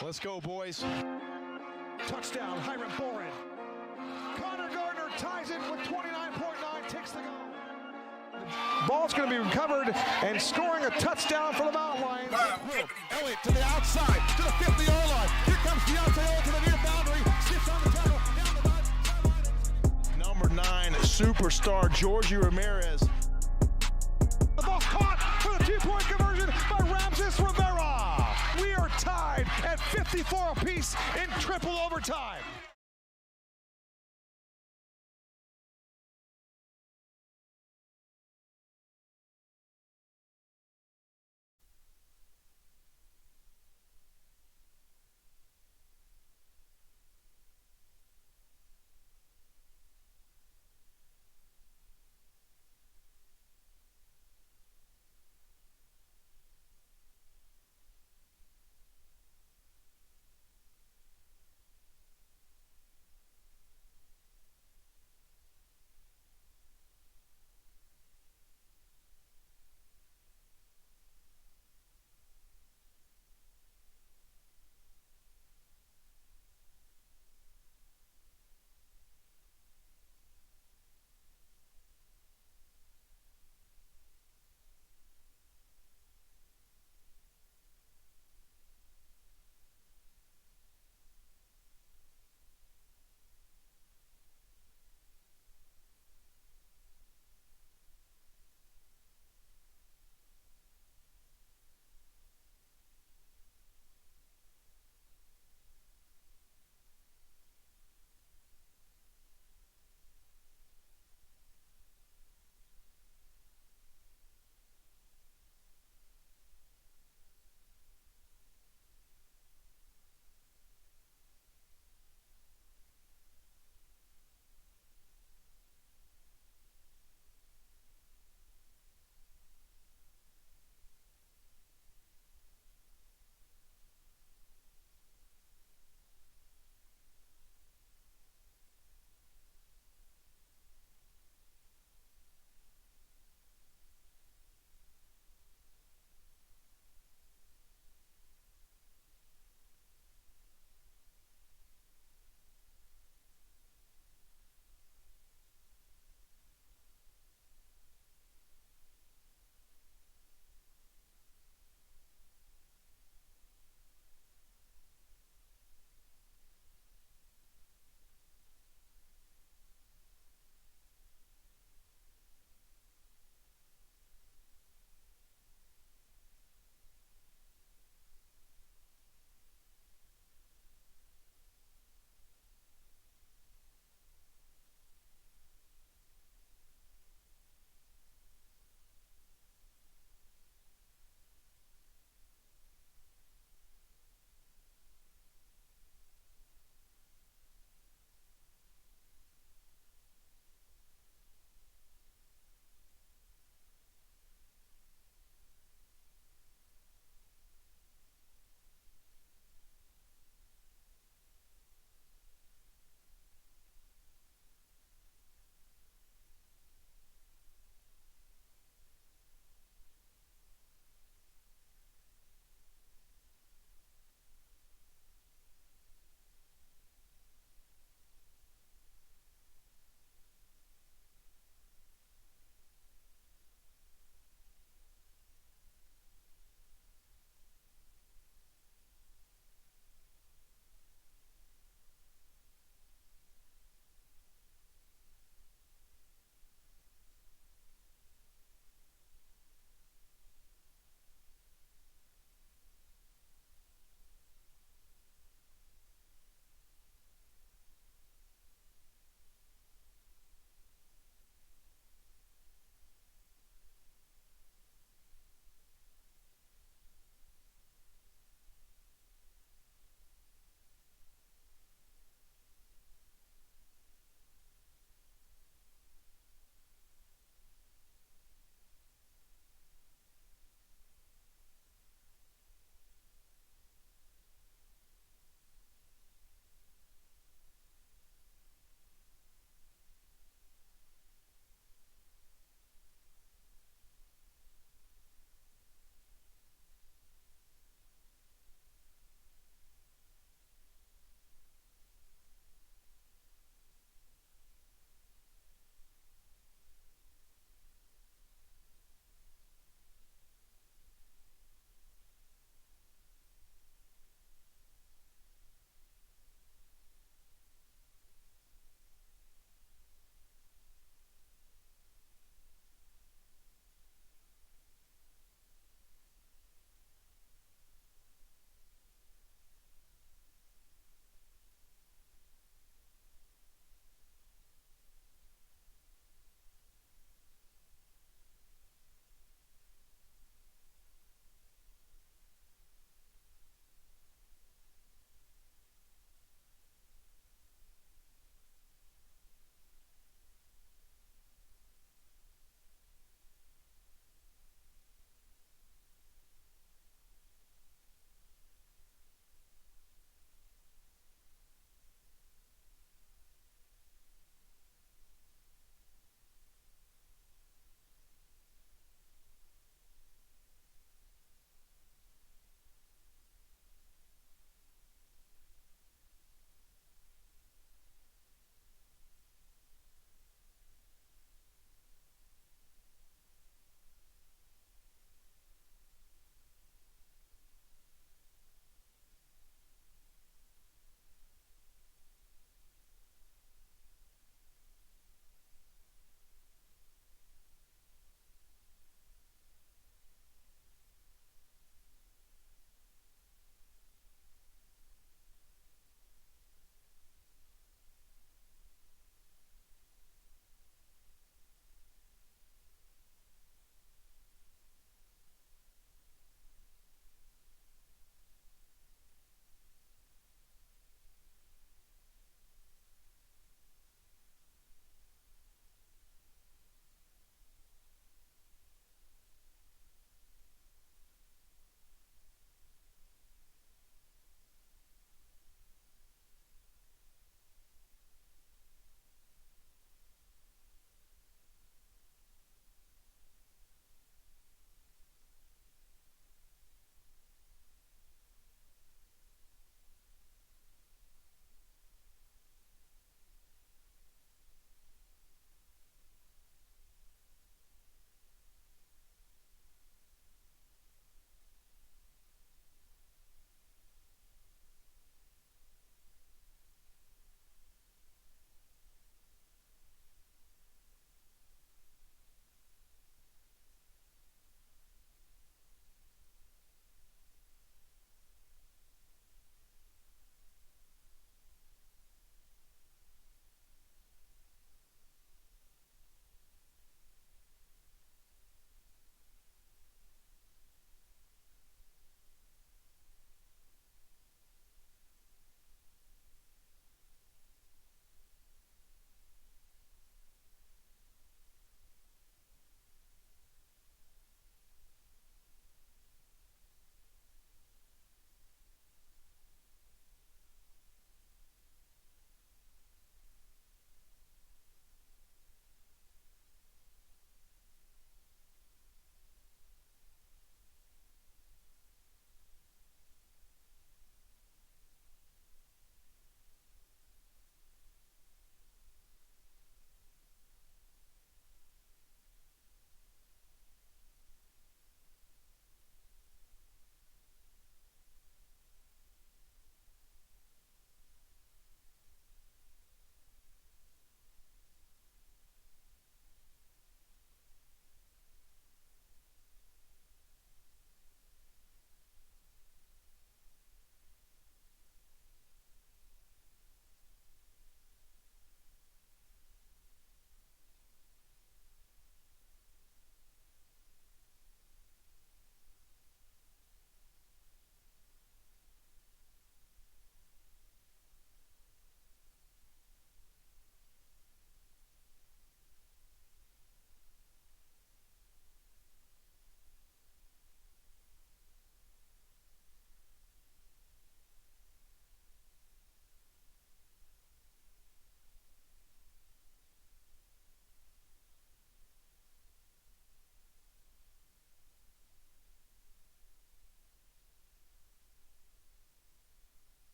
Let's go, boys. Touchdown, Hiram Boren. Connor Gardner ties it with 29.9, takes the goal. Ball's going to be recovered and scoring a touchdown for the Mountain Lions. Elliott to the outside, to the 50-yard line. Here comes Deontay to the near boundary. Sits on the tackle, down the sideline. Number 9, superstar Georgie Ramirez. The ball's caught for the 2-point conversion by Ramses Rivera. We are tied at 54 apiece in triple overtime.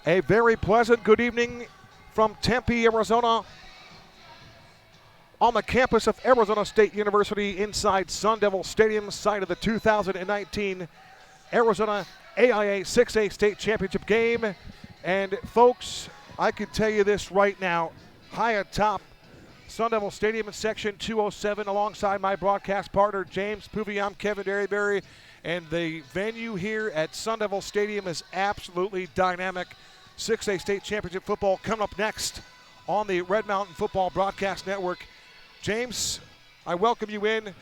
A very pleasant good evening from Tempe, Arizona, on the campus of Arizona State University inside Sun Devil Stadium, site of the 2019 Arizona AIA 6A State Championship game. And folks, I can tell you this right now, high atop Sun Devil Stadium in section 207, alongside my broadcast partner James Poovey, I'm Kevin Derryberry, and the venue here at Sun Devil Stadium is absolutely dynamic. 6A State Championship football coming up next on the Red Mountain Football Broadcast Network. James, I welcome you in.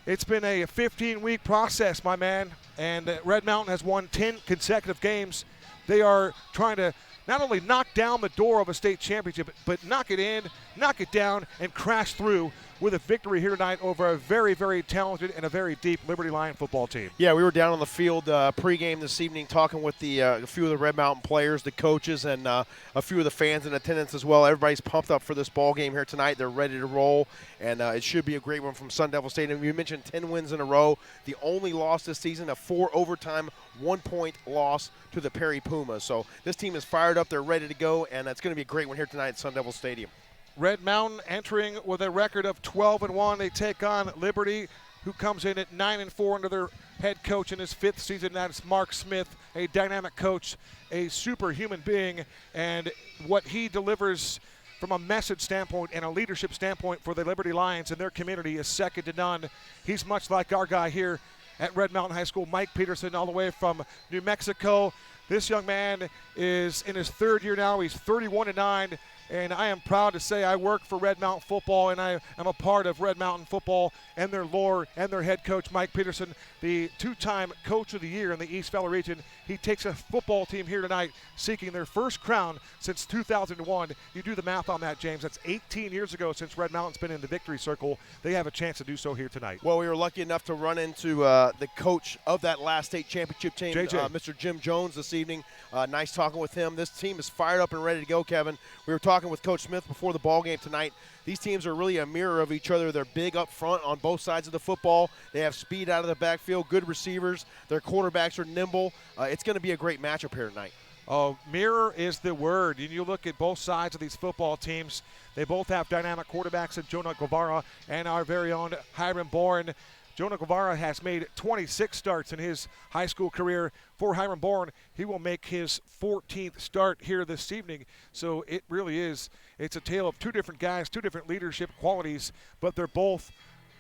It's been a 15-week process, my man, and Red Mountain has won 10 consecutive games. They are trying to not only knock down the door of a state championship, but knock it in, knock it down, and crash through with a victory here tonight over a very, very talented and a very deep Liberty Lion football team. Yeah, we were down on the field pregame this evening talking with a few of the Red Mountain players, the coaches, and a few of the fans in attendance as well. Everybody's pumped up for this ball game here tonight. They're ready to roll, and it should be a great one from Sun Devil Stadium. You mentioned 10 wins in a row. The only loss this season, a 4-overtime, 1-point loss to the Perry Pumas. So this team is fired up. They're ready to go, and it's going to be a great one here tonight at Sun Devil Stadium. Red Mountain entering with a record of 12-1. They take on Liberty, who comes in at 9-4 under their head coach in his 5th season. That's Mark Smith, a dynamic coach, a superhuman being, and what he delivers from a message standpoint and a leadership standpoint for the Liberty Lions and their community is second to none. He's much like our guy here at Red Mountain High School, Mike Peterson, all the way from New Mexico. This young man is in his 3rd year now. He's 31-9. And I am proud to say I work for Red Mountain football, and I am a part of Red Mountain football and their lore and their head coach, Mike Peterson, the 2-time Coach of the Year in the East Valley region. He takes a football team here tonight seeking their first crown since 2001. You do the math on that, James. That's 18 years ago since Red Mountain's been in the victory circle. They have a chance to do so here tonight. Well, we were lucky enough to run into the coach of that last state championship team, Mr. Jim Jones, this evening. Nice talking with him. This team is fired up and ready to go, Kevin. We were talking with Coach Smith before the ball game tonight. These teams are really a mirror of each other. They're big up front on both sides of the football. They have speed out of the backfield, good receivers. Their quarterbacks are nimble. It's going to be a great matchup here tonight. Oh, mirror is the word. And you look at both sides of these football teams. They both have dynamic quarterbacks in Jonah Guevara and our very own Hiram Bourne. Jonah Guevara has made 26 starts in his high school career. For Hiram Bourne, he will make his 14th start here this evening. So it really is, it's a tale of two different guys, two different leadership qualities, but they're both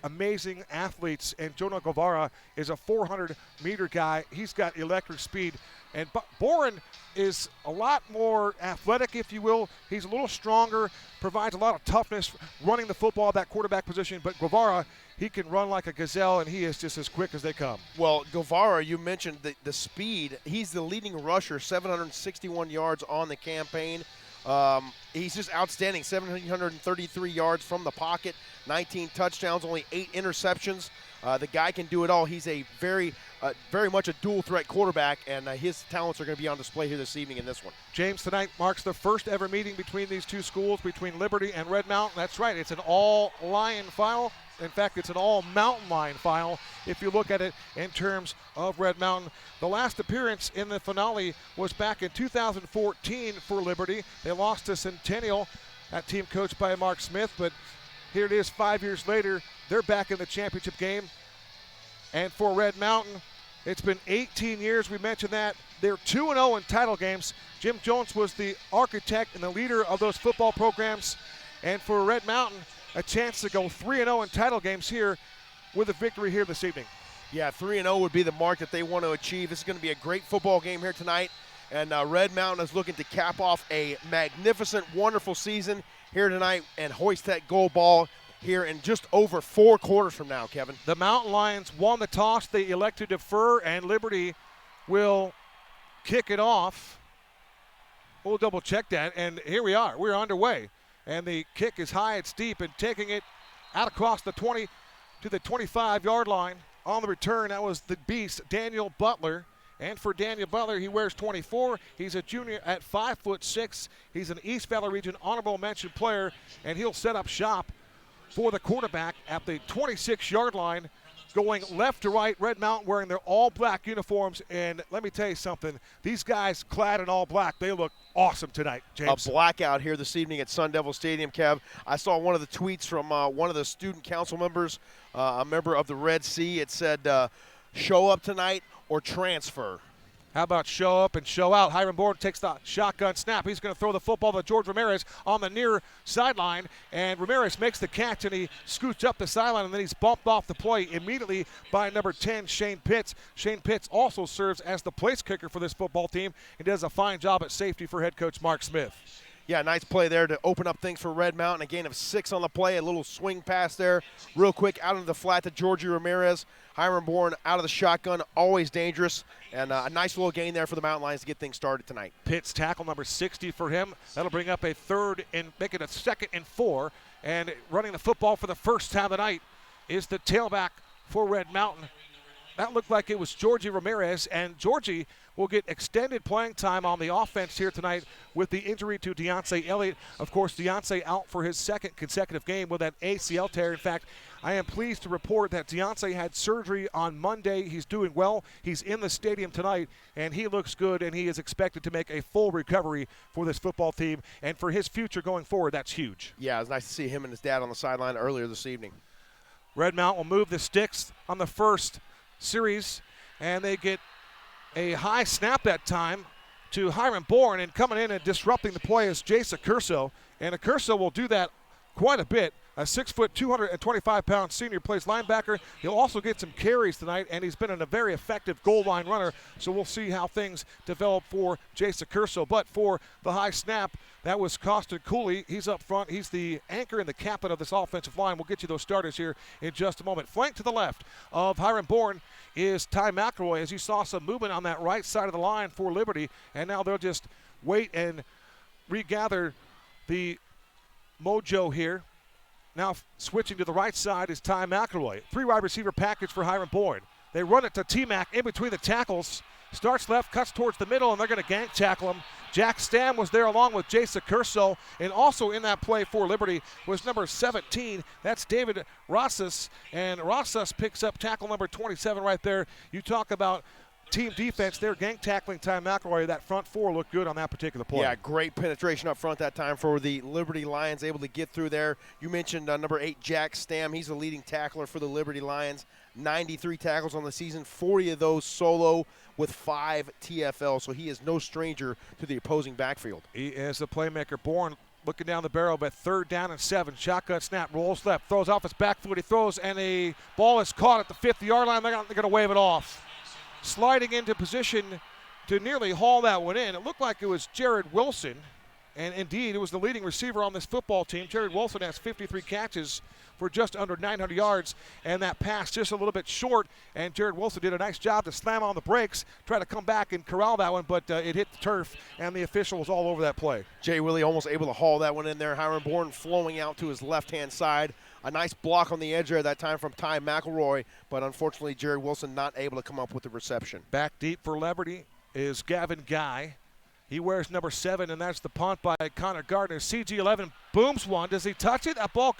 amazing athletes. And Jonah Guevara is a 400-meter guy. He's got electric speed. And Bourne is a lot more athletic, if you will. He's a little stronger, provides a lot of toughness running the football at that quarterback position. But Guevara, he can run like a gazelle, and he is just as quick as they come. Well, Guevara, you mentioned the speed. He's the leading rusher, 761 yards on the campaign. He's just outstanding, 733 yards from the pocket, 19 touchdowns, only 8 interceptions. The guy can do it all. He's a very much a dual-threat quarterback, and his talents are going to be on display here this evening in this one. James, tonight marks the first ever meeting between these two schools, between Liberty and Red Mountain. That's right, it's an all-Lion file. In fact, it's an all-Mountain Lion file if you look at it in terms of Red Mountain. The last appearance in the finale was back in 2014 for Liberty. They lost to Centennial, that team coached by Mark Smith, but here it is 5 years later. They're back in the championship game. And for Red Mountain, it's been 18 years. We mentioned that. They're 2-0 in title games. Jim Jones was the architect and the leader of those football programs. And for Red Mountain, a chance to go 3-0 in title games here with a victory here this evening. Yeah, 3-0 would be the mark that they want to achieve. This is going to be a great football game here tonight. And Red Mountain is looking to cap off a magnificent, wonderful season here tonight and hoist that gold ball here in just over 4 quarters from now, Kevin. The Mountain Lions won the toss. They elected to defer, and Liberty will kick it off. We'll double check that, and here we are. We're underway. And the kick is high, it's deep, and taking it out across the 20 to the 25-yard line. On the return, that was the beast, Daniel Butler. And for Daniel Butler, he wears 24. He's a junior at 5'6". He's an East Valley Region honorable mention player, and he'll set up shop for the quarterback at the 26-yard line going left to right, Red Mountain wearing their all-black uniforms. And let me tell you something, these guys clad in all black, they look awesome tonight, James. A blackout here this evening at Sun Devil Stadium, Kev. I saw one of the tweets from one of the student council members, a member of the Red Sea. It said, show up tonight or transfer. How about show up and show out? Hiram Bourne takes the shotgun snap. He's going to throw the football to George Ramirez on the near sideline, and Ramirez makes the catch, and he scoots up the sideline, and then he's bumped off the play immediately by number 10, Shane Pitts. Shane Pitts also serves as the place kicker for this football team and does a fine job at safety for head coach Mark Smith. Yeah, nice play there to open up things for Red Mountain. A gain of 6 on the play, a little swing pass there. Real quick, out into the flat to Georgie Ramirez. Hiram Bourne out of the shotgun, always dangerous. And a nice little gain there for the Mountain Lions to get things started tonight. Pitts tackle number 60 for him. That'll bring up a third and make it a 2nd and 4. And running the football for the first time tonight is the tailback for Red Mountain. That looked like it was Georgie Ramirez, and Georgie will get extended playing time on the offense here tonight with the injury to Deontay Elliott. Of course, Deontay out for his 2nd consecutive game with that ACL tear. In fact, I am pleased to report that Deontay had surgery on Monday. He's doing well. He's in the stadium tonight, and he looks good, and he is expected to make a full recovery for this football team. And for his future going forward, that's huge. Yeah, it was nice to see him and his dad on the sideline earlier this evening. Red Mountain will move the sticks on the first series, and they get a high snap that time to Hiram Bourne, and coming in and disrupting the play is Jace Accurso, and Accurso will do that quite a bit. A 6', 225-pound senior plays linebacker. He'll also get some carries tonight, and he's been a very effective goal line runner, so we'll see how things develop for Jace Accurso. But for the high snap, that was Costin Cooley. He's up front. He's the anchor and the captain of this offensive line. We'll get you those starters here in just a moment. Flank to the left of Hiram Bourne is Ty McElroy, as you saw some movement on that right side of the line for Liberty, and now they'll just wait and regather the mojo here. Now switching to the right side is Ty McElroy. 3 wide receiver package for Hiram Bourne. They run it to T-Mac in between the tackles. Starts left, cuts towards the middle, and they're going to gang tackle him. Jack Stam was there along with Jace Accurso, and also in that play for Liberty was number 17. That's David Rosas, and Rosas picks up tackle number 27 right there. You talk about team defense, they're gang tackling Ty McElroy. That front 4 looked good on that particular play. Yeah, great penetration up front that time for the Liberty Lions, able to get through there. You mentioned number 8, Jack Stam. He's the leading tackler for the Liberty Lions. 93 tackles on the season, 40 of those solo with 5 TFL, so he is no stranger to the opposing backfield. He is the playmaker. Bourne looking down the barrel, but 3rd down and 7. Shotgun snap, rolls left, throws off his back foot. He throws, and a ball is caught at the 50-yard line. They're going to wave it off. Sliding into position to nearly haul that one in. It looked like it was Jared Wilson, and indeed it was the leading receiver on this football team. Jared Wilson has 53 catches for just under 900 yards, and that pass just a little bit short, and Jared Wilson did a nice job to slam on the brakes, try to come back and corral that one, but it hit the turf, and the official was all over that play. Jay Willie almost able to haul that one in there. Hiram Bourne flowing out to his left-hand side. A nice block on the edge there that time from Ty McElroy, but unfortunately Jared Wilson not able to come up with the reception. Back deep for Liberty is Gavin Guy. He wears number 7, and that's the punt by Connor Gardner. CG11 booms one. Does he touch it? That ball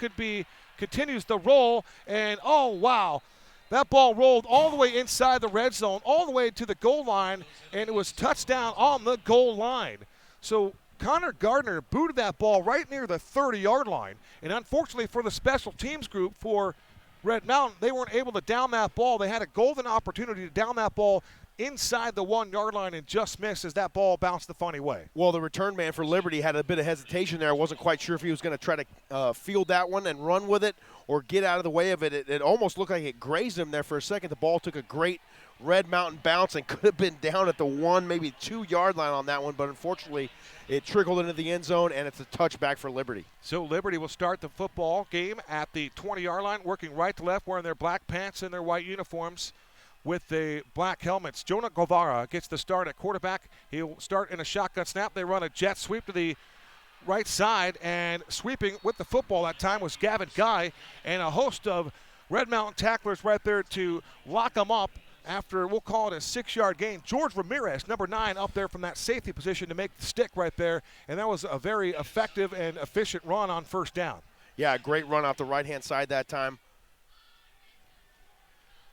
continues the roll, and oh, wow. That ball rolled all the way inside the red zone, all the way to the goal line, and it was touchdown on the goal line. So Connor Gardner booted that ball right near the 30-yard line, and unfortunately for the special teams group for Red Mountain, they weren't able to down that ball. They had a golden opportunity to down that ball inside the 1-yard line and just missed as that ball bounced the funny way. Well, the return man for Liberty had a bit of hesitation there. I wasn't quite sure if he was going to try to field that one and run with it or get out of the way of it. It almost looked like it grazed him there for a second. The ball took a great Red Mountain bounce and could have been down at the 1, maybe 2-yard line on that one, but unfortunately it trickled into the end zone, and it's a touchback for Liberty. So Liberty will start the football game at the 20-yard line, working right to left, wearing their black pants and their white uniforms with the black helmets. Jonah Guevara gets the start at quarterback. He'll start in a shotgun snap. They run a jet sweep to the right side, and sweeping with the football that time was Gavin Guy, and a host of Red Mountain tacklers right there to lock them up after, we'll call it a 6-yard gain. George Ramirez, number 9, up there from that safety position to make the stick right there, and that was a very effective and efficient run on first down. Yeah, great run off the right-hand side that time.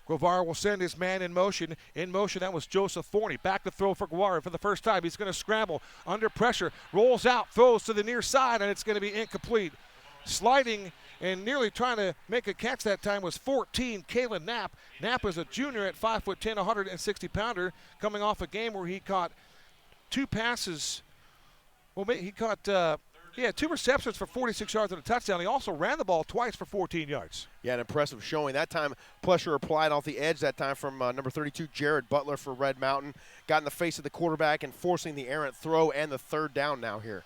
Guevara will send his man in motion. In motion, that was Joseph Forney. Back to throw for Guevara for the first time. He's going to scramble under pressure. Rolls out, throws to the near side, and it's going to be incomplete. Sliding and nearly trying to make a catch that time was 14, Kalen Knapp. Knapp is a junior at 5'10", 160-pounder, coming off a game where he caught 2 passes. Well, he caught 2 receptions for 46 yards and a touchdown. He also ran the ball twice for 14 yards. Yeah, an impressive showing. That time, pressure applied off the edge that time from number 32, Jared Butler for Red Mountain. Got in the face of the quarterback and forcing the errant throw and the third down now here.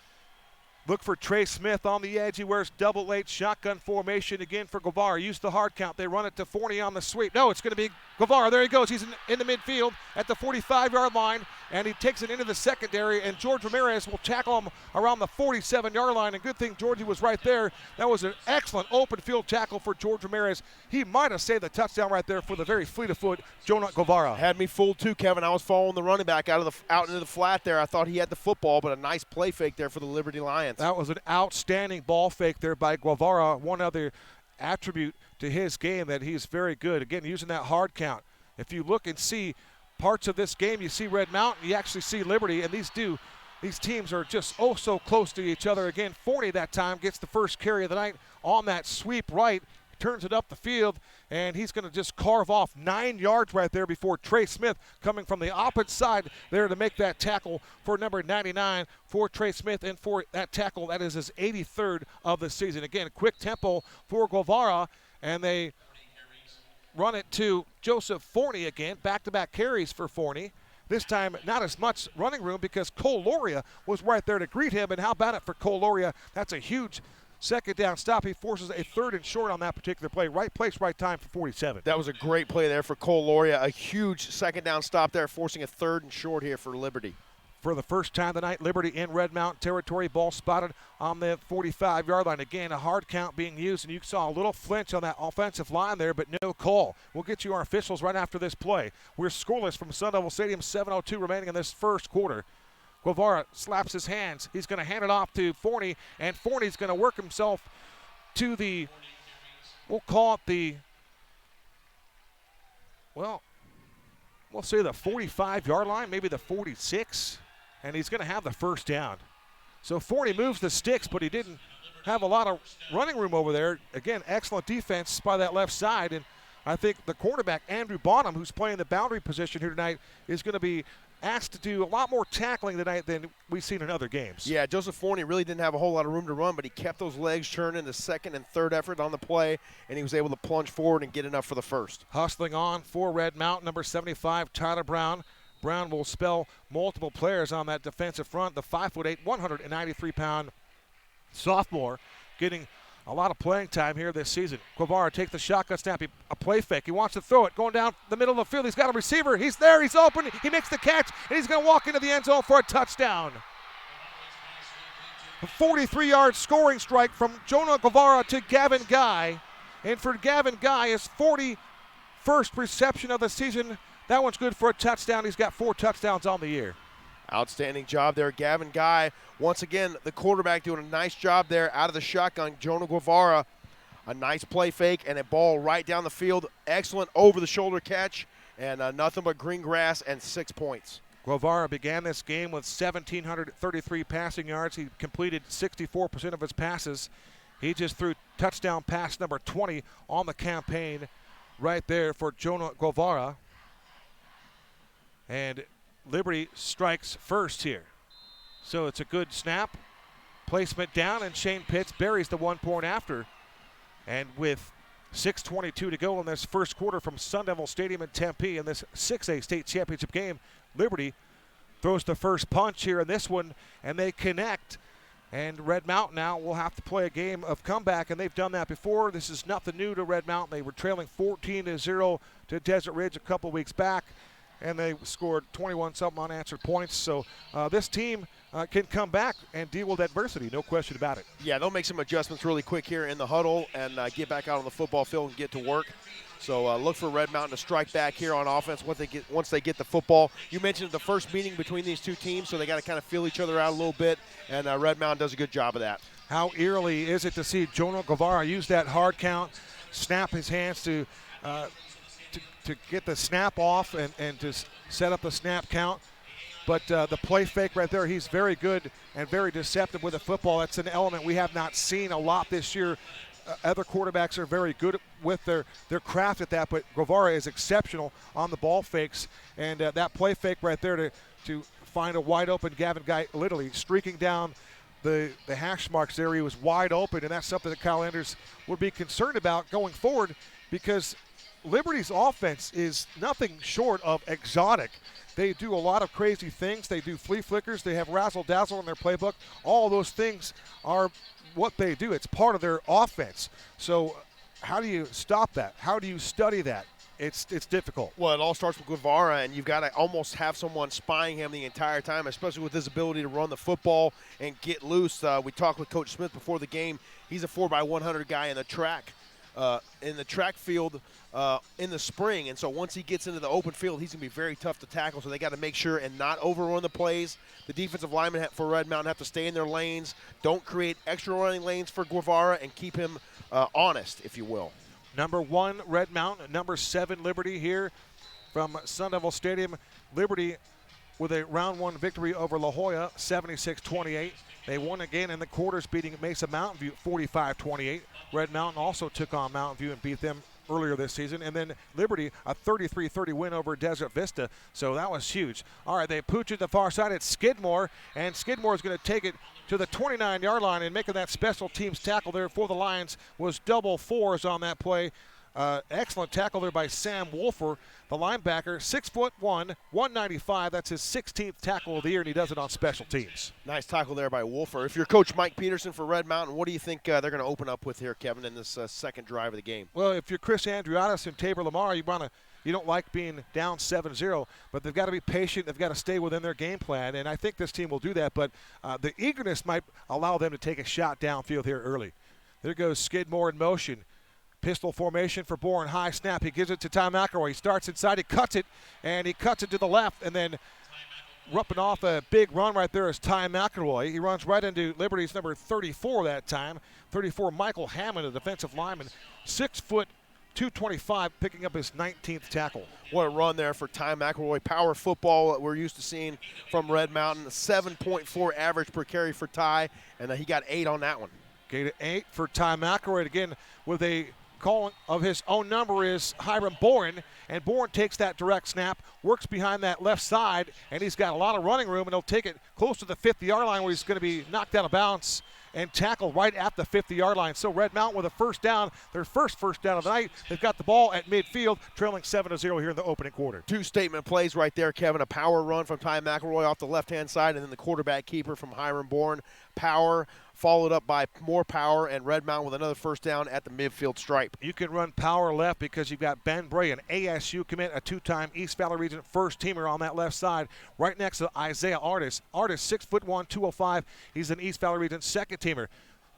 Look for Trey Smith on the edge. He wears double eight shotgun formation again for Guevara. Use the hard count. They run it to Forney on the sweep. No, it's going to be Guevara. There he goes. He's in the midfield at the 45-yard line, and he takes it into the secondary, and George Ramirez will tackle him around the 47-yard line. And good thing Georgie was right there. That was an excellent open field tackle for George Ramirez. He might have saved the touchdown right there for the very fleet of foot, Jonah Guevara. Had me fooled too, Kevin. I was following the running back out into the flat there. I thought he had the football, but a nice play fake there for the Liberty Lions. That was an outstanding ball fake there by Guevara. One other attribute to his game that he's very good. Again, using that hard count. If you look and see parts of this game, you see Red Mountain, you actually see Liberty, and these teams are just so close to each other. Again, Forney that time gets the first carry of the night on that sweep right. Turns it up the field, and he's going to just carve off 9 yards right there before Trey Smith coming from the opposite side there to make that tackle for number 99 for Trey Smith, and for that tackle, that is his 83rd of the season. Again, quick tempo for Guevara, and they run it to Joseph Forney again. Back-to-back carries for Forney. This time, not as much running room because Cole Loria was right there to greet him, and how about it for Cole Loria? That's a huge second down stop. He forces a 3rd and short on that particular play. Right place, right time for 47. That was a great play there for Cole Loria. A huge second down stop there, forcing a 3rd and short here for Liberty. For the first time tonight, Liberty in Red Mountain territory. Ball spotted on the 45-yard line. Again, a hard count being used, and you saw a little flinch on that offensive line there, but no call. We'll get you our officials right after this play. We're scoreless from Sun Devil Stadium, 7:02 remaining in this first quarter. Guevara slaps his hands. He's going to hand it off to Forney, and Forney's going to work himself to the, we'll call it the, we'll say the 45-yard line, maybe the 46, and he's going to have the first down. So Forney moves the sticks, but he didn't have a lot of running room over there. Again, excellent defense by that left side, and I think the quarterback, Andrew Bonham, who's playing the boundary position here tonight, is going to be asked to do a lot more tackling tonight than we've seen in other games. Yeah, Joseph Forney really didn't have a whole lot of room to run, but he kept those legs churning the second and third effort on the play, and he was able to plunge forward and get enough for the first. Hustling on for Red Mountain, number 75, Tyler Brown. Brown will spell multiple players on that defensive front. The 5'8", 193-pound sophomore getting a lot of playing time here this season. Guevara takes the shotgun snap, a play fake. He wants to throw it, going down the middle of the field. He's got a receiver. He's there. He's open. He makes the catch, and he's going to walk into the end zone for a touchdown. A 43-yard scoring strike from Jonah Guevara to Gavin Guy. And for Gavin Guy, his 41st reception of the season. That one's good for a touchdown. He's got 4 touchdowns on the year. Outstanding job there, Gavin Guy. Once again, the quarterback doing a nice job there out of the shotgun. Jonah Guevara, a nice play fake and a ball right down the field. Excellent over-the-shoulder catch, and nothing but green grass and 6 points. Guevara began this game with 1,733 passing yards. He completed 64% of his passes. He just threw touchdown pass number 20 on the campaign right there for Jonah Guevara. And Liberty strikes first here. So it's a good snap. Placement down, and Shane Pitts buries the 1 point after. And with 6:22 to go in this first quarter from Sun Devil Stadium in Tempe in this 6A state championship game, Liberty throws the first punch here in this one, and they connect. And Red Mountain now will have to play a game of comeback, and they've done that before. This is nothing new to Red Mountain. They were trailing 14-0 to Desert Ridge a couple weeks back, and they scored 21-something unanswered points. So this team can come back and deal with adversity, no question about it. Yeah, they'll make some adjustments really quick here in the huddle and get back out on the football field and get to work. So look for Red Mountain to strike back here on offense once they get the football. You mentioned the first meeting between these two teams, so they got to kind of feel each other out a little bit, and Red Mountain does a good job of that. How eerily is it to see Jonah Guevara use that hard count, snap his hands to to get the snap off and to set up the snap count. But the play fake right there, he's very good and very deceptive with the football. That's an element we have not seen a lot this year. Other quarterbacks are very good with their craft at that, but Guevara is exceptional on the ball fakes. And that play fake right there to find a wide open Gavin Guy literally streaking down the hash marks there. He was wide open, and that's something that Kyle Anders would be concerned about going forward, because Liberty's offense is nothing short of exotic. They do a lot of crazy things. They do flea flickers. They have razzle-dazzle in their playbook. All those things are what they do. It's part of their offense. So how do you stop that? How do you study that? It's difficult. Well, it all starts with Guevara, and you've got to almost have someone spying him the entire time, especially with his ability to run the football and get loose. We talked with Coach Smith before the game. He's a 4x100 guy in the track field in the spring, and so once he gets into the open field, he's going to be very tough to tackle. So they got to make sure and not overrun the plays. The defensive linemen for Red Mountain have to stay in their lanes. Don't create extra running lanes for Guevara, and keep him honest, if you will. Number 1, Red Mountain. Number 7, Liberty here from Sun Devil Stadium. Liberty with a round 1 victory over La Jolla, 76-28. They won again in the quarters, beating Mesa Mountain View 45-28. Red Mountain also took on Mountain View and beat them earlier this season. And then Liberty, a 33-30 win over Desert Vista. So that was huge. All right, they pooch at the far side. It's Skidmore, and Skidmore is going to take it to the 29-yard line, and making that special teams tackle there for the Lions was double fours on that play. Excellent tackle there by Sam Wolfer, the linebacker, 6'1", 195. That's his 16th tackle of the year, and he does it on special teams. Nice tackle there by Wolfer. If you're Coach Mike Peterson for Red Mountain, what do you think they're going to open up with here, Kevin, in this second drive of the game? Well, if you're Chris Andriotis and Tabor Lamar, you don't like being down 7-0, but they've got to be patient. They've got to stay within their game plan, and I think this team will do that. But the eagerness might allow them to take a shot downfield here early. There goes Skidmore in motion. Pistol formation for Bourne. High snap. He gives it to Ty McElroy. He starts inside. He cuts it, and he cuts it to the left. And then ripping off a big run right there is Ty McElroy. He runs right into Liberty's number 34 that time. 34, Michael Hammond, a defensive lineman. 6 foot, 225, picking up his 19th tackle. What a run there for Ty McElroy. Power football that we're used to seeing from Red Mountain. 7.4 average per carry for Ty, and he got 8 on that one. Gain of 8 for Ty McElroy. Again, with a call of his own number is Hiram Bourne, and Bourne takes that direct snap, works behind that left side, and he's got a lot of running room, and he'll take it close to the 50-yard line where he's going to be knocked out of bounds and tackled right at the 50-yard line. So Red Mountain with a first down, their first first down of the night. They've got the ball at midfield, trailing 7-0 here in the opening quarter. 2 statement plays right there, Kevin. A power run from Ty McElroy off the left-hand side, and then the quarterback keeper from Hiram Bourne. Power followed up by more power, and Red Mountain with another first down at the midfield stripe. You can run power left because you've got Ben Bray, an ASU commit, a 2-time East Valley Region first-teamer on that left side, right next to Isaiah Artis. Artis, 6'1", 205. He's an East Valley Region second-teamer.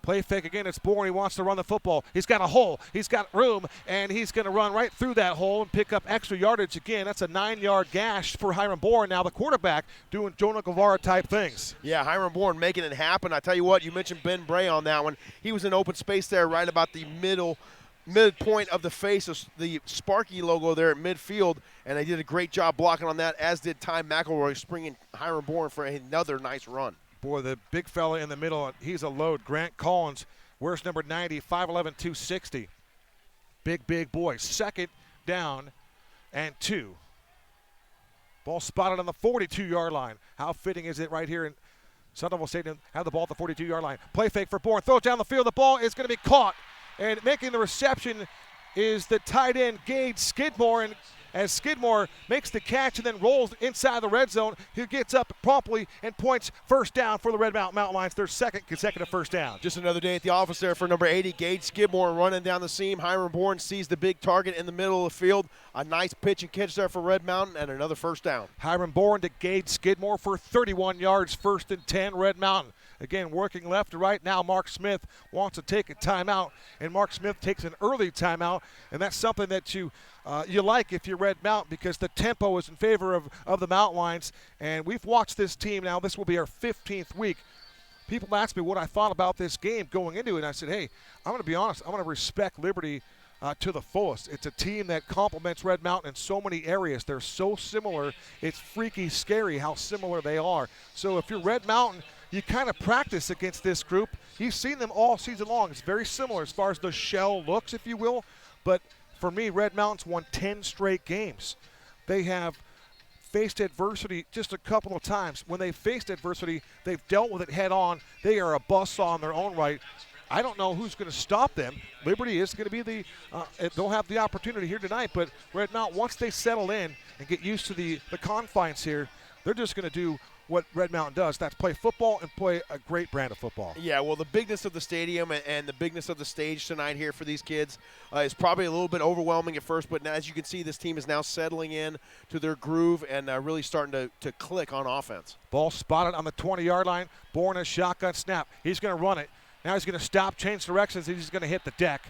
Play fake again. It's Bourne. He wants to run the football. He's got a hole. He's got room, and he's going to run right through that hole and pick up extra yardage again. That's a 9-yard gash for Hiram Bourne. Now the quarterback doing Jonah Guevara-type things. Yeah, Hiram Bourne making it happen. I tell you what, you mentioned Ben Bray on that one. He was in open space there right about the midpoint of the face of the Sparky logo there at midfield, and they did a great job blocking on that, as did Ty McElroy, springing Hiram Bourne for another nice run. Boy, the big fella in the middle, he's a load. Grant Collins, where's number 90, 5'11", 260. Big boy. Second down and 2. Ball spotted on the 42-yard line. How fitting is it right here in Sun Devil Stadium? Have the ball at the 42-yard line. Play fake for Bourne. Throws down the field. The ball is going to be caught. And making the reception is the tight end, Gage Skidmore. And as Skidmore makes the catch and then rolls inside the red zone, he gets up promptly and points first down for the Red Mountain Lions, their second consecutive first down. Just another day at the office there for number 80, Gage Skidmore, running down the seam. Hiram Bourne sees the big target in the middle of the field. A nice pitch and catch there for Red Mountain, and another first down. Hiram Bourne to Gage Skidmore for 31 yards, 1st and 10, Red Mountain. Again, working left to right now. Mark Smith wants to take a timeout, and Mark Smith takes an early timeout, and that's something that you like if you're Red Mountain, because the tempo is in favor of the Mountain Lions. And we've watched this team now. This will be our 15th week. People ask me what I thought about this game going into it, and I said, hey, I'm going to be honest. I'm going to respect Liberty to the fullest. It's a team that complements Red Mountain in so many areas. They're so similar. It's freaky scary how similar they are. So if you're Red Mountain, you kind of practice against this group. You've seen them all season long. It's very similar as far as the shell looks, if you will. But for me, Red Mountain's won 10 straight games. They have faced adversity just a couple of times. When they faced adversity, they've dealt with it head on. They are a buzzsaw in their own right. I don't know who's going to stop them. Liberty is going to be they'll have the opportunity here tonight, but Red Mountain, once they settle in and get used to the confines here, they're just going to do what Red Mountain does. That's play football and play a great brand of football. Yeah, well, the bigness of the stadium and the bigness of the stage tonight here for these kids is probably a little bit overwhelming at first, but as you can see, this team is now settling in to their groove and really starting to click on offense. Ball spotted on the 20-yard line. Bourne a shotgun snap. He's going to run it. Now he's going to stop, change directions, and he's going to hit the deck.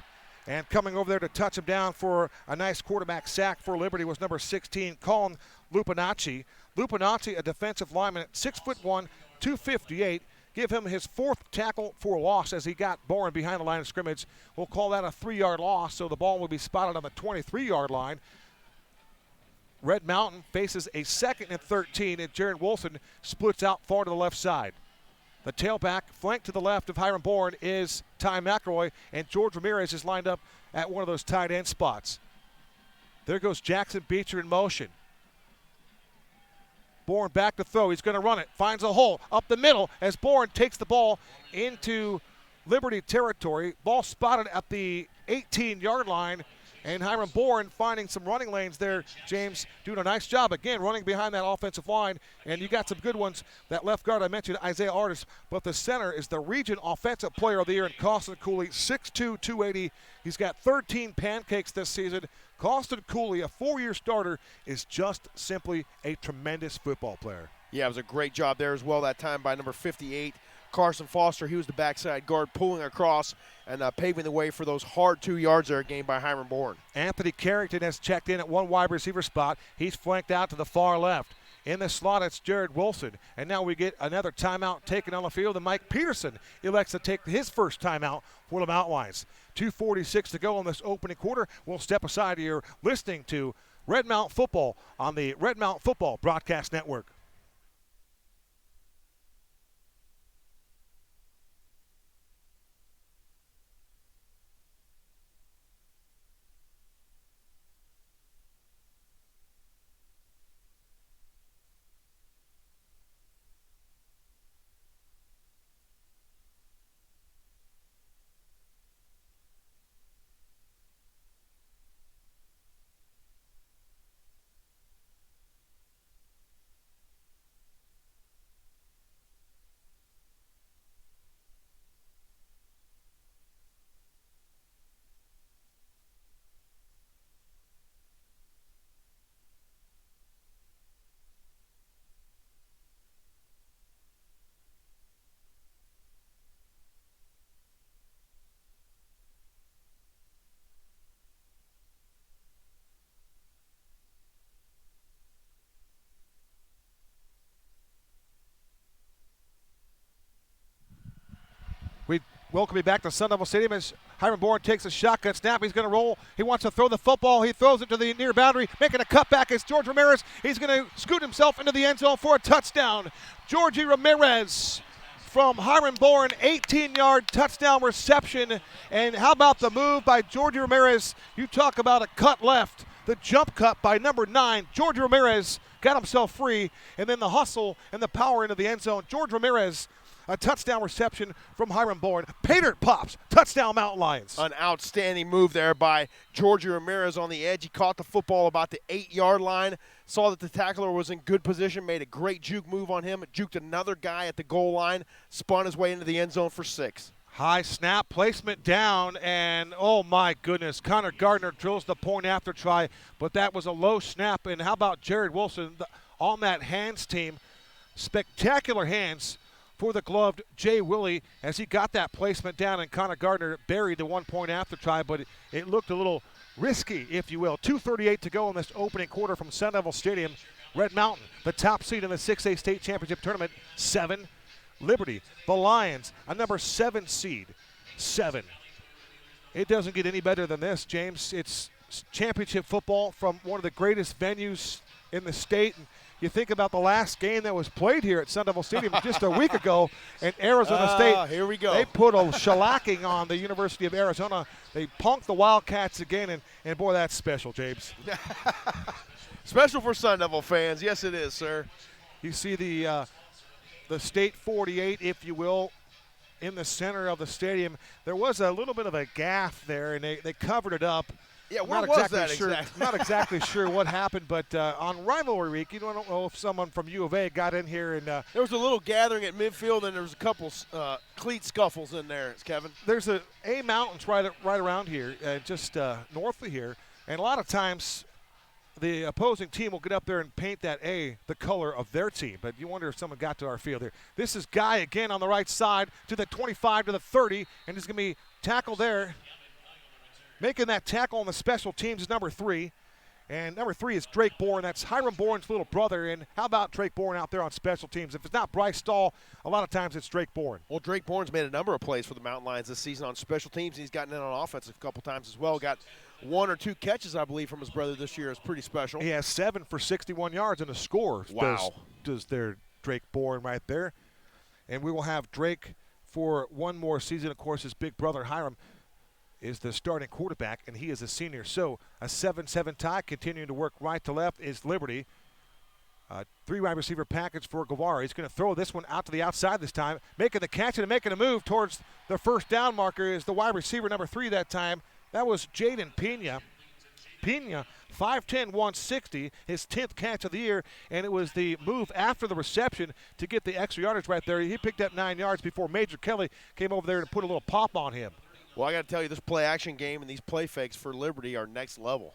And coming over there to touch him down for a nice quarterback sack for Liberty was number 16, Colin Lupinacci. Lupinacci, a defensive lineman at 6'1", 258. Give him his 4th tackle for loss as he got Bourne behind the line of scrimmage. We'll call that a 3-yard loss, so the ball will be spotted on the 23-yard line. Red Mountain faces a 2nd and 13, and Jared Wilson splits out far to the left side. The tailback, flanked to the left of Hiram Bourne, is Ty McElroy, and George Ramirez is lined up at one of those tight end spots. There goes Jackson Beecher in motion. Bourne back to throw. He's going to run it. Finds a hole up the middle as Bourne takes the ball into Liberty territory. Ball spotted at the 18-yard line. And Hiram Bourne finding some running lanes there. James doing a nice job, again, running behind that offensive line. And you got some good ones. That left guard I mentioned, Isaiah Artis. But the center is the Region Offensive Player of the Year in Costin Cooley, 6'2", 280. He's got 13 pancakes this season. Costin Cooley, a 4-year starter, is just simply a tremendous football player. Yeah, it was a great job there as well that time by number 58, Carson Foster. He was the backside guard pulling across and paving the way for those hard 2 yards there gained by Hiram Bourne. Anthony Carrington has checked in at one wide receiver spot. He's flanked out to the far left. In the slot, it's Jared Wilson. And now we get another timeout taken on the field, and Mike Peterson elects to take his first timeout for the Mountain Lions. 2:46 to go in this opening quarter. We'll step aside here listening to Red Mountain Football on the Red Mountain Football Broadcast Network. We welcome you back to Sun Devil Stadium as Hiram Bourne takes a shotgun snap. He's going to roll. He wants to throw the football. He throws it to the near boundary, making a cutback as George Ramirez. He's going to scoot himself into the end zone for a touchdown. Georgie Ramirez from Hiram Bourne, 18-yard touchdown reception. And how about the move by Georgie Ramirez? You talk about a cut left. The jump cut by number 9, George Ramirez, got himself free. And then the hustle and the power into the end zone. George Ramirez, a touchdown reception from Hiram Bourne. Pater pops, touchdown Mountain Lions. An outstanding move there by Georgie Ramirez on the edge. He caught the football about the 8-yard line, saw that the tackler was in good position, made a great juke move on him, juked another guy at the goal line, spun his way into the end zone for 6. High snap, placement down, and oh my goodness, Connor Gardner drills the point after try, but that was a low snap. And how about Jared Wilson on that hands team? Spectacular hands for the gloved Jay Willie as he got that placement down, and Connor Gardner buried the 1 point after try, but it looked a little risky, if you will. 2:38 to go in this opening quarter from Sun Devil Stadium. Red Mountain, the top seed in the 6A state championship tournament, 7. Liberty, the Lions, a number 7 seed, 7. It doesn't get any better than this, James. It's championship football from one of the greatest venues in the state. And you think about the last game that was played here at Sun Devil Stadium just a week ago, and Arizona State. Here we go. They put a shellacking on the University of Arizona. They punked the Wildcats again, and boy, that's special, James. Special for Sun Devil fans. Yes, it is, sir. You see the State 48, if you will, in the center of the stadium. There was a little bit of a gaffe there, and they covered it up. Yeah, where was that exactly? Not exactly sure what happened, but on rivalry week, I don't know if someone from U of A got in here and there was a little gathering at midfield, and there was a couple cleat scuffles in there, Kevin. There's a mountains right around here, just north of here, and a lot of times the opposing team will get up there and paint that A the color of their team, but you wonder if someone got to our field there. This is Guy again on the right side to the 25 to the 30, and he's going to be tackled there. Making that tackle on the special teams is number 3. And number 3 is Drake Bourne. That's Hiram Bourne's little brother. And how about Drake Bourne out there on special teams? If it's not Bryce Stahl, a lot of times it's Drake Bourne. Well, Drake Bourne's made a number of plays for the Mountain Lions this season on special teams. He's gotten in on offense a couple times as well. Got 1 or 2 catches, I believe, from his brother this year. It's pretty special. He has 7 for 61 yards and a score. Wow. Does their Drake Bourne right there. And we will have Drake for one more season. Of course, his big brother Hiram is the starting quarterback, and he is a senior. So a 7-7 tie, continuing to work right to left is Liberty. 3 wide receiver package for Guevara. He's going to throw this one out to the outside this time, making the catch and making a move towards the first down marker is the wide receiver number 3 that time. That was Jaden Pena. Pena, 5'10", 160, his 10th catch of the year, and it was the move after the reception to get the extra yardage right there. He picked up 9 yards before Major Kelly came over there and put a little pop on him. Well, I got to tell you, this play-action game and these play fakes for Liberty are next level.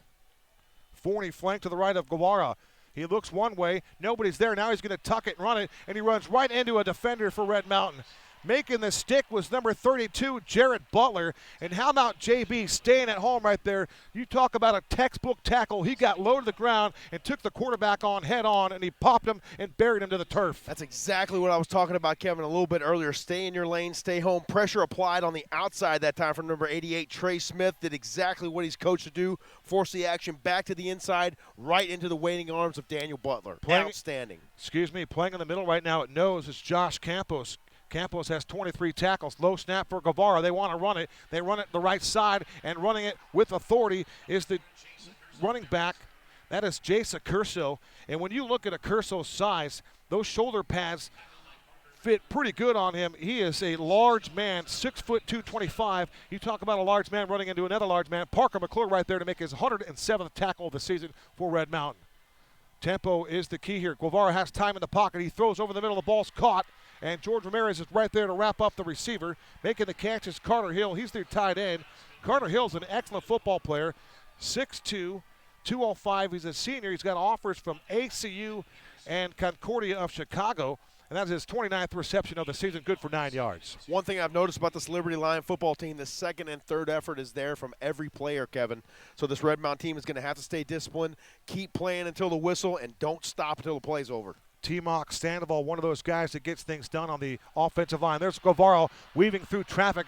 Forney flank to the right of Guevara. He looks one way. Nobody's there. Now he's going to tuck it and run it, and he runs right into a defender for Red Mountain. Making the stick was number 32, Jared Butler. And how about JB staying at home right there? You talk about a textbook tackle. He got low to the ground and took the quarterback on head on, and he popped him and buried him to the turf. That's exactly what I was talking about, Kevin, a little bit earlier. Stay in your lane, stay home. Pressure applied on the outside that time from number 88, Trey Smith. Did exactly what he's coached to do. Force the action back to the inside, right into the waiting arms of Daniel Butler. Outstanding. Playing in the middle right now at nose is Josh Campos. Campos has 23 tackles. Low snap for Guevara. They want to run it. They run it the right side, and running it with authority is the running back. That is Jason Curso. And when you look at a Curso's size, those shoulder pads fit pretty good on him. He is a large man, 6 foot 225. You talk about a large man running into another large man. Parker McClure right there to make his 107th tackle of the season for Red Mountain. Tempo is the key here. Guevara has time in the pocket. He throws over the middle. The ball's caught. And George Ramirez is right there to wrap up the receiver. Making the catch is Carter Hill. He's their tight end. Carter Hill's an excellent football player. 6'2", 205. He's a senior. He's got offers from ACU and Concordia of Chicago. And that's his 29th reception of the season, good for 9 yards. One thing I've noticed about this Liberty Lion football team, the second and third effort is there from every player, Kevin. So this Red Mountain team is going to have to stay disciplined, keep playing until the whistle, and don't stop until the play's over. T-Mock Sandoval, one of those guys that gets things done on the offensive line. There's Guevara weaving through traffic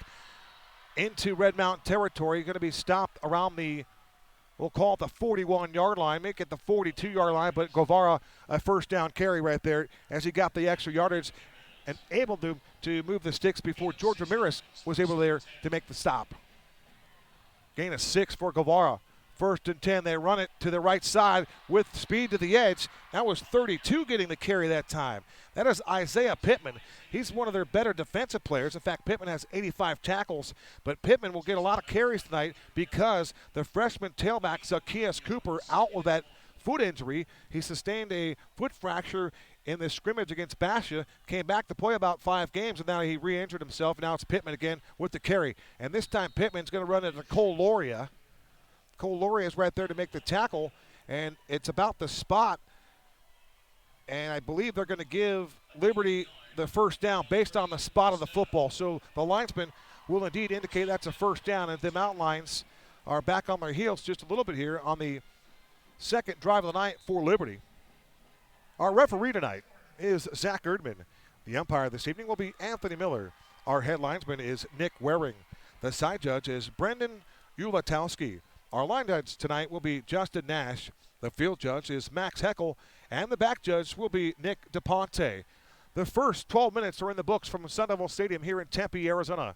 into Red Mountain territory. Going to be stopped around the, we'll call it the 41-yard line, make it the 42-yard line, but Guevara a first down carry right there as he got the extra yardage and able to move the sticks before George Ramirez was able there to make the stop. Gain of 6 for Guevara. 1st and 10, they run it to the right side with speed to the edge. That was 32 getting the carry that time. That is Isaiah Pittman. He's one of their better defensive players. In fact, Pittman has 85 tackles, but Pittman will get a lot of carries tonight because the freshman tailback, Zacchaeus Cooper, out with that foot injury. He sustained a foot fracture in the scrimmage against Basha, came back to play about 5 games, and now he re-injured himself. Now it's Pittman again with the carry. And this time Pittman's going to run into Cole Loria. Cole Loria is right there to make the tackle, and it's about the spot. And I believe they're going to give Liberty the first down based on the spot of the football. So the linesman will indeed indicate that's a first down, and the Mountain Lions are back on their heels just a little bit here on the second drive of the night for Liberty. Our referee tonight is Zach Erdman. The umpire this evening will be Anthony Miller. Our head linesman is Nick Waring. The side judge is Brendan Ulatowski. Our line judge tonight will be Justin Nash. The field judge is Max Heckel. And the back judge will be Nick DePonte. The first 12 minutes are in the books from Sun Devil Stadium here in Tempe, Arizona.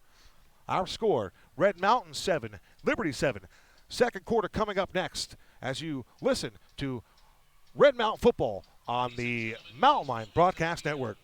Our score, Red Mountain 7, Liberty 7. Second quarter coming up next as you listen to Red Mountain football on the Mountain Line Broadcast Network.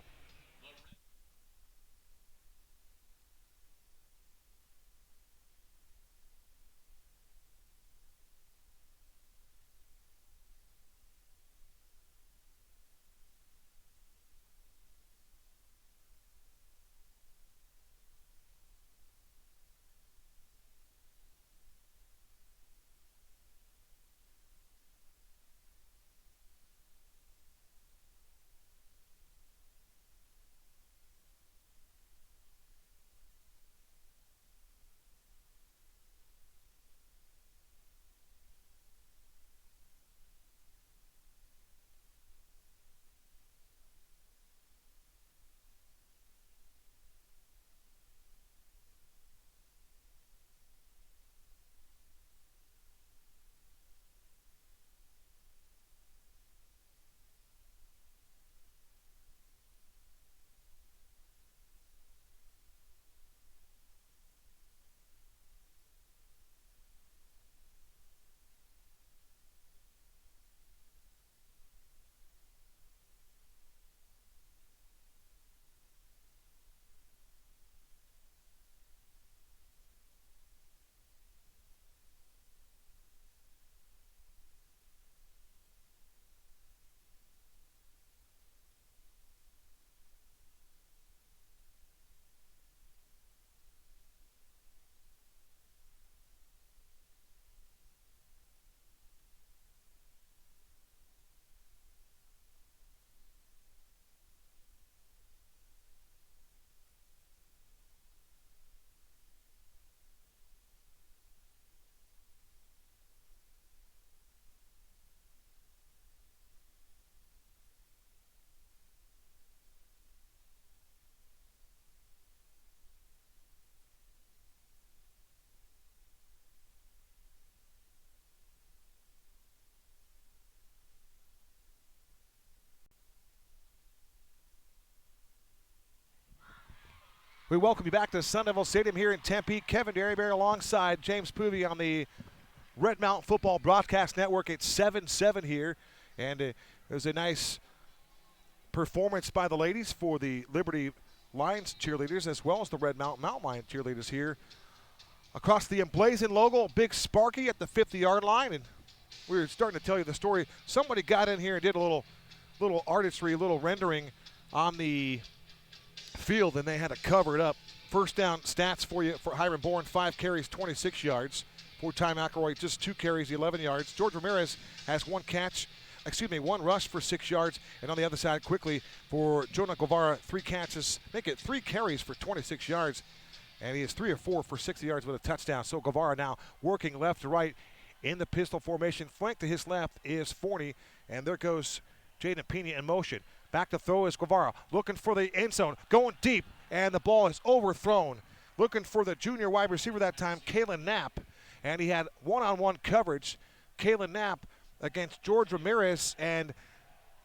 We welcome you back to Sun Devil Stadium here in Tempe. Kevin Derryberry alongside James Poovey on the Red Mountain Football Broadcast Network. It's 7-7 here, and it was a nice performance by the ladies for the Liberty Lions cheerleaders as well as the Red Mountain Lion cheerleaders here. Across the emblazoned logo, Big Sparky at the 50-yard line, and we were starting to tell you the story. Somebody got in here and did a little artistry, a little rendering on the field, and they had to cover it up. First down stats for you for Hiram Bourne: 5 carries, 26 yards. For Ty McElroy, just 2 carries, 11 yards. George Ramirez has one rush for 6 yards. And on the other side, quickly for Jonah Guevara, 3 catches, make it 3 carries for 26 yards. And he is 3 or 4 for 60 yards with a touchdown. So Guevara now working left to right in the pistol formation. Flank to his left is Forney, and there goes Jaden Pena in motion. Back to throw is Guevara, looking for the end zone, going deep, and the ball is overthrown. Looking for the junior wide receiver that time, Kalen Knapp, and he had one-on-one coverage. Kalen Knapp against George Ramirez, and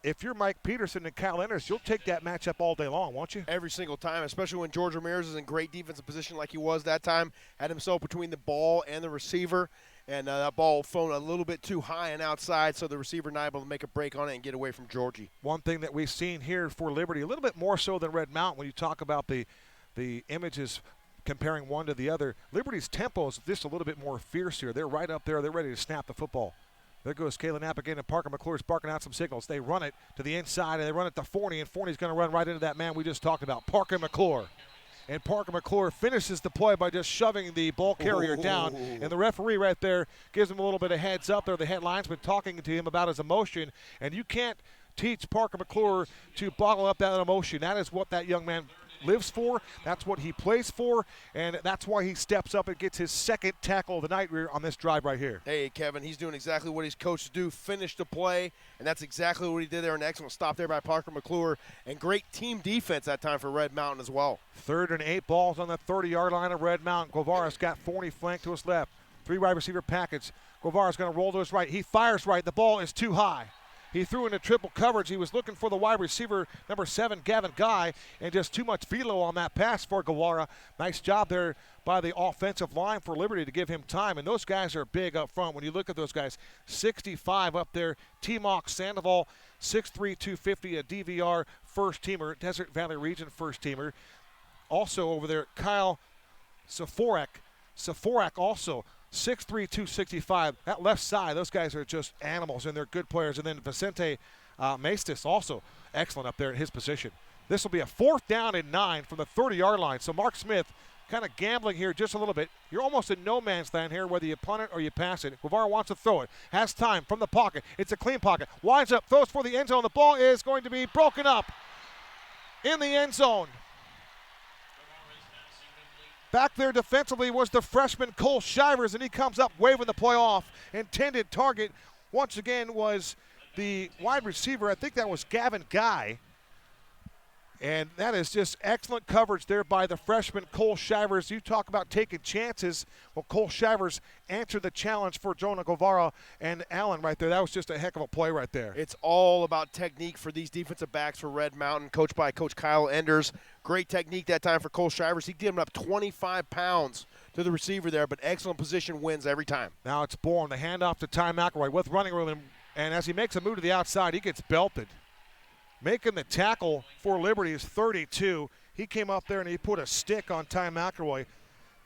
if you're Mike Peterson and Kyle Enders, you'll take that matchup all day long, won't you? Every single time, especially when George Ramirez is in great defensive position like he was that time. Had himself between the ball and the receiver, and that ball flown a little bit too high and outside, so the receiver not able to make a break on it and get away from Georgie. One thing that we've seen here for Liberty, a little bit more so than Red Mountain when you talk about the images comparing one to the other, Liberty's tempo is just a little bit more fierce here. They're right up there. They're ready to snap the football. There goes Kalen Knapp again, and Parker McClure's barking out some signals. They run it to the inside, and they run it to Forney, and Forney's going to run right into that man we just talked about, Parker McClure. And Parker McClure finishes the play by just shoving the ball carrier down. And the referee right there gives him a little bit of heads up there. The head linesman talking to him about his emotion. And you can't teach Parker McClure to bottle up that emotion. That is what that young man lives for, that's what he plays for, and that's why he steps up and gets his second tackle of the night on this drive right here. Hey, Kevin, he's doing exactly what he's coached to do, finish the play, and that's exactly what he did there. An excellent stop there by Parker McClure, and great team defense that time for Red Mountain as well. 3rd and 8 balls on the 30-yard line of Red Mountain. Guevara's got Forney flanked to his left. 3 wide receiver package. Guevara's going to roll to his right. He fires right. The ball is too high. He threw into triple coverage. He was looking for the wide receiver, number 7, Gavin Guy, and just too much velo on that pass for Guevara. Nice job there by the offensive line for Liberty to give him time, and those guys are big up front. When you look at those guys, 65 up there, T-Mock Sandoval, 6'3", 250, a DVR first-teamer, Desert Valley Region first-teamer. Also over there, Kyle Saforak also, 6'3", 265. That left side, those guys are just animals, and they're good players. And then Vicente Maestas also excellent up there in his position. This will be a 4th down and 9 from the 30-yard line. So Mark Smith kind of gambling here just a little bit. You're almost in no man's land here, whether you punt it or you pass it. Guevara wants to throw it. Has time from the pocket. It's a clean pocket. Winds up, throws for the end zone. The ball is going to be broken up in the end zone. Back there defensively was the freshman Cole Shivers, and he comes up waving the play off. Intended target once again was the wide receiver. I think that was Gavin Guy. And that is just excellent coverage there by the freshman Cole Shivers. You talk about taking chances. Well, Cole Shivers answered the challenge for Jonah Guevara and Allen right there. That was just a heck of a play right there. It's all about technique for these defensive backs for Red Mountain, coached by Coach Kyle Enders. Great technique that time for Cole Shivers. He gave him up 25 pounds to the receiver there, but excellent position wins every time. Now it's Bourne, the handoff to Ty McElroy with running room, and as he makes a move to the outside, he gets belted. Making the tackle for Liberty is 32. He came up there and he put a stick on Ty McElroy.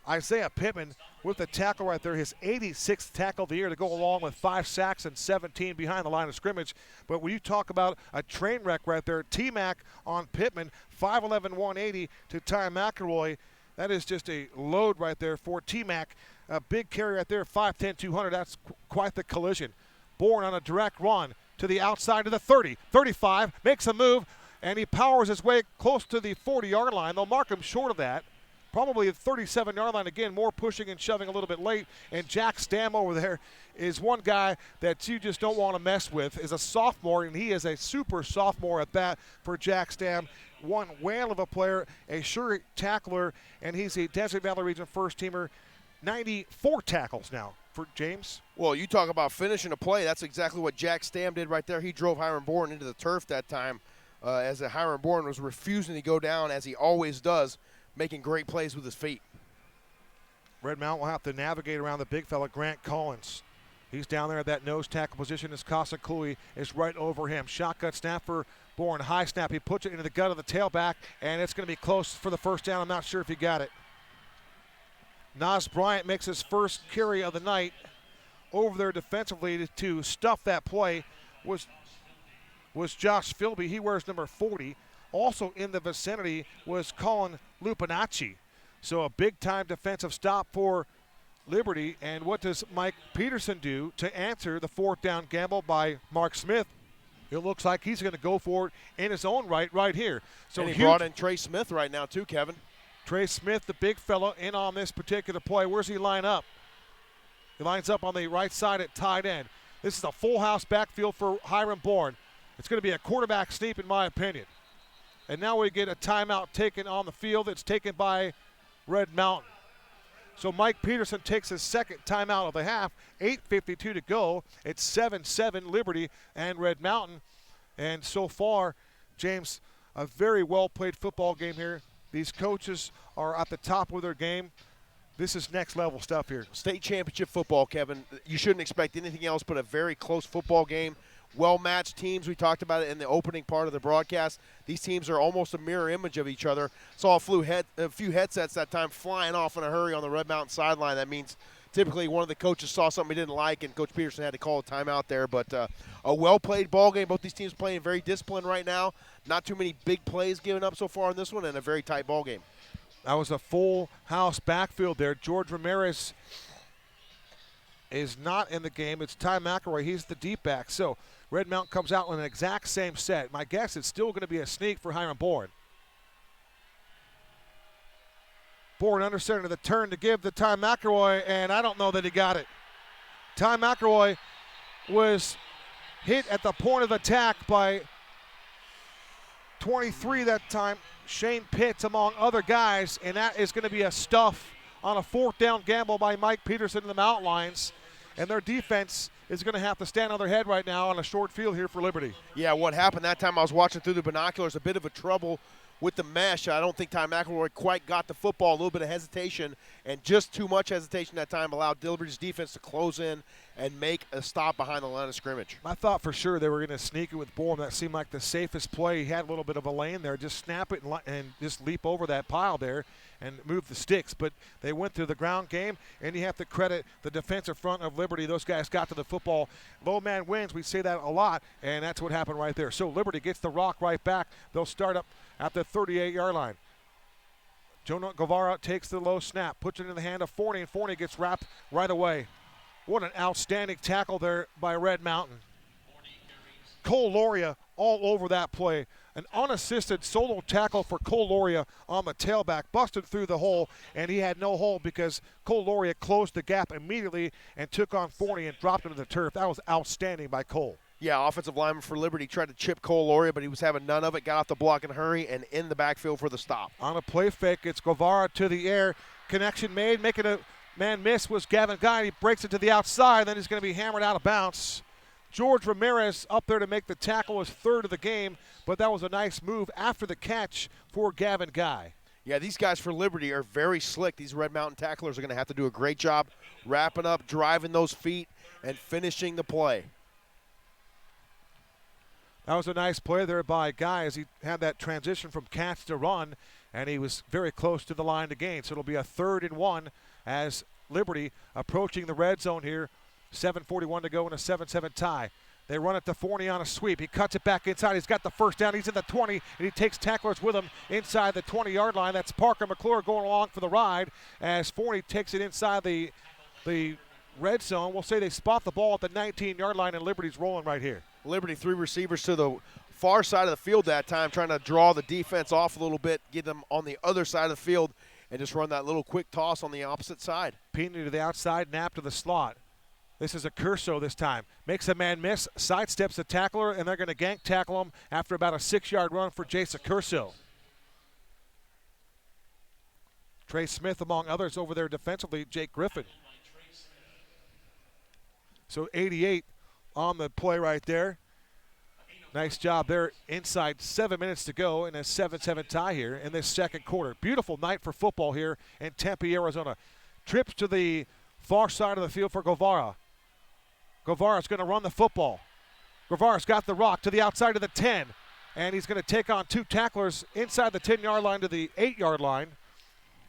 Isaiah Pittman with the tackle right there, his 86th tackle of the year to go along with 5 sacks and 17 behind the line of scrimmage. But when you talk about a train wreck right there, T-Mac on Pittman, 5'11", 180 to Ty McElroy. That is just a load right there for T-Mac. A big carry right there, 5'10", 200. That's quite the collision. Bourne on a direct run to the outside of the 30, 35, makes a move, and he powers his way close to the 40-yard line. They'll mark him short of that. Probably the 37-yard line again, more pushing and shoving a little bit late. And Jack Stam over there is one guy that you just don't want to mess with. Is a sophomore, and he is a super sophomore at that for Jack Stam. One whale of a player, a sure tackler, and he's a Desert Valley Region first-teamer. 94 tackles now for James. Well, you talk about finishing a play. That's exactly what Jack Stam did right there. He drove Hiram Bourne into the turf that time as Hiram Bourne was refusing to go down, as he always does, making great plays with his feet. Red Mountain will have to navigate around the big fella, Grant Collins. He's down there at that nose tackle position as Casa Cooley is right over him. Shotgun snap for Bourne, high snap. He puts it into the gut of the tailback, and it's going to be close for the first down. I'm not sure if he got it. Nas Bryant makes his first carry of the night over there defensively to stuff that play was Josh Philby. He wears number 40. Also in the vicinity was Colin Lupinacci. So a big-time defensive stop for Liberty. And what does Mike Peterson do to answer the 4th down gamble by Mark Smith? It looks like he's going to go for it in his own right here. So and he brought in Trey Smith right now too, Kevin. Trey Smith, the big fellow, in on this particular play. Where's he line up? He lines up on the right side at tight end. This is a full house backfield for Hiram Bourne. It's going to be a quarterback sneak in my opinion. And now we get a timeout taken on the field. It's taken by Red Mountain. So Mike Peterson takes his second timeout of the half. 8:52 to go. It's 7-7 Liberty and Red Mountain. And so far, James, a very well-played football game here. These coaches are at the top of their game. This is next level stuff here. State championship football, Kevin. You shouldn't expect anything else but a very close football game. Well-matched teams. We talked about it in the opening part of the broadcast. These teams are almost a mirror image of each other. Saw a few headsets that time flying off in a hurry on the Red Mountain sideline. That means typically one of the coaches saw something he didn't like, and Coach Peterson had to call a timeout there. But a well-played ball game. Both these teams playing very disciplined right now. Not too many big plays given up so far in this one, and a very tight ball game. That was a full house backfield there. George Ramirez is not in the game. It's Ty McElroy. He's the deep back. So Red Mountain comes out with an exact same set. My guess is still going to be a sneak for Hiram Bourne. Bourne under center to the turn to give to Ty McElroy, and I don't know that he got it. Ty McElroy was hit at the point of attack by 23 that time, Shane Pitts among other guys, and that is going to be a stuff on a 4th down gamble by Mike Peterson and the Mountain Lions, and their defense is going to have to stand on their head right now on a short field here for Liberty. Yeah, what happened that time, I was watching through the binoculars, a bit of a trouble with the mesh. I don't think Ty McElroy quite got the football, a little bit of hesitation, and just too much hesitation that time allowed Liberty's defense to close in and make a stop behind the line of scrimmage. I thought for sure they were going to sneak it with Bourne. That seemed like the safest play. He had a little bit of a lane there. Just snap it and just leap over that pile there and move the sticks. But they went through the ground game, and you have to credit the defensive front of Liberty. Those guys got to the football. Low man wins. We say that a lot, and that's what happened right there. So Liberty gets the rock right back. They'll start up at the 38-yard line. Jonah Guevara takes the low snap, puts it in the hand of Forney, and Forney gets wrapped right away. What an outstanding tackle there by Red Mountain. Cole Loria all over that play. An unassisted solo tackle for Cole Loria on the tailback, busted through the hole, and he had no hole because Cole Loria closed the gap immediately and took on Forney and dropped him to the turf. That was outstanding by Cole. Yeah, offensive lineman for Liberty tried to chip Cole Loria, but he was having none of it, got off the block in a hurry, and in the backfield for the stop. On a play fake, it's Guevara to the air. Connection made, making a man miss was Gavin Guy. He breaks it to the outside, then he's going to be hammered out of bounds. George Ramirez up there to make the tackle, his 3rd of the game, but that was a nice move after the catch for Gavin Guy. Yeah, these guys for Liberty are very slick. These Red Mountain tacklers are going to have to do a great job wrapping up, driving those feet, and finishing the play. That was a nice play there by Guy as he had that transition from catch to run, and he was very close to the line to gain. So it'll be a 3rd and 1 as Liberty approaching the red zone here. 7:41 to go in a 7-7 tie. They run it to Forney on a sweep. He cuts it back inside. He's got the first down. He's in the 20, and he takes tacklers with him inside the 20-yard line. That's Parker McClure going along for the ride as Forney takes it inside the red zone. We'll say they spot the ball at the 19-yard line, and Liberty's rolling right here. Liberty 3 receivers to the far side of the field that time, trying to draw the defense off a little bit, get them on the other side of the field, and just run that little quick toss on the opposite side. Pena to the outside, Knapp to the slot. This is a Curso this time. Makes a man miss, sidesteps the tackler, and they're going to gank tackle him after about a 6-yard run for Jason Curso. Trey Smith among others over there defensively, Jake Griffin. So 88 on the play right there. Nice job there inside 7 minutes to go in a 7-7 tie here in this second quarter. Beautiful night for football here in Tempe, Arizona. Trips to the far side of the field for Guevara. Guevara's going to run the football. Guevara's got the rock to the outside of the 10, and he's going to take on 2 tacklers inside the 10-yard line to the 8-yard line.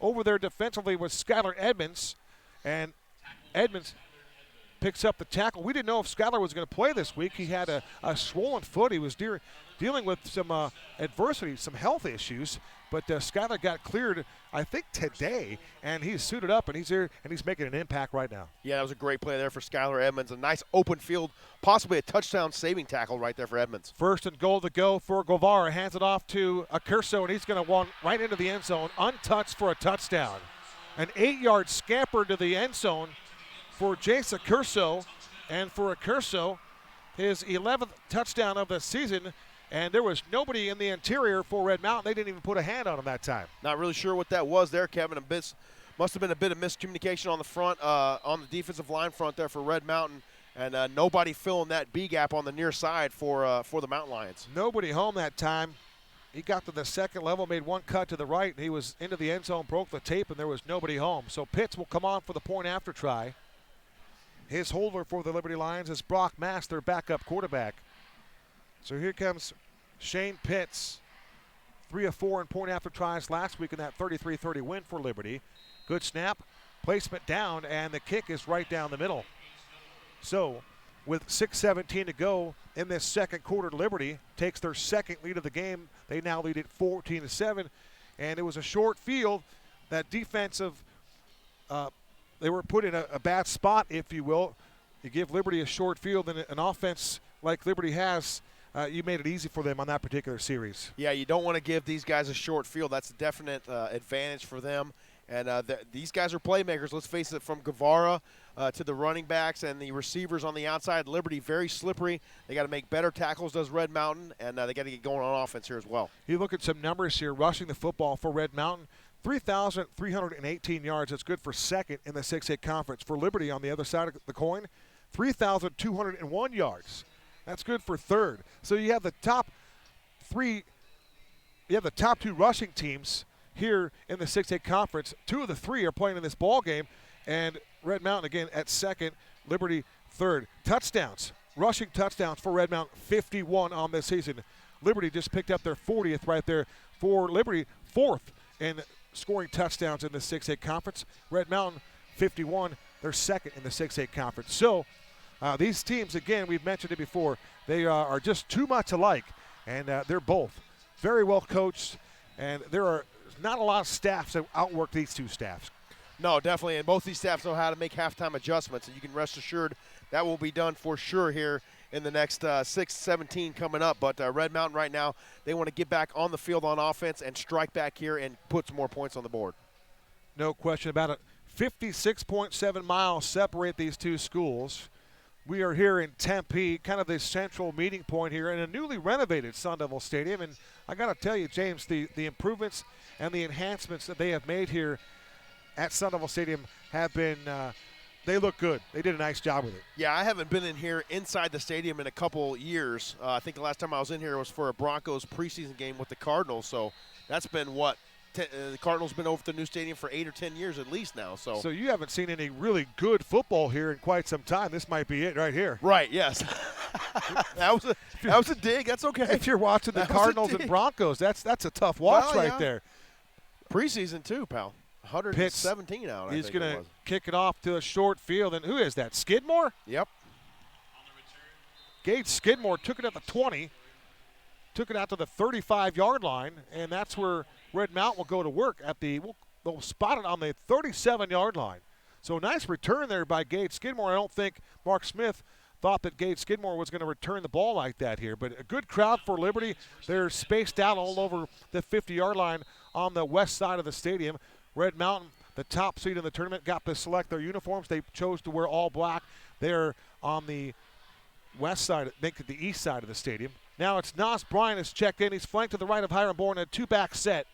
Over there defensively was Skylar Edmonds, and Edmonds picks up the tackle. We didn't know if Skylar was going to play this week. He had a swollen foot. He was dealing with some adversity, some health issues. But Skylar got cleared, I think, today, and he's suited up, and he's here, and he's making an impact right now. Yeah, that was a great play there for Skylar Edmonds. A nice open field, possibly a touchdown-saving tackle right there for Edmonds. 1st and goal to go for Guevara. Hands it off to Accurso, and he's going to run right into the end zone, untouched for a touchdown. An 8-yard scamper to the end zone for Jace Accurso, and for Accurso, his 11th touchdown of the season. And there was nobody in the interior for Red Mountain. They didn't even put a hand on him that time. Not really sure what that was there, Kevin. Must have been a bit of miscommunication on the front, on the defensive line front there for Red Mountain, and nobody filling that B gap on the near side for the Mountain Lions. Nobody home that time. He got to the second level, made one cut to the right, and he was into the end zone, broke the tape, and there was nobody home. So Pitts will come on for the point after try. His holder for the Liberty Lions is Brock Mass, their backup quarterback. So here comes Shane Pitts, 3 of 4 in point after tries last week in that 33-30 win for Liberty. Good snap, placement down, and the kick is right down the middle. So with 6:17 to go in this second quarter, Liberty takes their second lead of the game. They now lead it 14-7, and it was a short field. That defensive, they were put in a bad spot, if you will. You give Liberty a short field and an offense like Liberty has, you made it easy for them on that particular series. Yeah, you don't want to give these guys a short field. That's a definite advantage for them. And these guys are playmakers. Let's face it, from Guevara to the running backs and the receivers on the outside. Liberty very slippery. They got to make better tackles, does Red Mountain, and they got to get going on offense here as well. You look at some numbers here, rushing the football for Red Mountain. 3,318 yards. That's good for second in the 6A conference. For Liberty on the other side of the coin, 3,201 yards. That's good for third. So you have the top three. You have the top two rushing teams here in the 6A conference. Two of the three are playing in this ball game, and Red Mountain again at second, Liberty third. Touchdowns, rushing touchdowns for Red Mountain, 51 on this season. Liberty just picked up their 40th right there for Liberty, fourth in scoring touchdowns in the 6A conference. Red Mountain 51, they're second in the 6A conference. So these teams, again, we've mentioned it before, they are just too much alike, and they're both very well coached, and there are not a lot of staffs that outwork these two staffs. No, definitely, and both these staffs know how to make halftime adjustments, and you can rest assured that will be done for sure here in the next 6-17 coming up. But Red Mountain right now, they want to get back on the field on offense and strike back here and put some more points on the board. No question about it. 56.7 miles separate these two schools. We are here in Tempe, kind of the central meeting point here in a newly renovated Sun Devil Stadium. And I got to tell you, James, the improvements and the enhancements that they have made here at Sun Devil Stadium have been, they look good. They did a nice job with it. Yeah, I haven't been in here inside the stadium in a couple years. I think the last time I was in here was for a Broncos preseason game with the Cardinals. So that's been what? The Cardinals been over the new stadium for 8 or 10 years at least now. So you haven't seen any really good football here in quite some time. This might be it right here. Right, yes. that was a dig. That's okay. If you're watching the Cardinals and Broncos, that's a tough watch right there. Preseason too, pal. 117 out. He's going to kick it off to a short field. And who is that, Skidmore? Yep. Gage Skidmore took it at the 20, took it out to the 35-yard line, and that's where Red Mountain will go to work at they'll spot it on the 37-yard line. So nice return there by Gage Skidmore. I don't think Mark Smith thought that Gage Skidmore was going to return the ball like that here. But a good crowd for Liberty. They're spaced out all over the 50-yard line on the west side of the stadium. Red Mountain, the top seed in the tournament, got to select their uniforms. They chose to wear all black. They're on the west side, make it the east side of the stadium. Now it's Nas Bryant is checked in. He's flanked to the right of Hiram Bourne, a two-back set.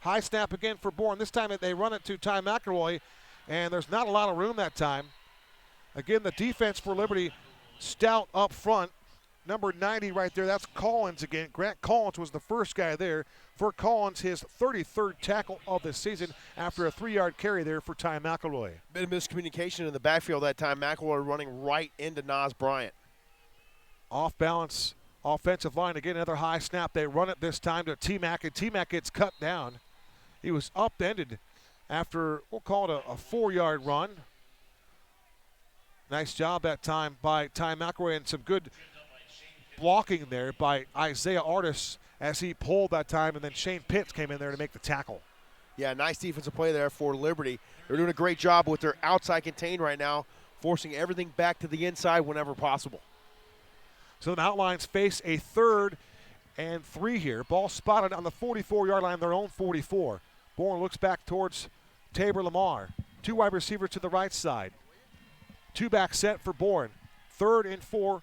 High snap again for Bourne. This time they run it to Ty McElroy, and there's not a lot of room that time. Again, the defense for Liberty, stout up front. Number 90 right there, that's Collins again. Grant Collins was the first guy there. For Collins, his 33rd tackle of the season after a 3-yard carry there for Ty McElroy. Bit of miscommunication in the backfield that time. McElroy running right into Nas Bryant. Off balance offensive line. Again, another high snap. They run it this time to T-Mac, and T-Mac gets cut down. He was upended after, we'll call it a 4-yard run. Nice job that time by Ty McElroy, and some good blocking there by Isaiah Artis as he pulled that time, and then Shane Pitts came in there to make the tackle. Yeah, nice defensive play there for Liberty. They're doing a great job with their outside contain right now, forcing everything back to the inside whenever possible. So the Outlines face a 3rd and 3 here. Ball spotted on the 44-yard line, their own 44. Bourne looks back towards Tabor Lamar. 2 wide receivers to the right side. 2-back set for Bourne. 3rd and 4.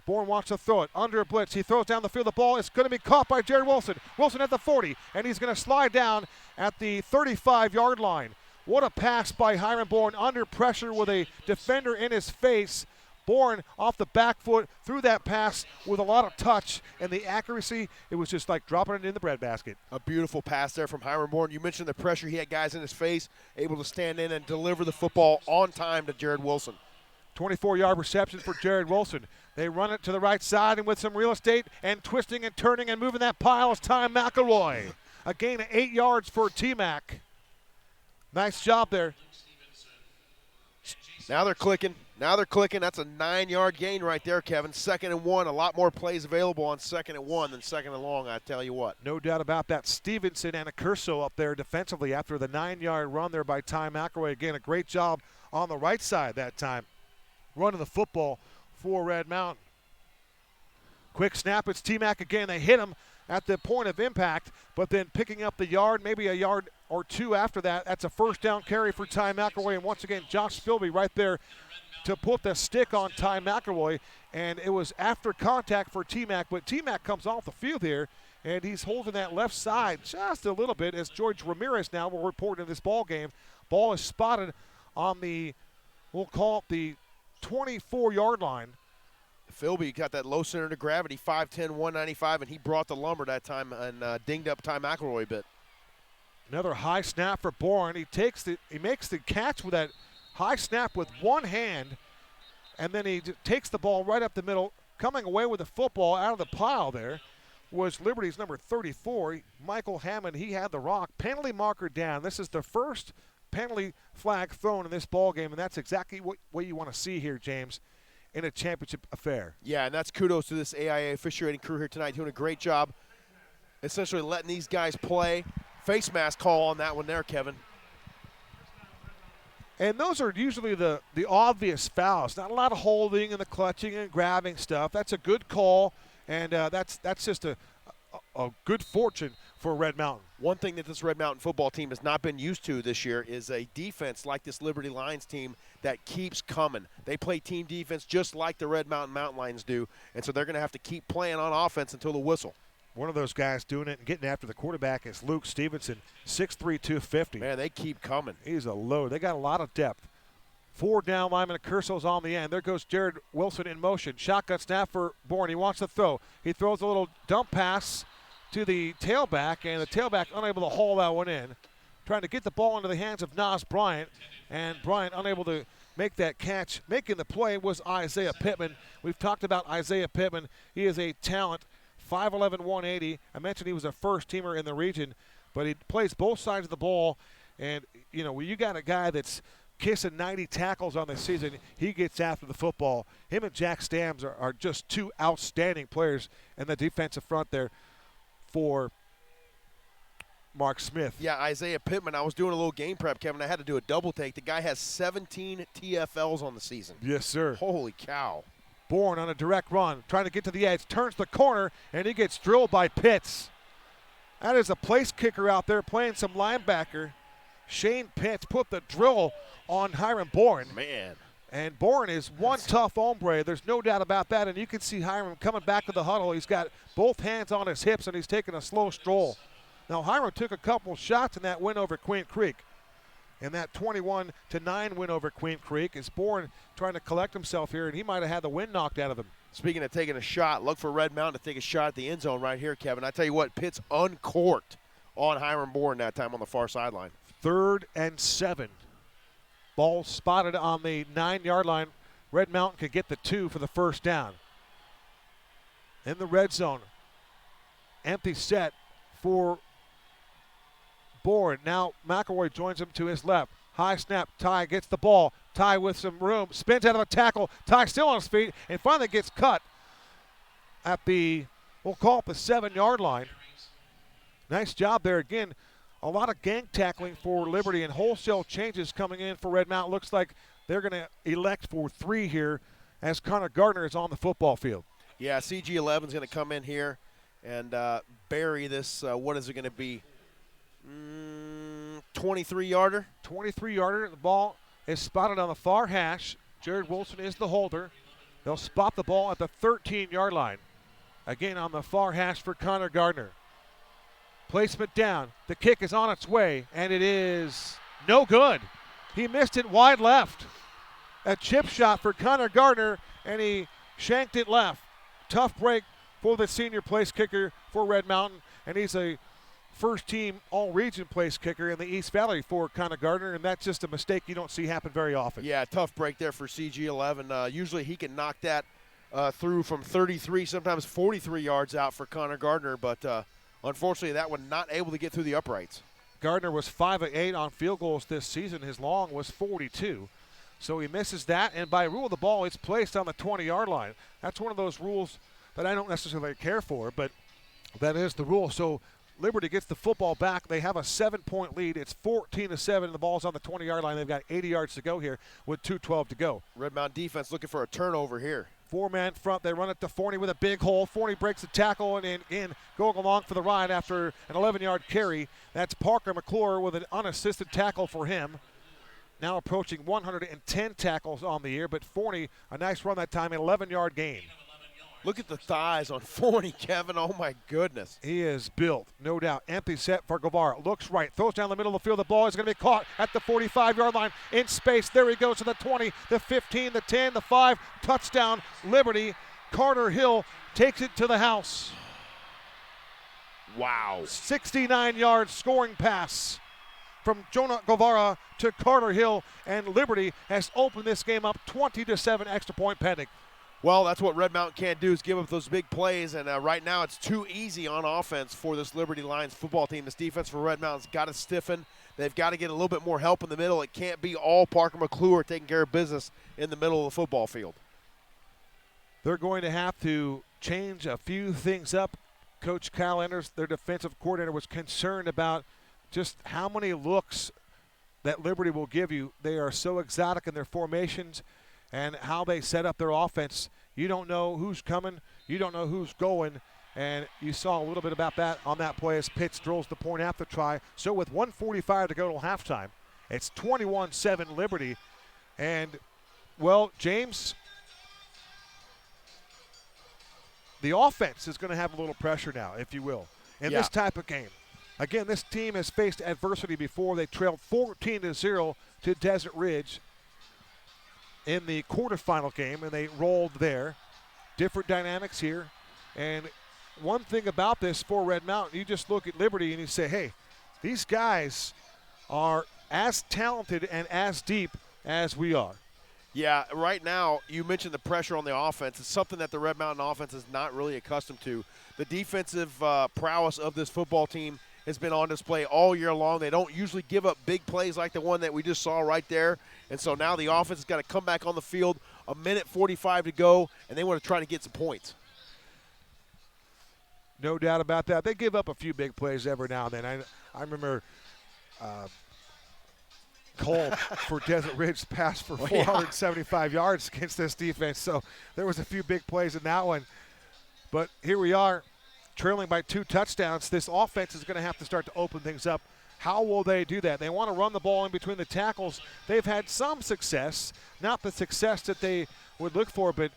Bourne wants to throw it under a blitz. He throws down the field. The ball is going to be caught by Jared Wilson. Wilson at the 40, and he's going to slide down at the 35-yard line. What a pass by Hiram Bourne under pressure with a defender in his face. Bourne off the back foot threw that pass with a lot of touch, and the accuracy, it was just like dropping it in the breadbasket. A beautiful pass there from Hiram Bourne. You mentioned the pressure. He had guys in his face, able to stand in and deliver the football on time to Jared Wilson. 24-yard reception for Jared Wilson. They run it to the right side, and with some real estate and twisting and turning and moving that pile is Ty McElroy. A gain of 8 yards for T-Mac. Nice job there. Now they're clicking. That's a 9-yard gain right there, Kevin. 2nd and 1. A lot more plays available on 2nd and 1 than 2nd and long, I tell you what. No doubt about that. Stevenson and Accurso up there defensively after the 9-yard run there by Ty McElroy. Again, a great job on the right side that time, running the football for Red Mountain. Quick snap. It's T-Mac again. They hit him at the point of impact, but then picking up the yard, maybe a yard or two after that. That's a first down carry for Ty McElroy. And once again, Josh Philby right there to put the stick on Ty McElroy. And it was after contact for T-Mac, but T-Mac comes off the field here, and he's holding that left side just a little bit as George Ramirez now will report in this ball game. Ball is spotted on the, we'll call it the 24-yard line. Philby got that low center of gravity, 5'10", 195, and he brought the lumber that time and dinged up Ty McElroy a bit. Another high snap for Bourne. He makes the catch with that high snap with one hand, and then he takes the ball right up the middle. Coming away with the football out of the pile there was Liberty's number 34, Michael Hammond. He had the rock. Penalty marker down. This is the first penalty flag thrown in this ball game, and that's exactly what you want to see here, James, in a championship affair. Yeah, and that's kudos to this AIA officiating crew here tonight, doing a great job essentially letting these guys play. Face mask call on that one there, Kevin. And those are usually the obvious fouls. Not a lot of holding and the clutching and grabbing stuff. That's a good call, and that's just a good fortune for Red Mountain. One thing that this Red Mountain football team has not been used to this year is a defense like this Liberty Lions team that keeps coming. They play team defense just like the Red Mountain Mountain Lions do, and so they're going to have to keep playing on offense until the whistle. One of those guys doing it and getting after the quarterback is Luke Stevenson, 6'3", 250. Man, they keep coming. He's a load. They got a lot of depth. 4 down linemen, Curso's on the end. There goes Jared Wilson in motion. Shotgun snap for Bourne. He wants to throw. He throws a little dump pass to the tailback, and the tailback unable to haul that one in. Trying to get the ball into the hands of Nas Bryant, and Bryant unable to make that catch. Making the play was Isaiah Pittman. We've talked about Isaiah Pittman. He is a talent, 5'11", 180. I mentioned he was a first-teamer in the region, but he plays both sides of the ball, and, you know, when you got a guy that's kissing 90 tackles on the season, he gets after the football. Him and Jack Stams are just two outstanding players in the defensive front there for Mark Smith. Yeah, Isaiah Pittman, I was doing a little game prep, Kevin. I had to do a double take. The guy has 17 TFLs on the season. Yes, sir. Holy cow. Bourne on a direct run, trying to get to the edge, turns the corner, and he gets drilled by Pitts. That is a place kicker out there playing some linebacker. Shane Pitts put the drill on Hiram Bourne. Man. And Bourne is one tough hombre. There's no doubt about that. And you can see Hiram coming back to the huddle. He's got both hands on his hips, and he's taking a slow stroll. Now, Hiram took a couple shots in that win over Queen Creek. And that 21-9 win over Queen Creek is Bourne trying to collect himself here, and he might have had the wind knocked out of him. Speaking of taking a shot, look for Red Mountain to take a shot at the end zone right here, Kevin. I tell you what, Pitts uncorked on Hiram Bourne that time on the far sideline. 3rd and 7. Ball spotted on the 9-yard line. Red Mountain could get the 2 for the first down. In the red zone. Empty set for Bourne. Now McElroy joins him to his left. High snap. Ty gets the ball. Ty with some room. Spins out of a tackle. Ty still on his feet and finally gets cut at the, we'll call it the 7-yard line. Nice job there again. A lot of gang tackling for Liberty and wholesale changes coming in for Red Mountain. Looks like they're going to elect for 3 here as Connor Gardner is on the football field. Yeah, CG11 is going to come in here and bury this, what is it going to be, 23-yarder? 23-yarder. The ball is spotted on the far hash. Jared Wilson is the holder. They'll spot the ball at the 13-yard line. Again on the far hash for Connor Gardner. Placement down. The kick is on its way, and it is no good. He missed it wide left. A chip shot for Connor Gardner, and he shanked it left. Tough break for the senior place kicker for Red Mountain, and he's a first-team all-region place kicker in the East Valley for Connor Gardner, and that's just a mistake you don't see happen very often. Yeah, tough break there for CG11. Usually he can knock that through from 33, sometimes 43 yards out for Connor Gardner, but unfortunately, that one not able to get through the uprights. Gardner was 5 of 8 on field goals this season. His long was 42. So he misses that, and by rule of the ball, it's placed on the 20-yard line. That's one of those rules that I don't necessarily care for, but that is the rule. So Liberty gets the football back. They have a 7-point lead. It's 14-7. The ball's on the 20-yard line. They've got 80 yards to go here with 2:12 to go. Red Mountain defense looking for a turnover here. Four-man front. They run it to Forney with a big hole. Forney breaks the tackle and in going along for the ride after an 11-yard carry. That's Parker McClure with an unassisted tackle for him. Now approaching 110 tackles on the year, but Forney, a nice run that time, an 11-yard gain. Look at the thighs on Forney, Kevin. Oh, my goodness. He is built, no doubt. Empty set for Guevara. Looks right. Throws down the middle of the field. The ball is going to be caught at the 45-yard line in space. There he goes to the 20, the 15, the 10, the 5. Touchdown, Liberty. Carter Hill takes it to the house. Wow. 69-yard scoring pass from Jonah Guevara to Carter Hill, and Liberty has opened this game up 20-7, extra point pending. Well, that's what Red Mountain can't do, is give up those big plays, and right now it's too easy on offense for this Liberty Lions football team. This defense for Red Mountain's got to stiffen. They've got to get a little bit more help in the middle. It can't be all Parker McClure taking care of business in the middle of the football field. They're going to have to change a few things up. Coach Kyle Enders, their defensive coordinator, was concerned about just how many looks that Liberty will give you. They are so exotic in their formations and how they set up their offense. You don't know who's coming. You don't know who's going. And you saw a little bit about that on that play as Pitts drills the point after try. So with 1:45 to go till halftime, it's 21-7 Liberty. And, well, James, the offense is going to have a little pressure now, if you will, in this type of game. Again, this team has faced adversity before. They trailed 14-0 to Desert Ridge in the quarterfinal game, and they rolled there. Different dynamics here. And one thing about this for Red Mountain, you just look at Liberty and you say, hey, these guys are as talented and as deep as we are. Yeah, right now, you mentioned the pressure on the offense. It's something that the Red Mountain offense is not really accustomed to. The defensive prowess of this football team has been on display all year long. They don't usually give up big plays like the one that we just saw right there. And so now the offense has got to come back on the field, 1:45 to go, and they want to try to get some points. No doubt about that. They give up a few big plays every now and then. I remember Cole for Desert Ridge pass for 475 yards against this defense. So there was a few big plays in that one. But here we are, trailing by 2 touchdowns. This offense is going to have to start to open things up. How will they do that? They want to run the ball in between the tackles. They've had some success, not the success that they would look for, but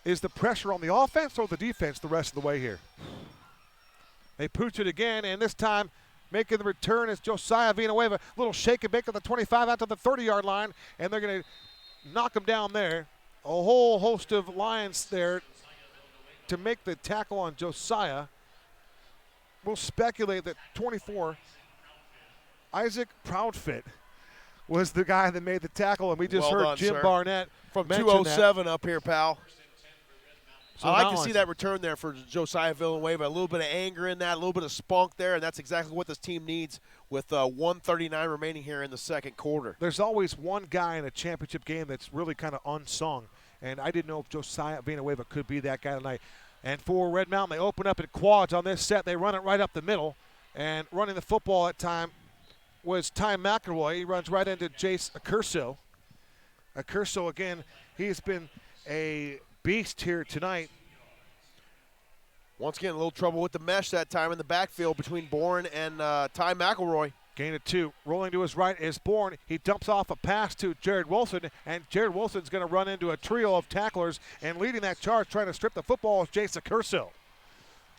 is the pressure on the offense or the defense the rest of the way here? They pooch it again, and this time making the return is Josiah Villanueva. Little shake and bake on the 25 out to the 30-yard line, and they're going to knock him down there. A whole host of Lions there to make the tackle on Josiah. We'll speculate that 24, Isaac Proudfit, was the guy that made the tackle, and we just heard done, Jim sir. Barnett From mention 207 up here, pal. So I like to see that return there for Josiah Villanueva. A little bit of anger in that, a little bit of spunk there, and that's exactly what this team needs with 1:39 remaining here in the second quarter. There's always one guy in a championship game that's really kind of unsung, and I didn't know if Josiah Villanueva could be that guy tonight. And for Red Mountain, they open up in quads on this set. They run it right up the middle, and running the football at time was Ty McElroy. He runs right into Jace Accurso. Accurso, again, he's been a beast here tonight. Once again, a little trouble with the mesh that time in the backfield between Bourne and Ty McElroy. Gain of 2. Rolling to his right is Bourne. He dumps off a pass to Jared Wilson, and Jared Wilson's going to run into a trio of tacklers, and leading that charge, trying to strip the football, is Jace Accurso.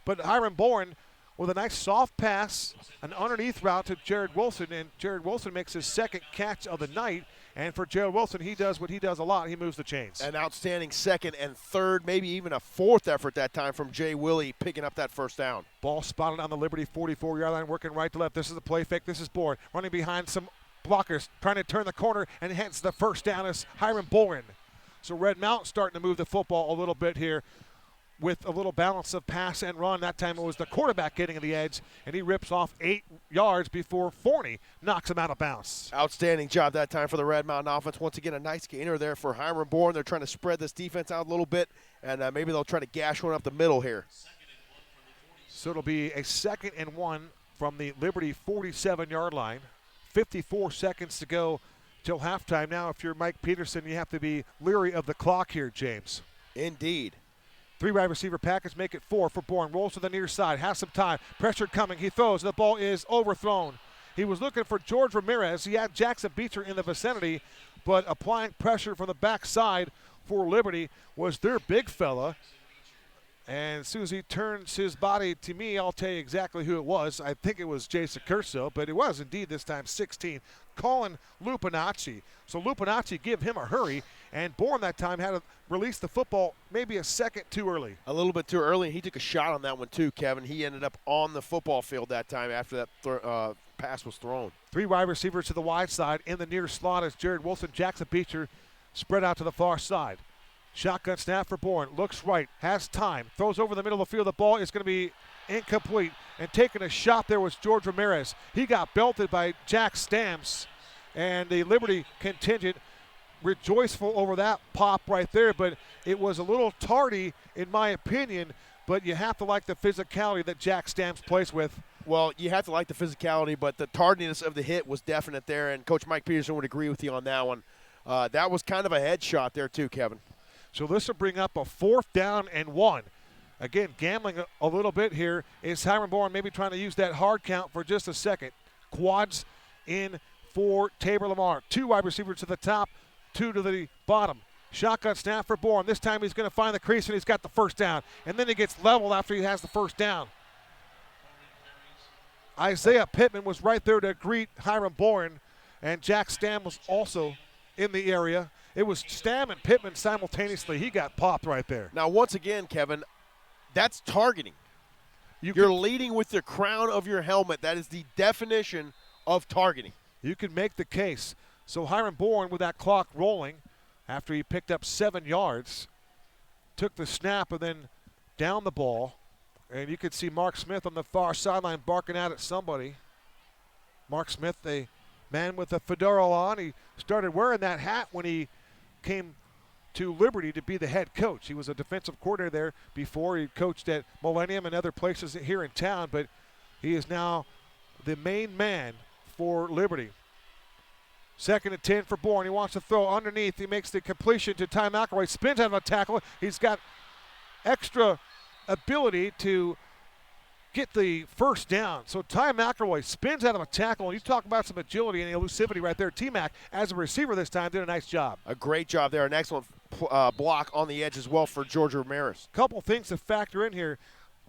But Hiram Bourne with a nice soft pass, an underneath route to Jared Wilson, and Jared Wilson makes his second catch of the night. And for Jared Wilson, he does what he does a lot. He moves the chains. An outstanding second and third, maybe even a fourth effort that time from Jay Willie picking up that first down. Ball spotted on the Liberty 44-yard line, working right to left. This is a play fake. This is Bourne running behind some blockers, trying to turn the corner, and hence the first down is Hiram Bourne. So Red Mountain starting to move the football a little bit here with a little balance of pass and run. That time it was the quarterback getting the edge, and he rips off 8 yards before Forney knocks him out of bounds. Outstanding job that time for the Red Mountain offense. Once again, a nice gainer there for Hiram Bourne. They're trying to spread this defense out a little bit, and maybe they'll try to gash one up the middle here. So it'll be a 2nd and 1 from the Liberty 47-yard line. 54 seconds to go till halftime. Now, if you're Mike Peterson, you have to be leery of the clock here, James. Indeed. 3 wide receiver package, make it 4 for Bourne. Rolls to the near side, has some time. Pressure coming, he throws, the ball is overthrown. He was looking for George Ramirez. He had Jackson Beecher in the vicinity, but applying pressure from the backside for Liberty was their big fella. And as soon as he turns his body to me, I'll tell you exactly who it was. I think it was Jason Curso, but it was indeed this time 16, Colin Lupinacci. So Lupinacci give him a hurry, and Bourne that time had to release the football maybe a second too early. A little bit too early, and he took a shot on that one too, Kevin. He ended up on the football field that time after that pass was thrown. 3 wide receivers to the wide side. In the near slot is Jared Wilson. Jackson Beecher spread out to the far side. Shotgun snap for Bourne. Looks right. Has time. Throws over the middle of the field. The ball is going to be incomplete. And taking a shot there was George Ramirez. He got belted by Jack Stamps. And the Liberty contingent rejoiceful over that pop right there. But it was a little tardy in my opinion. But you have to like the physicality that Jack Stamps plays with. Well, you have to like the physicality, but the tardiness of the hit was definite there. And Coach Mike Peterson would agree with you on that one. That was kind of a headshot there too, Kevin. So this will bring up a 4th down and 1. Again, gambling a little bit here. Is Hiram Bourne maybe trying to use that hard count for just a second? Quads in for Tabor Lamar. 2 wide receivers to the top, 2 to the bottom. Shotgun snap for Bourne. This time he's going to find the crease, and he's got the first down. And then he gets leveled after he has the first down. Isaiah Pittman was right there to greet Hiram Bourne, and Jack Stam was also in the area. It was Stam and Pittman simultaneously. He got popped right there. Now, once again, Kevin, that's targeting. You're leading with the crown of your helmet. That is the definition of targeting. You can make the case. So Hiram Bourne with that clock rolling after he picked up 7 yards, took the snap and then down the ball. And you could see Mark Smith on the far sideline barking out at somebody. Mark Smith, a man with a fedora on. He started wearing that hat when he came to Liberty to be the head coach. He was a defensive coordinator there before. He coached at Millennium and other places here in town, but he is now the main man for Liberty. 2nd and 10 for Bourne. He wants to throw underneath. He makes the completion to Ty McElroy. Spins out of a tackle. He's got extra ability to get the first down. So Ty McElroy spins out of a tackle. You talk about some agility and elusivity right there. T-Mac, as a receiver this time, did a nice job. A great job there. An excellent block on the edge as well for George Ramirez. Couple things to factor in here.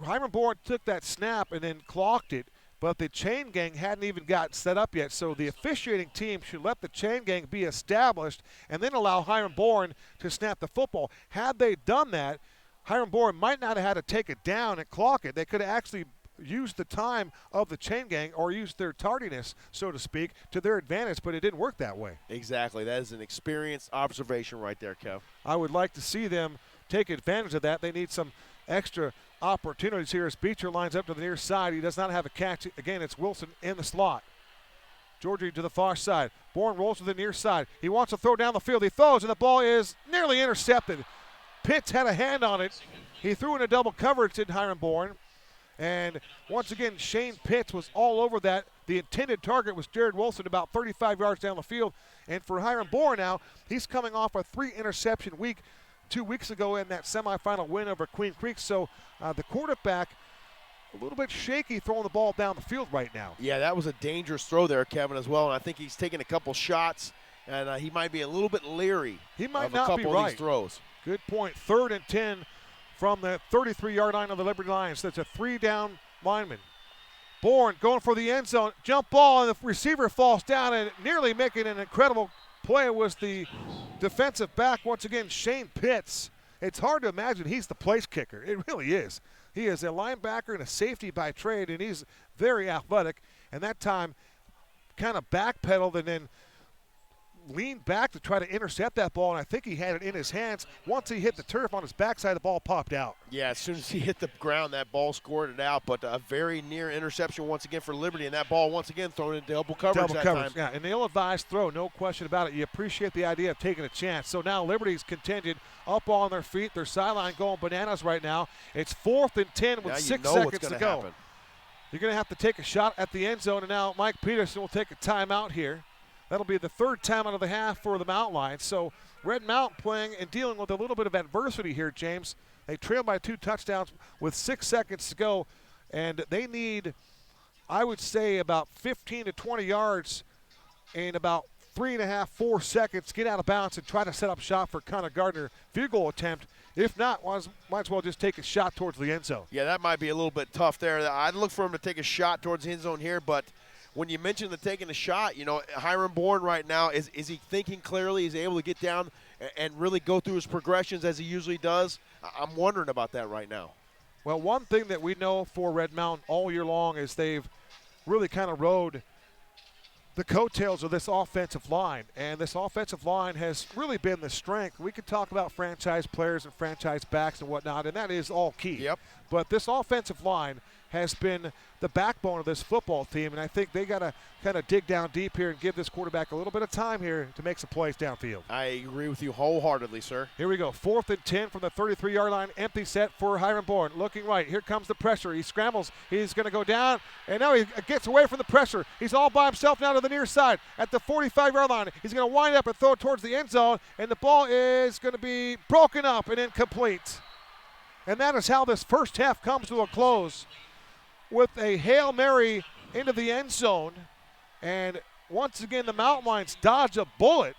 Hiram Bourne took that snap and then clocked it, but the chain gang hadn't even got set up yet. So the officiating team should let the chain gang be established and then allow Hiram Bourne to snap the football. Had they done that, Hiram Bourne might not have had to take it down and clock it. They could have actually used the time of the chain gang or used their tardiness, so to speak, to their advantage, but it didn't work that way. Exactly. That is an experienced observation right there, Kev. I would like to see them take advantage of that. They need some extra opportunities here as Beecher lines up to the near side. He does not have a catch. Again, it's Wilson in the slot. Georgie to the far side. Bourne rolls to the near side. He wants to throw down the field. He throws, and the ball is nearly intercepted. Pitts had a hand on it. He threw in a double coverage, did Hiram Bourne. And once again, Shane Pitts was all over that. The intended target was Jared Wilson about 35 yards down the field. And for Hiram Bourne now, he's coming off a 3-interception week 2 weeks ago in that semifinal win over Queen Creek. So the quarterback a little bit shaky throwing the ball down the field right now. Yeah, that was a dangerous throw there, Kevin, as well. And I think he's taking a couple shots, and he might be a little bit leery of a couple of these throws. Good point. 3rd and 10 from the 33-yard line of the Liberty Lions. That's a 3-down lineman. Bourne going for the end zone. Jump ball, and the receiver falls down, and nearly making an incredible play was the defensive back, once again, Shane Pitts. It's hard to imagine he's the place kicker. It really is. He is a linebacker and a safety by trade, and he's very athletic. And that time kind of backpedaled and then leaned back to try to intercept that ball, and I think he had it in his hands. Once he hit the turf on his backside, the ball popped out. Yeah, as soon as he hit the ground, that ball scored it out, but a very near interception once again for Liberty, and that ball once again thrown in double coverage time. Yeah, an ill-advised throw, no question about it. You appreciate the idea of taking a chance. So now Liberty's contingent up on their feet. Their sideline going bananas right now. It's 4th and 10 with 6 seconds to go. Happen. You're going to have to take a shot at the end zone, and now Mike Peterson will take a timeout here. That'll be the 3rd timeout of the half for the Mountain Lions. So Red Mountain playing and dealing with a little bit of adversity here, James. They trail by 2 touchdowns with 6 seconds to go, and they need, I would say, about 15 to 20 yards in about 3.5, 4 seconds, get out of bounds and try to set up shop for Connor Gardner. Field goal attempt. If not, might as well just take a shot towards the end zone. Yeah, that might be a little bit tough there. I'd look for him to take a shot towards the end zone here, but when you mentioned the taking a shot, you know, Hiram Bourne right now, is he thinking clearly? Is he able to get down and really go through his progressions as he usually does? I'm wondering about that right now. Well, one thing that we know for Red Mountain all year long is they've really kind of rode the coattails of this offensive line, and this offensive line has really been the strength. We could talk about franchise players and franchise backs and whatnot, and that is all key. Yep. But this offensive line has been the backbone of this football team, and I think they got to kind of dig down deep here and give this quarterback a little bit of time here to make some plays downfield. I agree with you wholeheartedly, sir. Here we go. 4th and 10 from the 33-yard line. Empty set for Hiram Bourne. Looking right. Here comes the pressure. He scrambles. He's going to go down, and now he gets away from the pressure. He's all by himself now to the near side at the 45-yard line. He's going to wind up and throw it towards the end zone, and the ball is going to be broken up and incomplete. And that is how this first half comes to a close, with a Hail Mary into the end zone. And once again, the Mountain Lions dodge a bullet.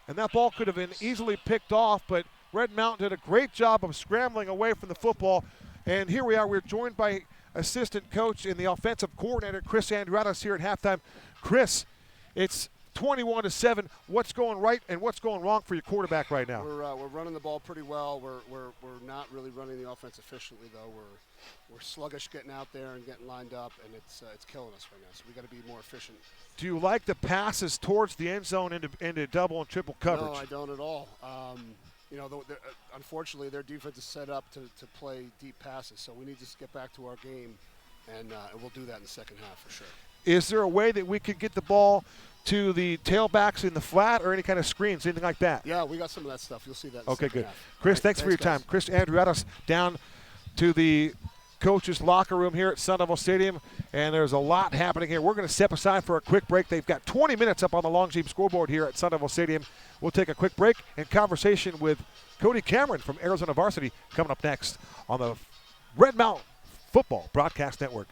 And that ball could have been easily picked off, but Red Mountain did a great job of scrambling away from the football. And here we are. We're joined by assistant coach and the offensive coordinator, Chris Andreatis, here at halftime. Chris, it's 21-7. What's going right and what's going wrong for your quarterback right now? We're running the ball pretty well. We're not really running the offense efficiently, though. We're sluggish getting out there and getting lined up, and it's killing us right now. So we got to be more efficient. Do you like the passes towards the end zone into double and triple coverage? No, I don't at all. You know, unfortunately, their defense is set up to play deep passes, so we need to just get back to our game, and we'll do that in the second half for sure. Is there a way that we could get the ball to the tailbacks in the flat or any kind of screens, anything like that? Yeah, we got some of that stuff. You'll see that in the Okay, second good. half. Chris, Right, thanks for your guys. time. Chris Andreatis down to the coaches' locker room here at Sun Devil Stadium, and there's a lot happening here. We're going to step aside for a quick break. They've got 20 minutes up on the Long Jeep scoreboard here at Sun Devil Stadium. We'll take a quick break and conversation with Cody Cameron from Arizona Varsity coming up next on the Red Mountain Football Broadcast Network.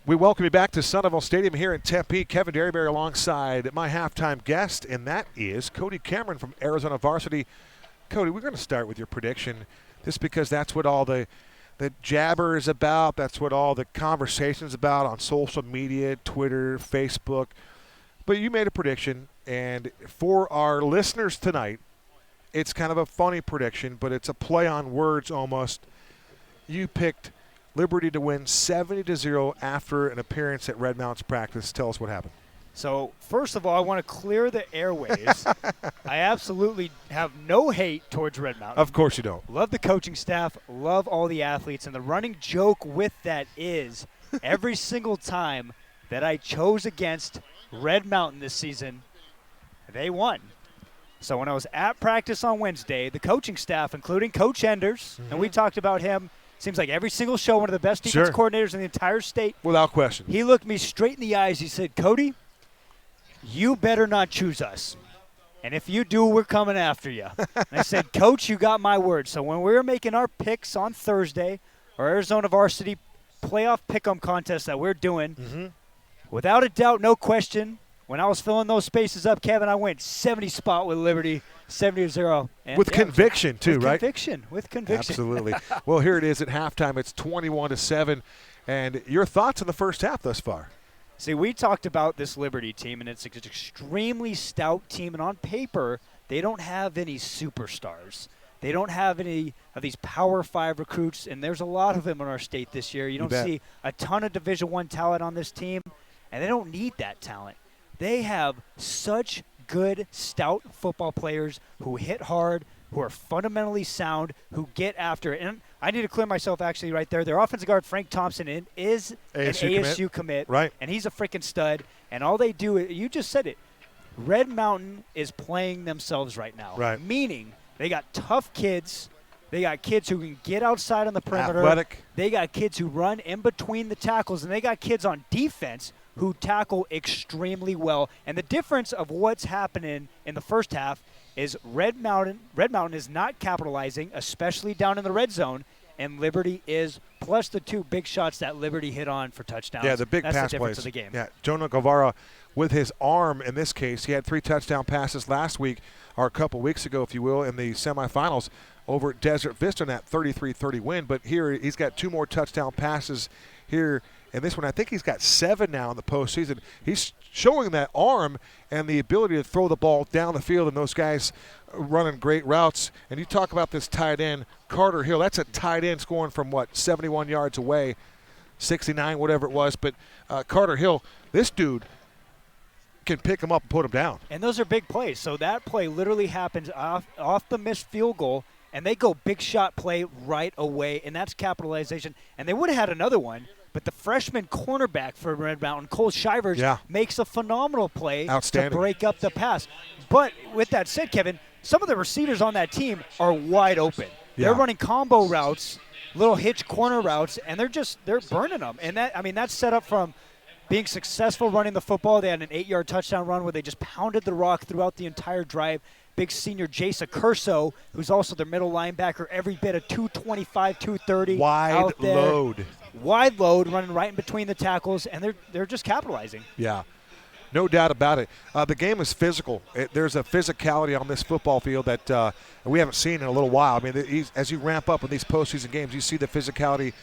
We welcome you back to Sunnyvale Stadium here in Tempe. Kevin Derryberry alongside my halftime guest, and that is Cody Cameron from Arizona Varsity. Cody, we're going to start with your prediction, just because that's what all the jabber is about. That's what all the conversation's about on social media, Twitter, Facebook. But you made a prediction, and for our listeners tonight, it's kind of a funny prediction, but it's a play on words almost. You picked Liberty to win 70-0 after an appearance at Red Mountain's practice. Tell us what happened. So, first of all, I want to clear the airways. I absolutely have no hate towards Red Mountain. Of course you don't. Love the coaching staff, love all the athletes, and the running joke with that is every single time that I chose against Red Mountain this season, they won. So when I was at practice on Wednesday, the coaching staff, including Coach Enders, and we talked about him, seems like every single show, one of the best defense coordinators in the entire state. Without question. He looked me straight in the eyes. He said, Cody, you better not choose us. And if you do, we're coming after you. And I said, Coach, you got my word. So when we were making our picks on Thursday, our Arizona Varsity playoff pick'em contest that we're doing, without a doubt, no question, when I was filling those spaces up, Kevin, I went 70 spot with Liberty, 70-0. With conviction, too, right? With conviction. Absolutely. Well, here it is at halftime. It's 21-7. And your thoughts on the first half thus far? See, we talked about this Liberty team, and it's an extremely stout team. And on paper, they don't have any superstars. They don't have any of these Power 5 recruits, and there's a lot of them in our state this year. You don't see a ton of Division I talent on this team, and they don't need that talent. They have such good, stout football players who hit hard, who are fundamentally sound, who get after it. And I need to clear myself actually right there. Their offensive guard, Frank Thompson, is an ASU commit. Right. And he's a freaking stud. And all they do, you just said it, Red Mountain is playing themselves right now. Right. Meaning they got tough kids. They got kids who can get outside on the perimeter. Athletic. They got kids who run in between the tackles. And they got kids on defense who tackle extremely well. And the difference of what's happening in the first half is Red Mountain is not capitalizing, especially down in the red zone, and Liberty is, plus the two big shots that Liberty hit on for touchdowns. Yeah, the big That's pass the difference plays. of the game. Yeah, Jonah Guevara with his arm in this case. He had 3 touchdown passes last week, or a couple weeks ago, if you will, in the semifinals over at Desert Vista in that 33-30 win. But here he's got 2 more touchdown passes here. And this one, I think he's got 7 now in the postseason. He's showing that arm and the ability to throw the ball down the field, and those guys running great routes. And you talk about this tight end, Carter Hill. That's a tight end scoring from, 71 yards away, 69, whatever it was. But Carter Hill, this dude can pick him up and put him down. And those are big plays. So that play literally happens off the missed field goal, and they go big shot play right away, and that's capitalization. And they would have had another one, but the freshman cornerback for Red Mountain, Cole Shivers, makes a phenomenal play to break up the pass. But with that said, Kevin, some of the receivers on that team are wide open. They're running combo routes, little hitch corner routes, and they're burning them. And that's set up from being successful running the football. They had an 8-yard touchdown run where they just pounded the rock throughout the entire drive. Big senior Jason Curso, who's also their middle linebacker, every bit of 225, 230. Wide load. Wide load, running right in between the tackles, and they're just capitalizing. Yeah, no doubt about it. The game is physical. There's a physicality on this football field that we haven't seen in a little while. I mean, as you ramp up in these postseason games, you see the physicality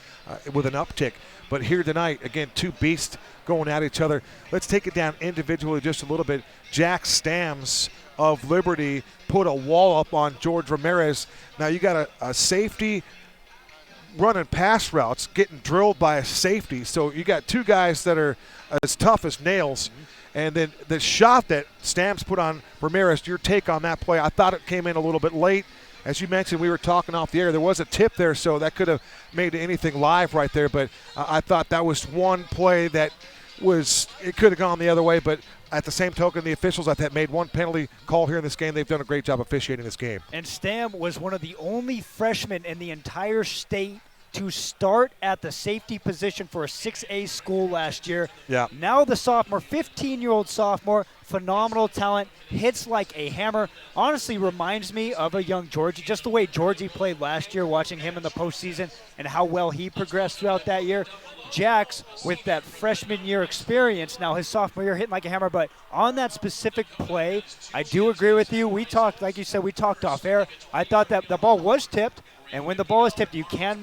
with an uptick. But here tonight, again, 2 beasts going at each other. Let's take it down individually just a little bit. Jack Stams of Liberty put a wall up on George Ramirez. Now you got a safety running pass routes, getting drilled by a safety. So you got 2 guys that are as tough as nails. And then the shot that Stams put on Ramirez, your take on that play, I thought it came in a little bit late. As you mentioned, we were talking off the air. There was a tip there, so that could have made anything live right there. But I thought that was one play that it could have gone the other way. But at the same token, the officials, I thought, made one penalty call here in this game. They've done a great job officiating this game. And Stam was one of the only freshmen in the entire state to start at the safety position for a 6A school last year. Yeah. Now the sophomore, 15-year-old sophomore, phenomenal talent, hits like a hammer. Honestly reminds me of a young Georgie, just the way Georgie played last year, watching him in the postseason and how well he progressed throughout that year. Jax, with that freshman year experience, now his sophomore year hitting like a hammer, but on that specific play, I do agree with you. We talked, like you said, we talked off air. I thought that the ball was tipped, and when the ball is tipped, you can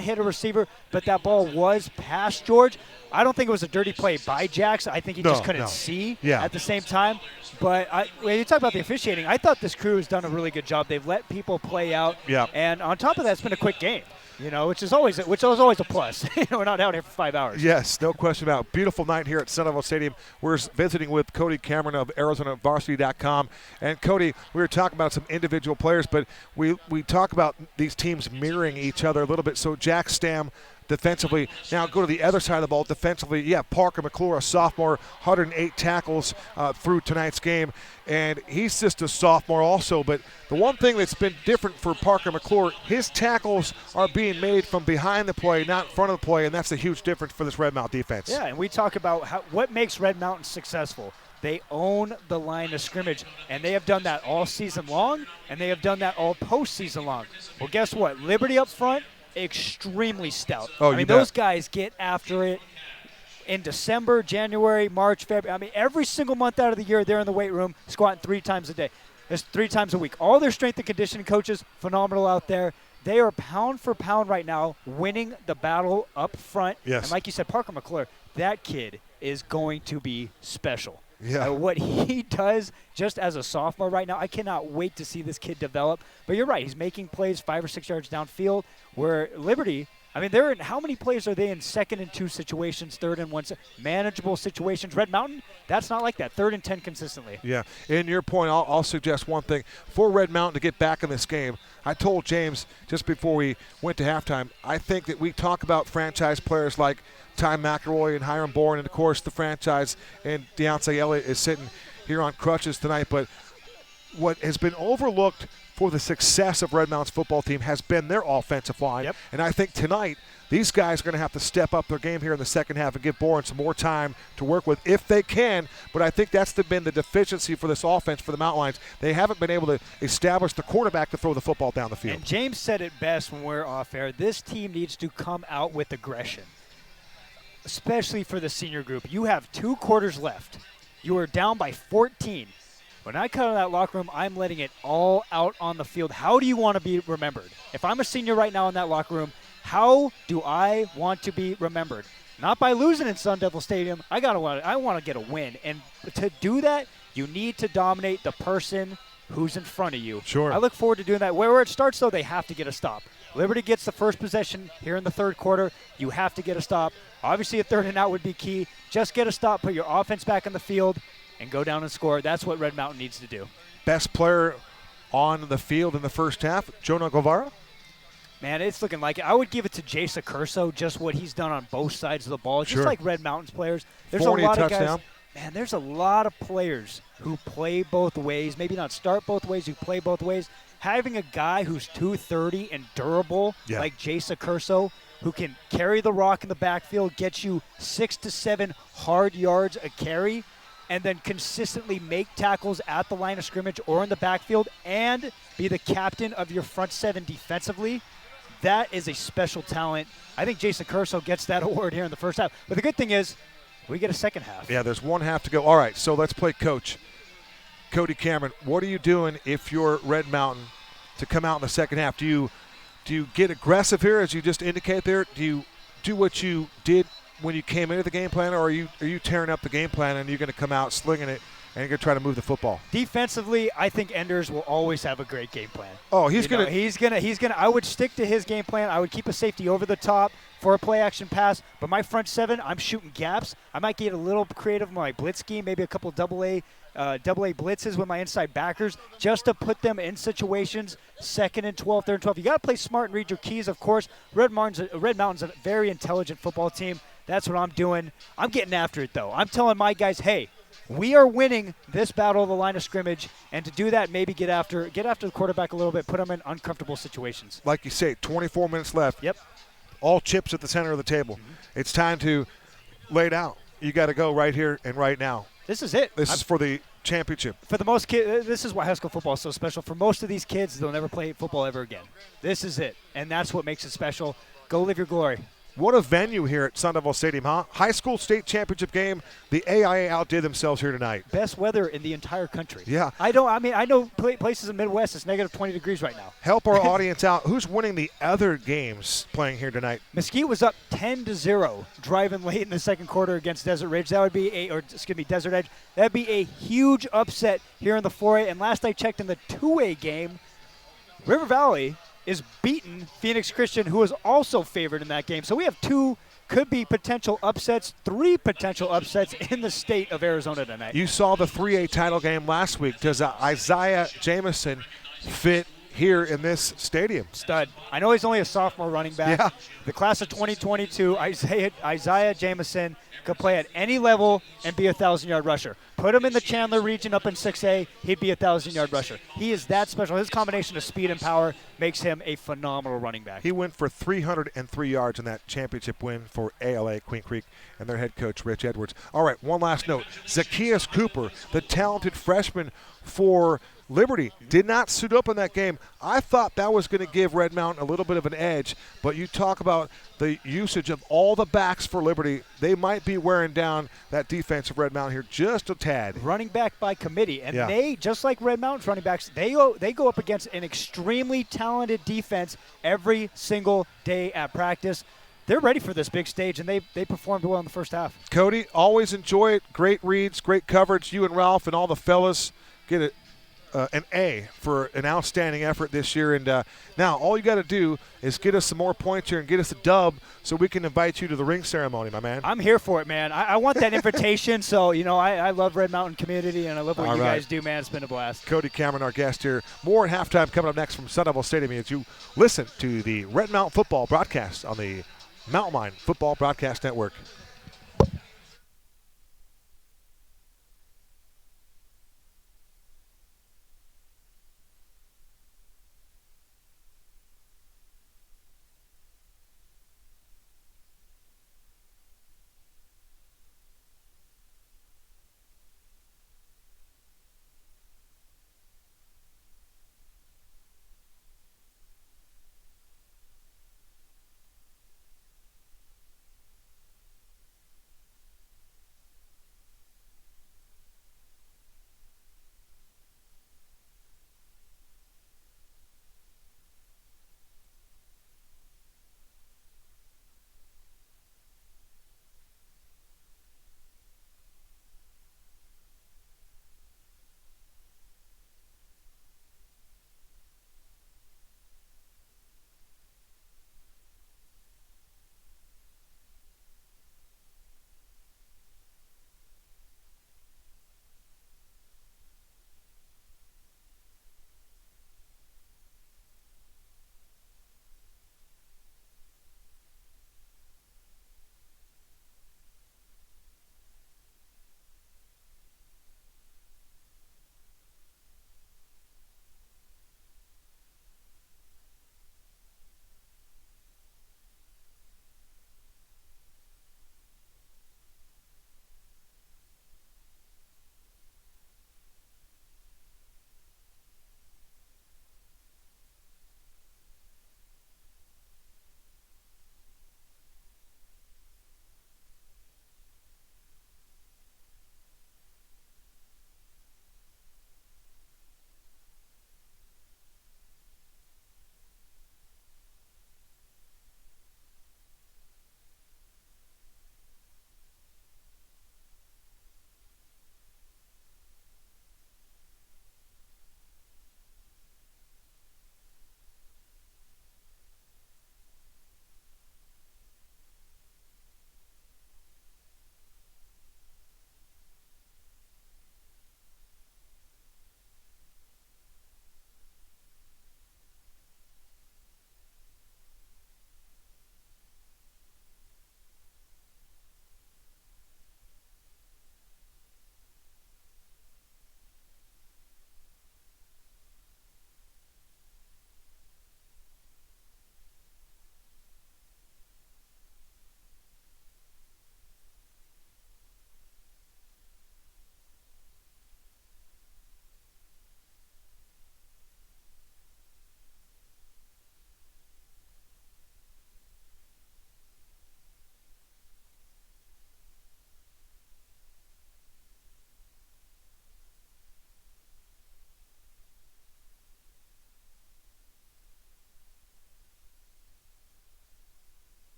hit a receiver, but that ball was past George. I don't think it was a dirty play by Jax. I think he just couldn't see at the same time. But when you talk about the officiating, I thought this crew has done a really good job. They've let people play out, and on top of that, it's been a quick game. Which is always a plus. We're not out here for 5 hours. Yes, no question about it. Beautiful night here at Sun Devil Stadium. We're visiting with Cody Cameron of ArizonaVarsity.com. And Cody, we were talking about some individual players, but we talk about these teams mirroring each other a little bit. So Jack Stam defensively. Now go to the other side of the ball. Defensively, Parker McClure, a sophomore, 108 tackles through tonight's game. And he's just a sophomore also. But the one thing that's been different for Parker McClure, his tackles are being made from behind the play, not in front of the play, and that's a huge difference for this Red Mountain defense. Yeah, and we talk about what makes Red Mountain successful. They own the line of scrimmage, and they have done that all season long, and they have done that all postseason long. Well, guess what? Liberty up front, extremely stout. Those guys get after it in December, January, March, February. Every single month out of the year, they're in the weight room squatting 3 times a day. It's 3 times a week. All their strength and conditioning coaches, phenomenal out there. They are pound for pound right now winning the battle up front. Yes. And like you said, Parker McClure, that kid is going to be special. Yeah. What he does just as a sophomore right now, I cannot wait to see this kid develop. But you're right, he's making plays 5 or 6 yards downfield, where Liberty, they're in, how many plays are they in 2nd and 2 situations, 3rd and 1, manageable situations? Red Mountain, that's not like that, 3rd and 10 consistently. Yeah, in your point, I'll suggest one thing. For Red Mountain to get back in this game, I told James just before we went to halftime, I think that we talk about franchise players like Ty McElroy and Hiram Bourne, and, of course, the franchise, and Deontay Elliott is sitting here on crutches tonight. But what has been overlooked for the success of Red Mountain's football team has been their offensive line. Yep. And I think tonight these guys are going to have to step up their game here in the second half and give Bourne some more time to work with if they can. But I think that's been the deficiency for this offense for the Mountain Lions. They haven't been able to establish the quarterback to throw the football down the field. And James said it best when we're off air. This team needs to come out with aggression, especially for the senior group. You have 2 quarters left. You are down by 14. When I come out of that locker room, I'm letting it all out on the field. How do you want to be remembered? If I'm a senior right now in that locker room, how do I want to be remembered? Not by losing in Sun Devil Stadium. I want to get a win. And to do that, you need to dominate the person who's in front of you. Sure. I look forward to doing that. Where it starts, though, they have to get a stop. Liberty gets the first possession here in the 3rd quarter. You have to get a stop. Obviously, a 3rd and out would be key. Just get a stop, put your offense back in the field, and go down and score. That's what Red Mountain needs to do. Best player on the field in the first half, Jonah Guevara? Man, it's looking like it. I would give it to Jace Accurso, just what he's done on both sides of the ball. Just like Red Mountain's players. There's a lot of guys. Man, there's a lot of players who play both ways. Maybe not start both ways, who play both ways. Having a guy who's 230 and durable like Jace Accurso, who can carry the rock in the backfield, get you 6 to 7 hard yards a carry, and then consistently make tackles at the line of scrimmage or in the backfield and be the captain of your front 7 defensively, that is a special talent. I think Jason Curso gets that award here in the first half. But the good thing is we get a second half. Yeah, there's 1 half to go. All right, so let's play coach. Cody Cameron, what are you doing if you're Red Mountain to come out in the second half? Do you get aggressive here, as you just indicate there? Do you do what you did when you came into the game plan, or are you tearing up the game plan and you're going to come out slinging it and you're going to try to move the football? Defensively, I think Enders will always have a great game plan. Oh, he's going to. I would stick to his game plan. I would keep a safety over the top for a play action pass, but my front 7, I'm shooting gaps. I might get a little creative with my blitz scheme, maybe a couple double A blitzes with my inside backers, just to put them in situations 2nd and 12, 3rd and 12. You got to play smart and read your keys, of course. Red Mountain's a very intelligent football team. That's what I'm doing. I'm getting after it, though. I'm telling my guys, hey, we are winning this battle of the line of scrimmage, and to do that, maybe get after the quarterback a little bit, put him in uncomfortable situations. Like you say, 24 minutes left. Yep. all chips at the center of the table. It's time to lay it out. You got to go right here and right now. This is it. This is for the championship. For the most kids, this is why high school football is so special. For most of these kids, they'll never play football ever again. This is it, and that's what makes it special. Go live your glory. What a venue here at Sun Devil Stadium, huh? High school state championship game. The AIA outdid themselves here tonight. Best weather in the entire country. Yeah. I know places in the Midwest it's negative 20 degrees right now. Help our audience out. Who's winning the other games playing here tonight? Mesquite was up 10-0 driving late in the second quarter against Desert Ridge. That would be Desert Edge. That'd be a huge upset here in the 4A. And last I checked in the 2A game, River Valley is beaten Phoenix Christian, who is also favored in that game. So we have two potential upsets, three potential upsets in the state of Arizona tonight. You saw the 3A title game last week. Does Isaiah Jamison fit here in this stadium? Stud. I know he's only a sophomore running back. Yeah. The class of 2022, Isaiah Jamison could play at any level and be a 1,000-yard rusher. Put him in the Chandler region up in 6A, he'd be a 1,000-yard rusher. He is that special. His combination of speed and power makes him a phenomenal running back. He went for 303 yards in that championship win for ALA Queen Creek and their head coach, Rich Edwards. All right, one last note. Zacchaeus Cooper, the talented freshman for Liberty, did not suit up in that game. I thought that was going to give Red Mountain a little bit of an edge, but you talk about the usage of all the backs for Liberty. They might be wearing down that defense of Red Mountain here just a tad. Running back by committee, and Yeah. they, just like Red Mountain's running backs, they go up against an extremely talented defense every single day at practice. They're ready for this big stage, and they performed well in the first half. Cody, always enjoy it. Great reads, great coverage. You and Ralph and all the fellas get it. An A for an outstanding effort this year. And now all you got to do is get us some more points here and get us a dub so we can invite you to the ring ceremony, my man. I'm here for it, man. I want that invitation. So, I love Red Mountain community, and I love what All you right. guys do, man. It's been a blast. Cody Cameron, our guest here. More at halftime coming up next from Sun Devil Stadium as you listen to the Red Mountain football broadcast on the Mountain Line Football Broadcast Network.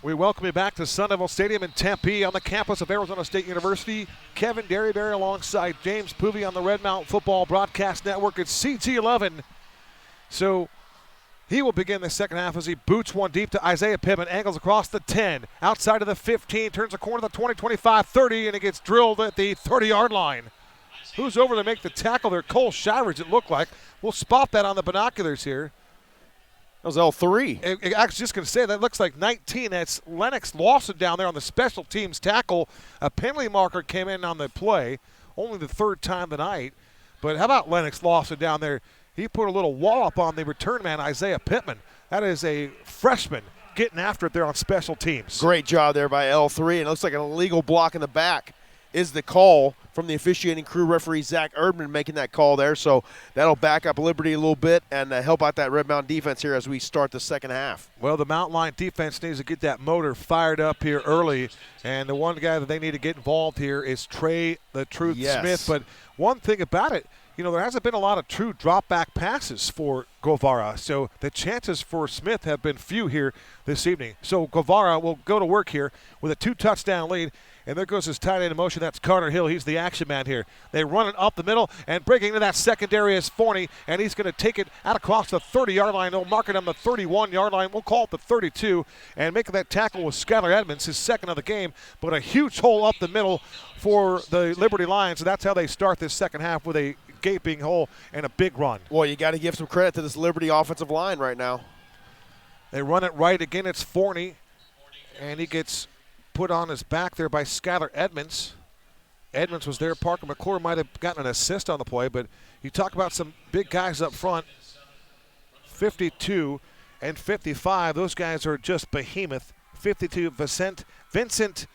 We welcome you back to Sun Devil Stadium in Tempe on the campus of Arizona State University. Kevin Derryberry alongside James Poovey on the Red Mountain Football Broadcast Network. It's CT11. So he will begin the second half as he boots one deep to Isaiah Pittman, angles across the 10, outside of the 15, turns the corner to the 20, 25, 30, and it gets drilled at the 30-yard line. Who's over to make the tackle there? Cole Shivers, it looked like. We'll spot that on the binoculars here. That was L3. I was just going to say, that looks like 19. That's Lennox Lawson down there on the special teams tackle. A penalty marker came in on the play, only the third time tonight. But how about Lennox Lawson down there? He put a little wallop on the return man, Isaiah Pittman. That is a freshman getting after it there on special teams. Great job there by L3, and it looks like an illegal block in the back is the call from the officiating crew referee Zach Erdman making that call there. So that'll back up Liberty a little bit and help out that Red Mountain defense here as we start the second half. Well, the Mountain Lion defense needs to get that motor fired up here early, and the one guy that they need to get involved here is Trey the Truth Smith. But one thing about it, you know, there hasn't been a lot of true drop-back passes for Guevara, so the chances for Smith have been few here this evening. So Guevara will go to work here with a 2-touchdown lead. And there goes his tight end in motion. That's Carter Hill. He's the action man here. They run it up the middle, and breaking into that secondary is Forney, and he's going to take it out across the 30-yard line. They'll mark it on the 31-yard line. We'll call it the 32. And making that tackle was Skylar Edmonds, his second of the game, but a huge hole up the middle for the Liberty Lions. So that's how they start this second half, with a gaping hole and a big run. Well, you got to give some credit to this Liberty offensive line right now. They run it right again. It's Forney, and he gets put on his back there by Skylar Edmonds. Edmonds was there. Parker McClure might have gotten an assist on the play, but you talk about some big guys up front. 52 and 55, those guys are just behemoth. 52, Vincent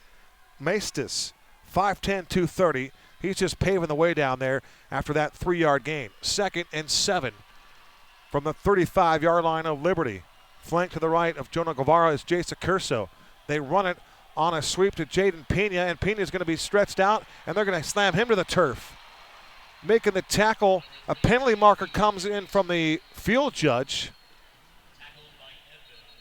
Maestas, 5'10", 230. He's just paving the way down there after that 3-yard gain. 2nd and 7 from the 35-yard line of Liberty. Flank to the right of Jonah Guevara is Jason Curso. They run it on a sweep to Jaden Pena, and Pena's going to be stretched out, and they're going to slam him to the turf. Making the tackle, a penalty marker comes in from the field judge.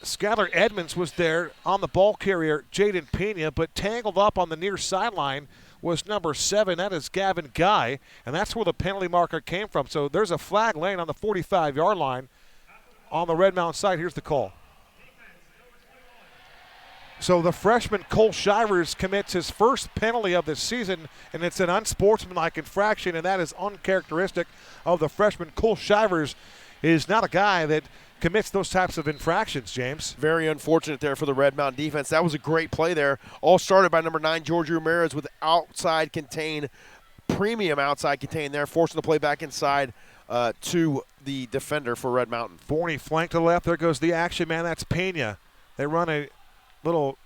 Skylar Edmonds was there on the ball carrier, Jaden Pena, but tangled up on the near sideline was number 7. That is Gavin Guy, and that's where the penalty marker came from. So there's a flag laying on the 45-yard line on the Red Mountain side. Here's the call. So the freshman Cole Shivers commits his first penalty of the season, and it's an unsportsmanlike infraction, and that is uncharacteristic of the freshman. Cole Shivers is not a guy that commits those types of infractions, James. Very unfortunate there for the Red Mountain defense. That was a great play there. All started by number 9, George Ramirez, with outside contain, premium outside contain there, forcing the play back inside to the defender for Red Mountain. Forney flank to the left. There goes the action man. That's Pena. They run a little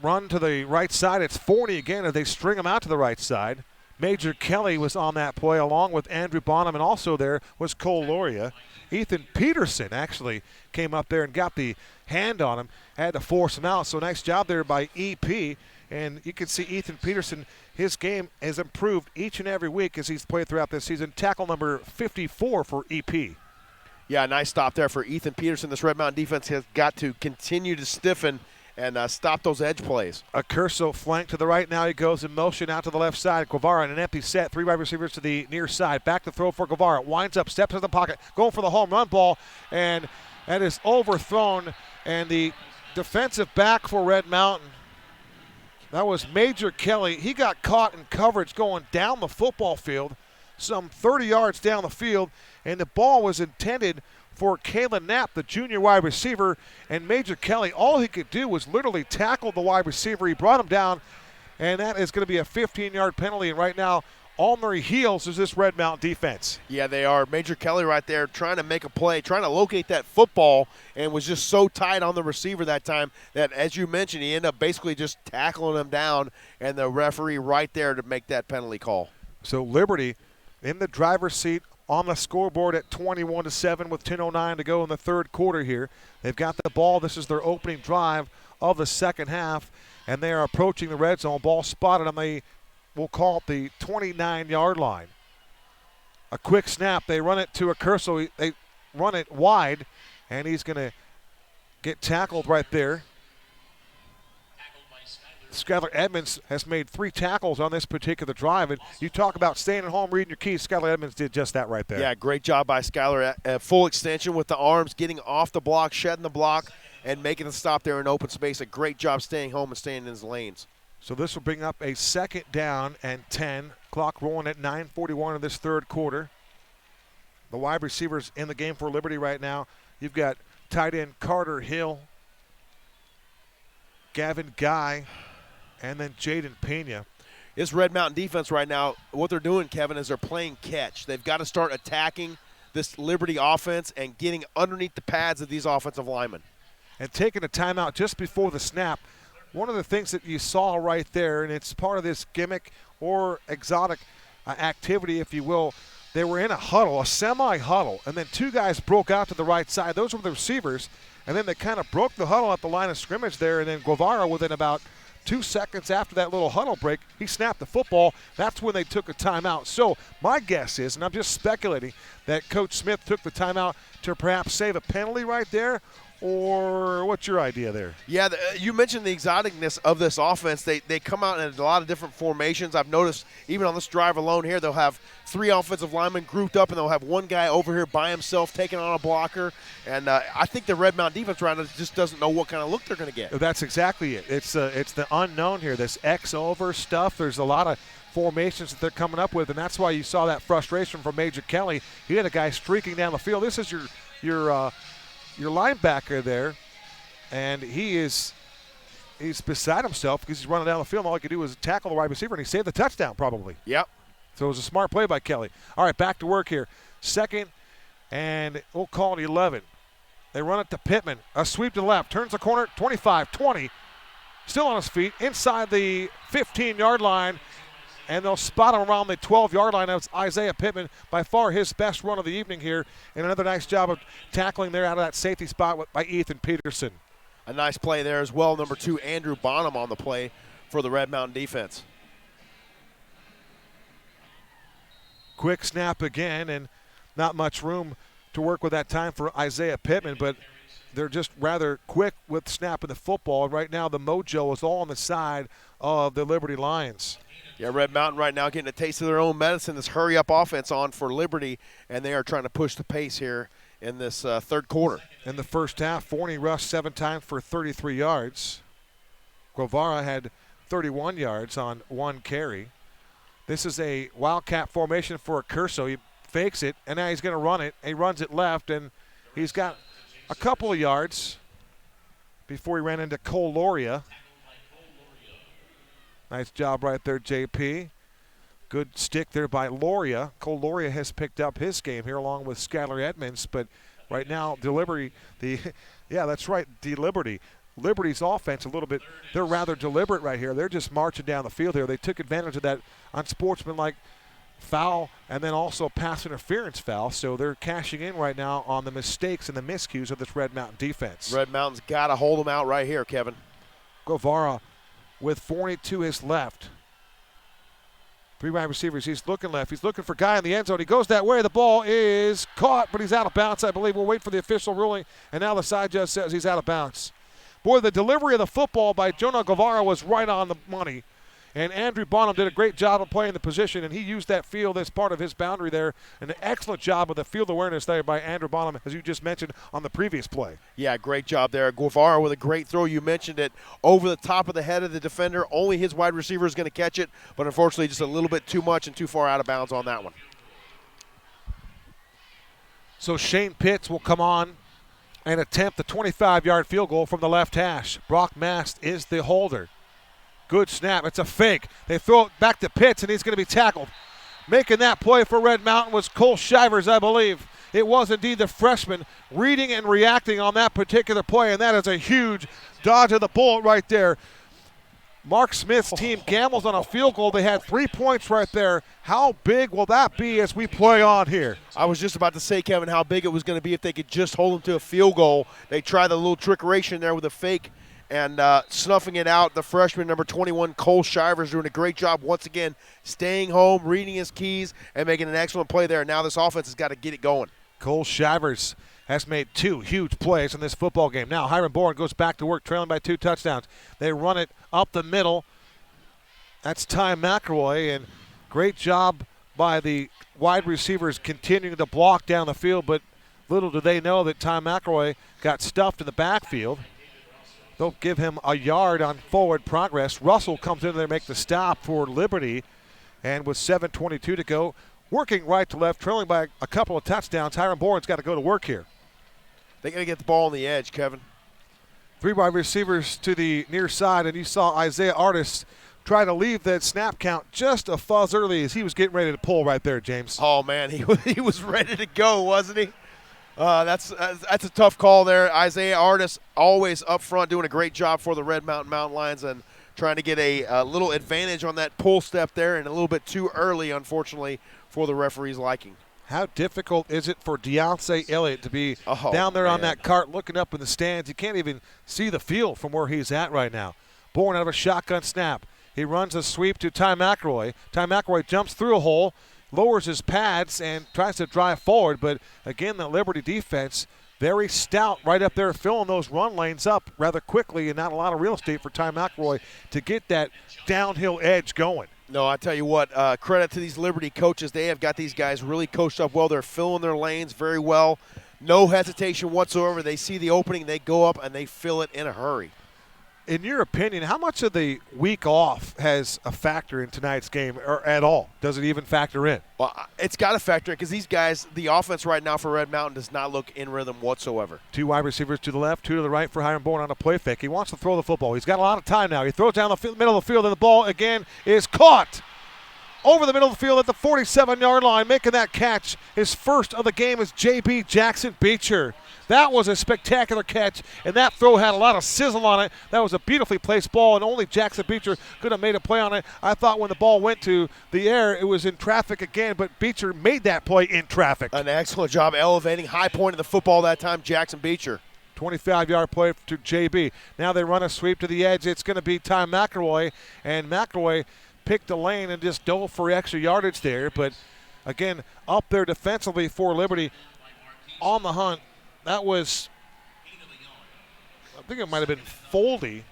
run to the right side. It's Forney again as they string him out to the right side. Major Kelly was on that play along with Andrew Bonham, and also there was Cole Loria. Ethan Peterson actually came up there and got the hand on him, had to force him out. So nice job there by EP. And you can see Ethan Peterson, his game has improved each and every week as he's played throughout this season. Tackle number 54 for EP. Yeah, nice stop there for Ethan Peterson. This Red Mountain defense has got to continue to stiffen and stop those edge plays. A Curso flank to the right. Now he goes in motion out to the left side. Guevara in an empty set. 3 wide receivers to the near side. Back to throw for Guevara. Winds up, steps in the pocket, going for the home run ball, and that is overthrown. And the defensive back for Red Mountain, that was Major Kelly. He got caught in coverage going down the football field, some 30 yards down the field, and the ball was intended for Kalen Knapp, the junior wide receiver, and Major Kelly, all he could do was literally tackle the wide receiver. He brought him down, and that is going to be a 15-yard penalty. And right now, on their heels is this Red Mountain defense. Yeah, they are. Major Kelly right there trying to make a play, trying to locate that football, and was just so tight on the receiver that time that, as you mentioned, he ended up basically just tackling him down, and the referee right there to make that penalty call. So Liberty in the driver's seat on the scoreboard at 21-7 with 10:09 to go in the third quarter here. They've got the ball. This is their opening drive of the second half, and they are approaching the red zone. Ball spotted on the, we'll call it the 29-yard line. A quick snap. They run it to a Curso. They run it wide, and he's going to get tackled right there. Skylar Edmonds has made 3 tackles on this particular drive, and you talk about staying at home, reading your keys. Skylar Edmonds did just that right there. Yeah, great job by Skylar. Full extension with the arms, getting off the block, shedding the block, and making the stop there in open space. A great job staying home and staying in his lanes. So this will bring up a 2nd down and 10. Clock rolling at 9:41 of this third quarter. The wide receivers in the game for Liberty right now. You've got tight end Carter Hill, Gavin Guy, and then Jaden Pena. This Red Mountain defense right now, what they're doing, Kevin, is they're playing catch. They've got to start attacking this Liberty offense and getting underneath the pads of these offensive linemen. And taking a timeout just before the snap. One of the things that you saw right there, and it's part of this gimmick or exotic activity, if you will, they were in a huddle, a semi-huddle, and then 2 guys broke out to the right side. Those were the receivers, and then they kind of broke the huddle at the line of scrimmage there, and then Guevara, within about 2 seconds after that little huddle break, he snapped the football. That's when they took a timeout. So my guess is, and I'm just speculating, that Coach Smith took the timeout to perhaps save a penalty right there, or what's your idea there? Yeah, you mentioned the exoticness of this offense. They come out in a lot of different formations. I've noticed even on this drive alone here, they'll have 3 offensive linemen grouped up, and they'll have 1 guy over here by himself taking on a blocker. And I think the Red Mountain defense right now just doesn't know what kind of look they're going to get. That's exactly it. It's the unknown here, this X over stuff. There's a lot of formations that they're coming up with, and that's why you saw that frustration from Major Kelly. He had a guy streaking down the field. This is your linebacker there, and he's beside himself because he's running down the field, and all he could do was tackle the wide receiver, and he saved the touchdown probably. Yep. So it was a smart play by Kelly. All right, back to work here. 2nd, and we'll call it 11. They run it to Pittman. A sweep to the left. Turns the corner, 25, 20. Still on his feet, inside the 15-yard line, and they'll spot him around the 12-yard line. That's Isaiah Pittman, by far his best run of the evening here, and another nice job of tackling there out of that safety spot by Ethan Peterson. A nice play there as well. Number 2, Andrew Bonham on the play for the Red Mountain defense. Quick snap again, and not much room to work with that time for Isaiah Pittman, but they're just rather quick with snapping the football. Right now the mojo is all on the side of the Liberty Lions. Yeah, Red Mountain right now getting a taste of their own medicine. This hurry-up offense on for Liberty, and they are trying to push the pace here in this third quarter. In the first half, Forney rushed 7 times for 33 yards. Guevara had 31 yards on 1 carry. This is a wildcat formation for Curso. He fakes it, and now he's going to run it. He runs it left, and he's got a couple of yards before he ran into Cole Loria. Nice job right there, JP. Good stick there by Loria. Cole Loria has picked up his game here along with Skylar Edmonds, but right now, Liberty's offense a little bit, they're rather deliberate right here. They're just marching down the field here. They took advantage of that unsportsmanlike foul and then also pass interference foul, so they're cashing in right now on the mistakes and the miscues of this Red Mountain defense. Red Mountain's got to hold them out right here, Kevin. Guevara with Forney to his left. 3 wide receivers. He's looking left. He's looking for Guy in the end zone. He goes that way. The ball is caught, but he's out of bounds, I believe. We'll wait for the official ruling, and now the side judge says he's out of bounds. Boy, the delivery of the football by Jonah Guevara was right on the money. And Andrew Bonham did a great job of playing the position, and he used that field as part of his boundary there. An excellent job of the field awareness there by Andrew Bonham, as you just mentioned on the previous play. Yeah, great job there. Guevara with a great throw. You mentioned it over the top of the head of the defender. Only his wide receiver is going to catch it, but unfortunately just a little bit too much and too far out of bounds on that one. So Shane Pitts will come on and attempt the 25-yard field goal from the left hash. Brock Mast is the holder. Good snap. It's a fake. They throw it back to Pitts, and he's going to be tackled. Making that play for Red Mountain was Cole Shivers, I believe. It was indeed the freshman reading and reacting on that particular play, and that is a huge dodge of the bullet right there. Mark Smith's team gambles on a field goal. They had 3 points right there. How big will that be as we play on here? I was just about to say, Kevin, how big it was going to be if they could just hold them to a field goal. They tried the little trickeration there with a fake and snuffing it out. The freshman, number 21, Cole Shivers, doing a great job once again, staying home, reading his keys, and making an excellent play there. Now this offense has got to get it going. Cole Shivers has made 2 huge plays in this football game. Now Hiram Bourne goes back to work, trailing by 2 touchdowns. They run it up the middle. That's Ty McElroy, and great job by the wide receivers continuing to block down the field, but little do they know that Ty McElroy got stuffed in the backfield. They'll give him a yard on forward progress. Russell comes in there to make the stop for Liberty, and with 7:22 to go, working right to left, trailing by a couple of touchdowns. Hiram Bourne's got to go to work here. They got to get the ball on the edge, Kevin. 3 wide receivers to the near side, and you saw Isaiah Artis try to leave that snap count just a fuzz early as he was getting ready to pull right there, James. Oh, man, he was ready to go, wasn't he? That's a tough call there. Isaiah Artis always up front doing a great job for the Red Mountain Mountain Lions and trying to get a little advantage on that pull step there, and a little bit too early, unfortunately, for the referee's liking. How difficult is it for Deontay Elliott to be down there on that cart looking up in the stands? You can't even see the field from where he's at right now. Bourne out of a shotgun snap. He runs a sweep to Ty McElroy. Ty McElroy jumps through a hole, lowers his pads, and tries to drive forward. But, again, the Liberty defense, very stout right up there, filling those run lanes up rather quickly, and not a lot of real estate for Ty McElroy to get that downhill edge going. No, I tell you what, credit to these Liberty coaches. They have got these guys really coached up well. They're filling their lanes very well. No hesitation whatsoever. They see the opening, they go up, and they fill it in a hurry. In your opinion, how much of the week off has a factor in tonight's game, or at all? Does it even factor in? Well, it's got to factor in because these guys, the offense right now for Red Mountain does not look in rhythm whatsoever. 2 wide receivers to the left, 2 to the right for Hiram Bourne on a play fake. He wants to throw the football. He's got a lot of time now. He throws down the middle of the field, and the ball again is caught over the middle of the field at the 47-yard line. Making that catch, his first of the game, is J.B. Jackson Beecher. That was a spectacular catch, and that throw had a lot of sizzle on it. That was a beautifully placed ball, and only Jackson Beecher could have made a play on it. I thought when the ball went to the air, it was in traffic again, but Beecher made that play in traffic. An excellent job elevating, high point of the football that time, Jackson Beecher. 25-yard play to J.B. Now they run a sweep to the edge. It's going to be Ty McElroy, and McElroy picked a lane and just dove for extra yardage there. But, again, up there defensively for Liberty on the hunt. That was, I think it might have been Foldy.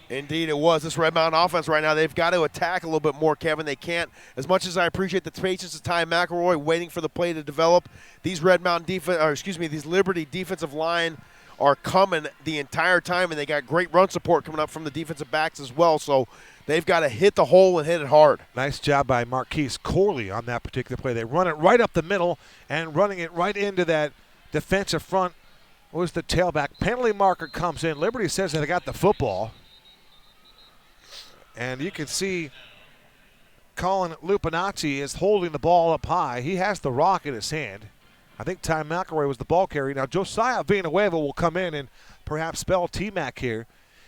Indeed it was. This Red Mountain offense right now, they've got to attack a little bit more, Kevin. They can't, as much as I appreciate the patience of Ty McElroy waiting for the play to develop, these these Liberty defensive line are coming the entire time, and they got great run support coming up from the defensive backs as well. So they've got to hit the hole and hit it hard. Nice job by Marquise Corley on that particular play. They run it right up the middle and running it right into that defensive front was the tailback. Penalty marker comes in. Liberty says they got the football. And you can see Colin Lupinacci is holding the ball up high. He has the rock in his hand. I think Ty McElroy was the ball carrier. Now Josiah Villanueva will come in and perhaps spell T-Mac here.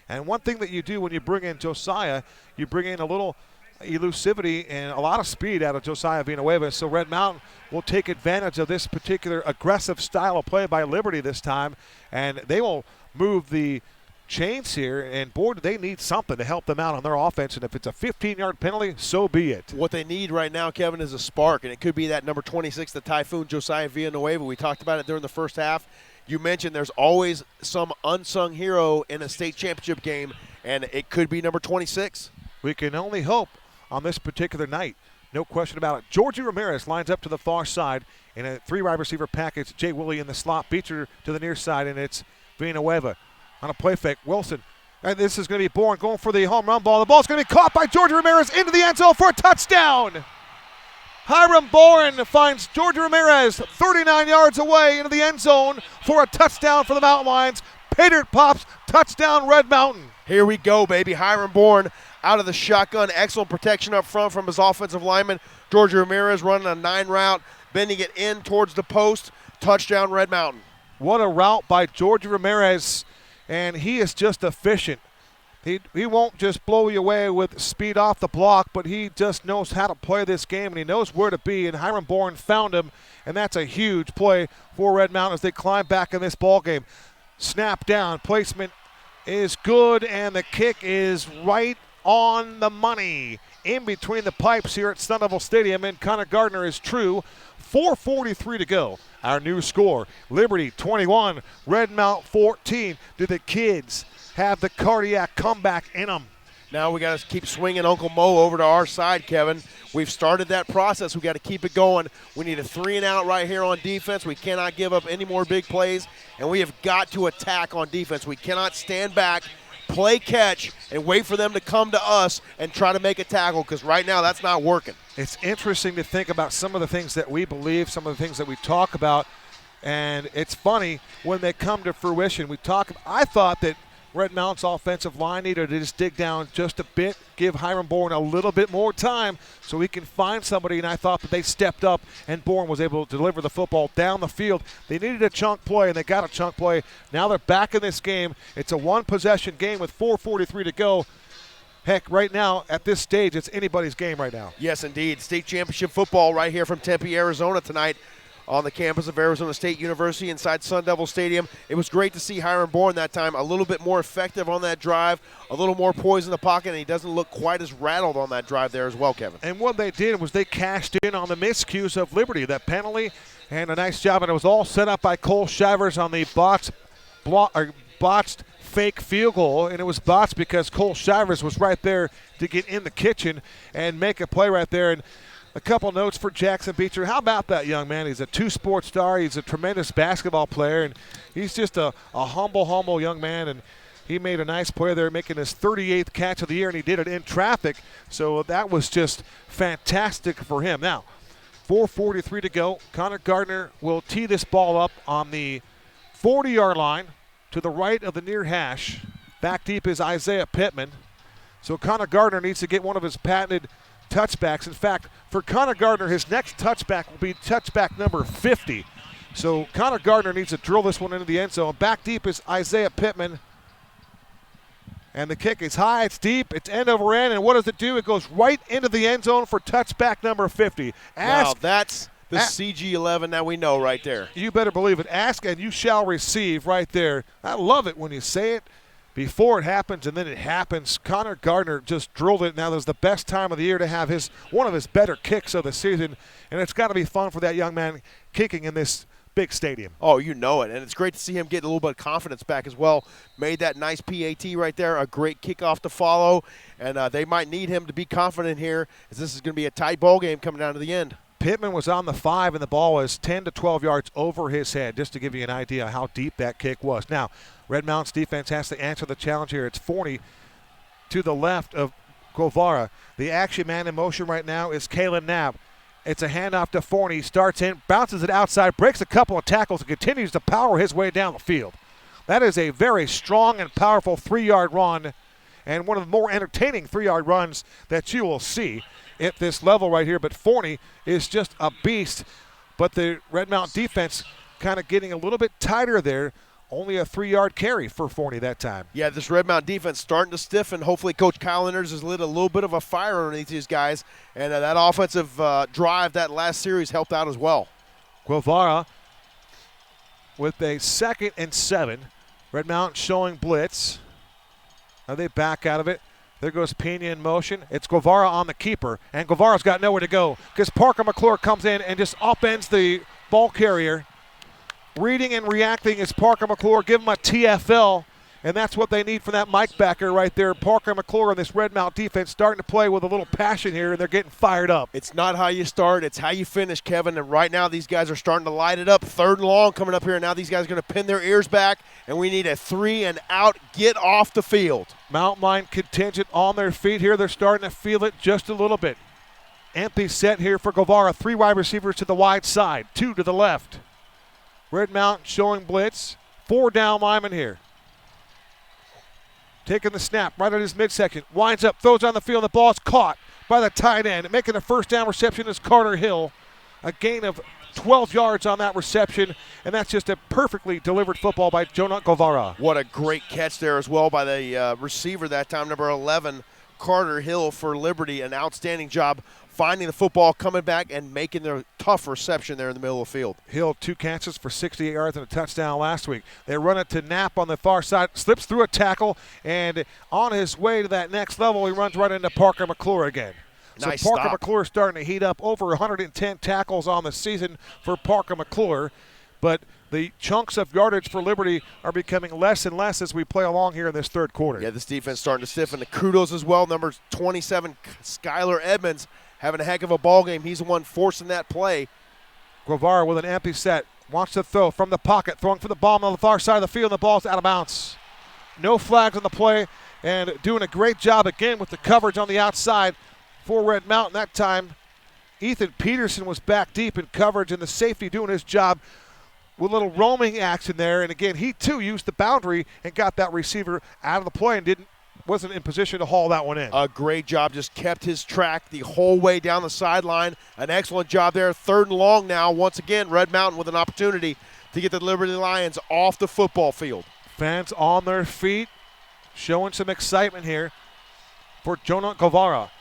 And one thing that you do when you bring in Josiah, you bring in a little elusivity and a lot of speed out of Josiah Villanueva. So Red Mountain will take advantage of this particular aggressive style of play by Liberty this time, and they will move the chains here. And, boy, they need something to help them out on their offense. And if it's a 15-yard penalty, so be it. What they need right now, Kevin, is a spark, and it could be that number 26, the Typhoon, Josiah Villanueva. We talked about it during the first half. You mentioned there's always some unsung hero in a state championship game, and it could be number 26. We can only hope on this particular night. No question about it. Georgie Ramirez lines up to the far side in a 3-wide receiver package. Jay Willie in the slot. Beecher to the near side, and it's Villanueva on a play fake. Wilson. And this is going to be Bourne going for the home run ball. The ball's going to be caught by Georgie Ramirez into the end zone for a touchdown. Hiram Bourne finds Georgie Ramirez 39 yards away into the end zone for a touchdown for the Mountain Lions. Paydirt pops, touchdown Red Mountain. Here we go, baby. Hiram Bourne out of the shotgun. Excellent protection up front from his offensive lineman. Georgie Ramirez running a 9 route, bending it in towards the post. Touchdown Red Mountain. What a route by Georgie Ramirez, and he is just efficient. He won't just blow you away with speed off the block, but he just knows how to play this game, and he knows where to be, and Hiram Bourne found him, and that's a huge play for Red Mountain as they climb back in this ball game. Snap down, placement is good, and the kick is right on the money. In between the pipes here at Sun Devil Stadium, and Connor Gardner is true. 4:43 to go. Our new score, Liberty 21, Red Mount 14. Do the kids have the cardiac comeback in them? Now we got to keep swinging Uncle Mo over to our side, Kevin. We've started that process. We got to keep it going. We need a 3-and-out right here on defense. We cannot give up any more big plays, and we have got to attack on defense. We cannot stand back, play catch, and wait for them to come to us and try to make a tackle, because right now that's not working. It's interesting to think about some of the things that we believe, some of the things that we talk about, and it's funny when they come to fruition. I thought that Red Mountain's offensive line needed to just dig down just a bit, give Hiram Bourne a little bit more time so he can find somebody, and I thought that they stepped up and Bourne was able to deliver the football down the field. They needed a chunk play, and they got a chunk play. Now they're back in this game. It's a one-possession game with 4:43 to go. Heck, right now, at this stage, it's anybody's game right now. Yes, indeed. State championship football right here from Tempe, Arizona tonight on the campus of Arizona State University inside Sun Devil Stadium. It was great to see Hiram Bourne that time a little bit more effective on that drive, a little more poise in the pocket, and he doesn't look quite as rattled on that drive there as well, Kevin. And what they did was they cashed in on the miscues of Liberty, that penalty, and a nice job, and it was all set up by Cole Shivers on the botched fake field goal, and it was botched because Cole Shivers was right there to get in the kitchen and make a play right there. And a couple notes for Jackson Beecher. How about that young man? He's a two-sport star. He's a tremendous basketball player, and he's just a humble young man, and he made a nice play there, making his 38th catch of the year, and he did it in traffic. So that was just fantastic for him. Now, 4:43 to go. Connor Gardner will tee this ball up on the 40-yard line to the right of the near hash. Back deep is Isaiah Pittman. So Connor Gardner needs to get one of his patented touchbacks. In fact, for Connor Gardner, his next touchback will be touchback number 50. So Connor Gardner needs to drill this one into the end zone. Back deep is Isaiah Pittman. And the kick is high, it's deep, it's end over end, and what does it do? It goes right into the end zone for touchback number 50. Wow, that's the CG11 that we know right there. You better believe it. Ask and you shall receive right there. I love it when you say it before it happens, and then it happens. Connor Gardner just drilled it. Now there's the best time of the year to have one of his better kicks of the season, and it's got to be fun for that young man kicking in this big stadium. Oh, you know it, and it's great to see him get a little bit of confidence back as well. Made that nice PAT right there, a great kickoff to follow, and they might need him to be confident here, as this is going to be a tight ball game coming down to the end. Pittman was on the 5, and the ball was 10 to 12 yards over his head, just to give you an idea how deep that kick was. Now, Red Mountain's defense has to answer the challenge here. It's Forney to the left of Guevara. The action man in motion right now is Kalen Knapp. It's a handoff to Forney. Starts in, bounces it outside, breaks a couple of tackles, and continues to power his way down the field. That is a very strong and powerful 3-yard run, and one of the more entertaining 3-yard runs that you will see at this level right here. But Forney is just a beast. But the Red Mountain defense kind of getting a little bit tighter there. Only a 3-yard carry for Forney that time. Yeah, this Red Mountain defense starting to stiffen. Hopefully Coach Kyle Enders has lit a little bit of a fire underneath these guys. And that offensive drive, that last series, helped out as well. Guevara with a 2nd and 7. Red Mountain showing blitz. Are they back out of it? There goes Pena in motion. It's Guevara on the keeper, and Guevara's got nowhere to go because Parker McClure comes in and just upends the ball carrier. Reading and reacting is Parker McClure. Give him a TFL, and that's what they need from that Mike backer right there. Parker McClure and this Red Mountain defense starting to play with a little passion here, and they're getting fired up. It's not how you start, it's how you finish, Kevin. And right now these guys are starting to light it up. 3rd and long coming up here, and now these guys are going to pin their ears back, and we need a 3-and-out. Get off the field. Mountain Line contingent on their feet here. They're starting to feel it just a little bit. Empty set here for Guevara. 3 wide receivers to the wide side, 2 to the left. Red Mountain showing blitz. 4 down linemen here. Taking the snap right at his midsection. Winds up, throws on the field. The ball's caught by the tight end. Making the 1st down reception is Carter Hill. A gain of 12 yards on that reception, and that's just a perfectly delivered football by Jonah Guevara. What a great catch there as well by the receiver that time, number 11, Carter Hill for Liberty. An outstanding job finding the football, coming back, and making their tough reception there in the middle of the field. Hill, 2 catches for 68 yards and a touchdown last week. They run it to Knapp on the far side, slips through a tackle, and on his way to that next level, he runs right into Parker McClure again. Nice so Parker stop. McClure starting to heat up. Over 110 tackles on the season for Parker McClure, but the chunks of yardage for Liberty are becoming less and less as we play along here in this third quarter. Yeah, this defense starting to stiffen. The kudos as well. Number 27, Skylar Edmonds, having a heck of a ball game. He's the one forcing that play. Guevara with an empty set. Wants to throw from the pocket. Throwing for the ball on the far side of the field. The ball's out of bounds. No flags on the play. And doing a great job again with the coverage on the outside for Red Mountain. That time, Ethan Peterson was back deep in coverage, and the safety doing his job with a little roaming action there. And again, he too used the boundary and got that receiver out of the play and wasn't in position to haul that one in. A great job, just kept his track the whole way down the sideline. An excellent job there. 3rd and long now. Once again, Red Mountain with an opportunity to get the Liberty Lions off the football field. Fans on their feet, showing some excitement here for Jonah Guevara.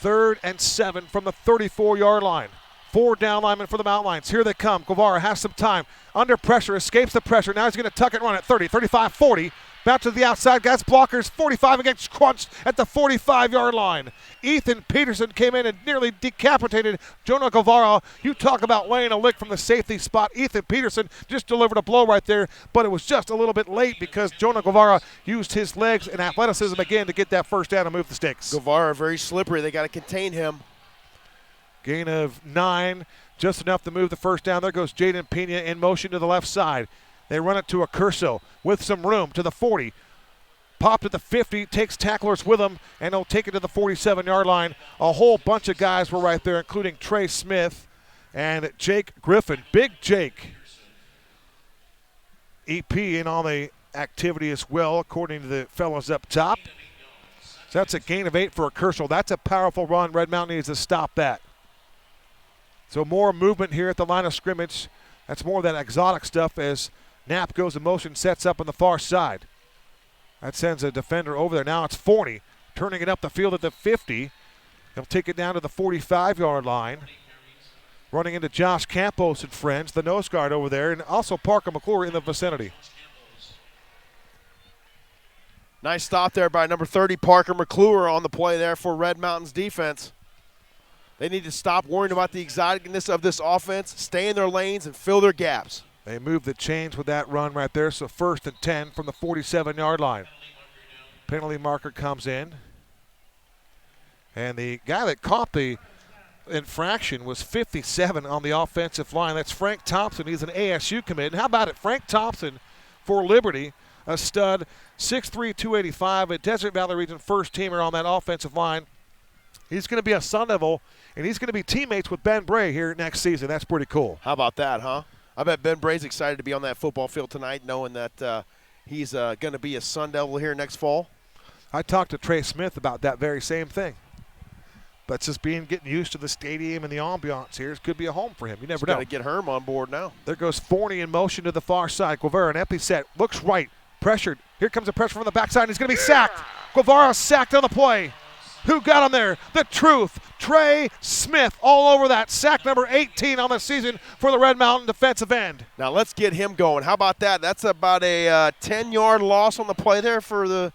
3rd and 7 from the 34-yard line. 4 down linemen for the Mountain Lions. Here they come. Guevara has some time. Under pressure, escapes the pressure. Now he's going to tuck and run at 30, 35, 40. Back to the outside. Guys, blockers. 45 and gets crunched at the 45-yard line. Ethan Peterson came in and nearly decapitated Jonah Guevara. You talk about laying a lick from the safety spot. Ethan Peterson just delivered a blow right there, but it was just a little bit late because Jonah Guevara used his legs and athleticism again to get that first down and move the sticks. Guevara very slippery. They got to contain him. Gain of 9, just enough to move the first down. There goes Jaden Pena in motion to the left side. They run it to Accurso with some room to the 40. Popped at the 50, takes tacklers with him, and he'll take it to the 47-yard line. A whole bunch of guys were right there, including Trey Smith and Jake Griffin. Big Jake. EP in on the activity as well, according to the fellows up top. So that's a gain of 8 for Accurso. That's a powerful run. Red Mountain needs to stop that. So more movement here at the line of scrimmage. That's more of that exotic stuff as Knapp goes in motion, sets up on the far side. That sends a defender over there. Now it's Forney turning it up the field at the 50. He'll take it down to the 45-yard line. Running into Josh Campos and friends, the nose guard over there, and also Parker McClure in the vicinity. Nice stop there by number 30, Parker McClure, on the play there for Red Mountain's defense. They need to stop worrying about the exoticness of this offense, stay in their lanes, and fill their gaps. They move the chains with that run right there, so 1st and 10 from the 47-yard line. Penalty marker comes in. And the guy that caught the infraction was 57 on the offensive line. That's Frank Thompson. He's an ASU commit. And how about it? Frank Thompson for Liberty, a stud, 6'3", 285, a Desert Valley Region first teamer on that offensive line. He's going to be a Sun Devil, and he's going to be teammates with Ben Bray here next season. That's pretty cool. How about that, huh? I bet Ben Bray's excited to be on that football field tonight, knowing that he's going to be a Sun Devil here next fall. I talked to Trey Smith about that very same thing. But just getting used to the stadium and the ambiance here, it could be a home for him. You never know. Got to get Herm on board now. There goes Forney in motion to the far side. Guevara, an empty set, looks right, pressured. Here comes a pressure from the backside, and he's going to be sacked. Guevara sacked on the play. Who got him there? The truth, Trey Smith, all over that. Sack number 18 on the season for the Red Mountain defensive end. Now let's get him going. How about that? That's about a 10-yard loss on the play there for the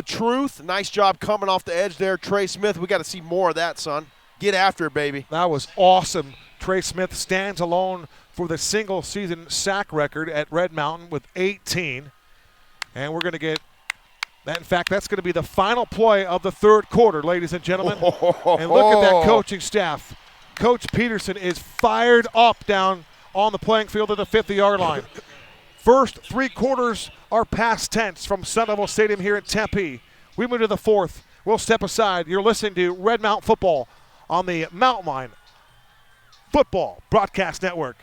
truth. Nice job coming off the edge there, Trey Smith. We got to see more of that, son. Get after it, baby. That was awesome. Trey Smith stands alone for the single-season sack record at Red Mountain with 18. And we're going to get that. In fact, that's going to be the final play of the third quarter, ladies and gentlemen. And look at that coaching staff. Coach Peterson is fired up down on the playing field at the 50-yard line. First 3 quarters are past tense from Sun Devil Stadium here in Tempe. We move to the fourth. We'll step aside. You're listening to Red Mountain Football on the Mountain Line Football Broadcast Network.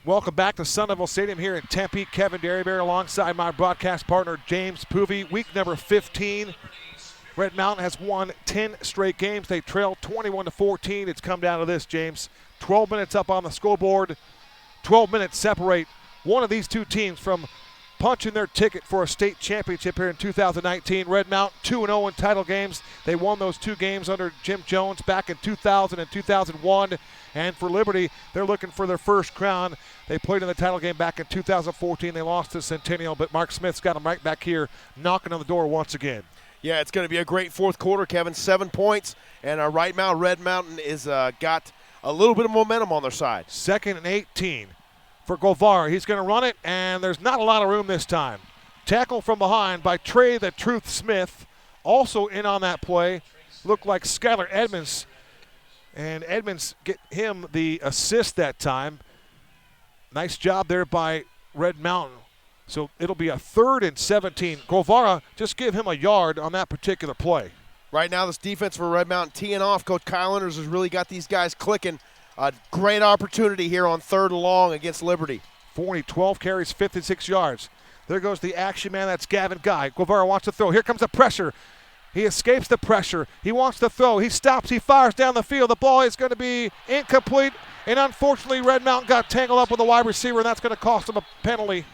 Welcome back to Sun Devil Stadium here in Tempe. Kevin Derryberry alongside my broadcast partner James Poovey. Week number 15. Red Mountain has won 10 straight games. They trail 21-14. It's come down to this, James. 12 minutes up on the scoreboard. 12 minutes separate one of these two teams from punching their ticket for a state championship here in 2019. Red Mountain 2-0 in title games. They won those two games under Jim Jones back in 2000 and 2001. And for Liberty, they're looking for their first crown. They played in the title game back in 2014. They lost to Centennial, but Mark Smith's got them right back here knocking on the door once again. Yeah, it's going to be a great fourth quarter, Kevin. 7 points, and right now Red Mountain is got a little bit of momentum on their side. 2nd and 18 for Guevara. He's going to run it, and there's not a lot of room this time. Tackle from behind by Trey the Truth Smith. Also in on that play, looked like Skylar Edmonds, and Edmonds get him the assist that time. Nice job there by Red Mountain. So it'll be a 3rd and 17. Guevara, just give him a yard on that particular play. Right now, this defense for Red Mountain teeing off. Coach Kyle Enders has really got these guys clicking. A great opportunity here on 3rd and long against Liberty. 12 carries, 56 yards. There goes the action man. That's Gavin Guy. Guevara wants to throw. Here comes the pressure. He escapes the pressure. He wants to throw. He stops. He fires down the field. The ball is going to be incomplete. And unfortunately, Red Mountain got tangled up with the wide receiver, and that's going to cost him a penalty.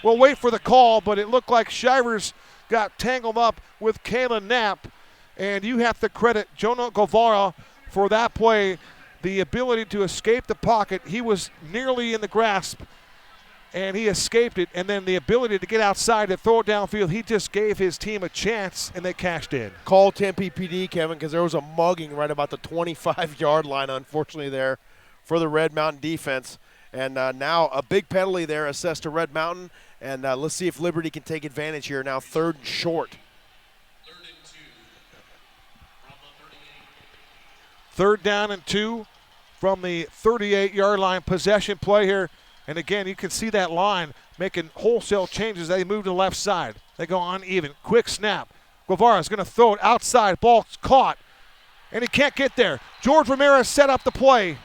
We'll wait for the call, but it looked like Shivers got tangled up with Kayla Knapp. And you have to credit Jonah Guevara for that play, the ability to escape the pocket. He was nearly in the grasp, and he escaped it. And then the ability to get outside and throw it downfield, he just gave his team a chance, and they cashed in. Call Tempe PD, Kevin, because there was a mugging right about the 25-yard line, unfortunately, there for the Red Mountain defense. And now a big penalty there assessed to Red Mountain. And let's see if Liberty can take advantage here. Now 3rd and short. 3rd down and 2 from the 38-yard line. Possession play here. And again, you can see that line making wholesale changes. They move to the left side. They go uneven. Quick snap. Guevara's going to throw it outside. Ball's caught. And he can't get there. George Ramirez set up the play.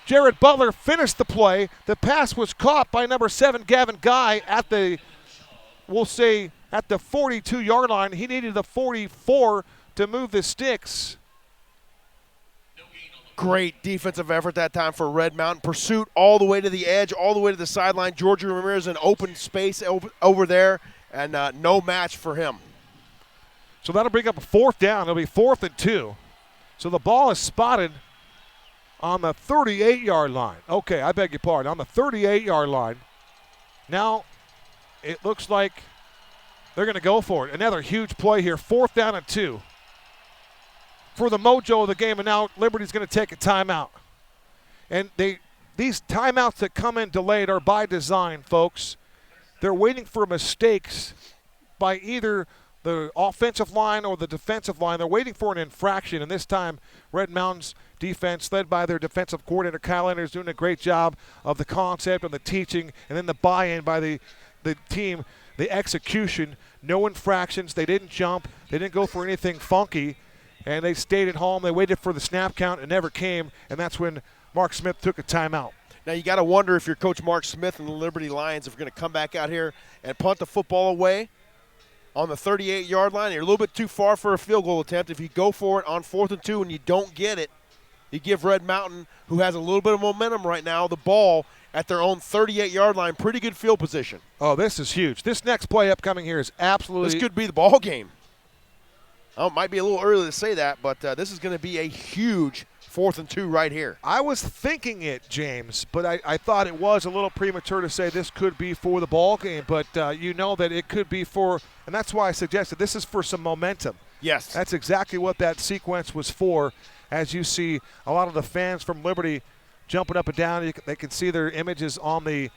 Jared Butler finished the play. The pass was caught by number 7, Gavin Guy, at the, we'll say, at the 42-yard line. He needed the 44 to move the sticks. Great defensive effort that time for Red Mountain. Pursuit all the way to the edge, all the way to the sideline. George Ramirez in open space over there, and no match for him. So that'll bring up a 4th down. It'll be 4th and 2. So the ball is spotted on the 38-yard line. Okay, I beg your pardon. On the 38-yard line. Now it looks like they're going to go for it. Another huge play here. 4th down and 2. For the mojo of the game, and now Liberty's going to take a timeout. And these timeouts that come in delayed are by design, folks. They're waiting for mistakes by either the offensive line or the defensive line. They're waiting for an infraction, and this time Red Mountain's defense, led by their defensive coordinator, Kyle Enders, doing a great job of the concept and the teaching, and then the buy-in by the team, the execution. No infractions. They didn't jump. They didn't go for anything funky, and they stayed at home. They waited for the snap count. It never came, and that's when Mark Smith took a timeout. Now you got to wonder if you're Coach Mark Smith and the Liberty Lions if you're going to come back out here and punt the football away on the 38-yard line. You're a little bit too far for a field goal attempt. If you go for it on 4th and 2 and you don't get it, you give Red Mountain, who has a little bit of momentum right now, the ball at their own 38-yard line. Pretty good field position. Oh, this is huge. This next play upcoming here is absolutely. This could be the ball game. Oh, it might be a little early to say that, but this is going to be a huge 4th and 2 right here. I was thinking it, James, but I thought it was a little premature to say this could be for the ball game, but you know that it could be for, and that's why I suggested this is for some momentum. Yes. That's exactly what that sequence was for. As you see a lot of the fans from Liberty jumping up and down, they can see their images on the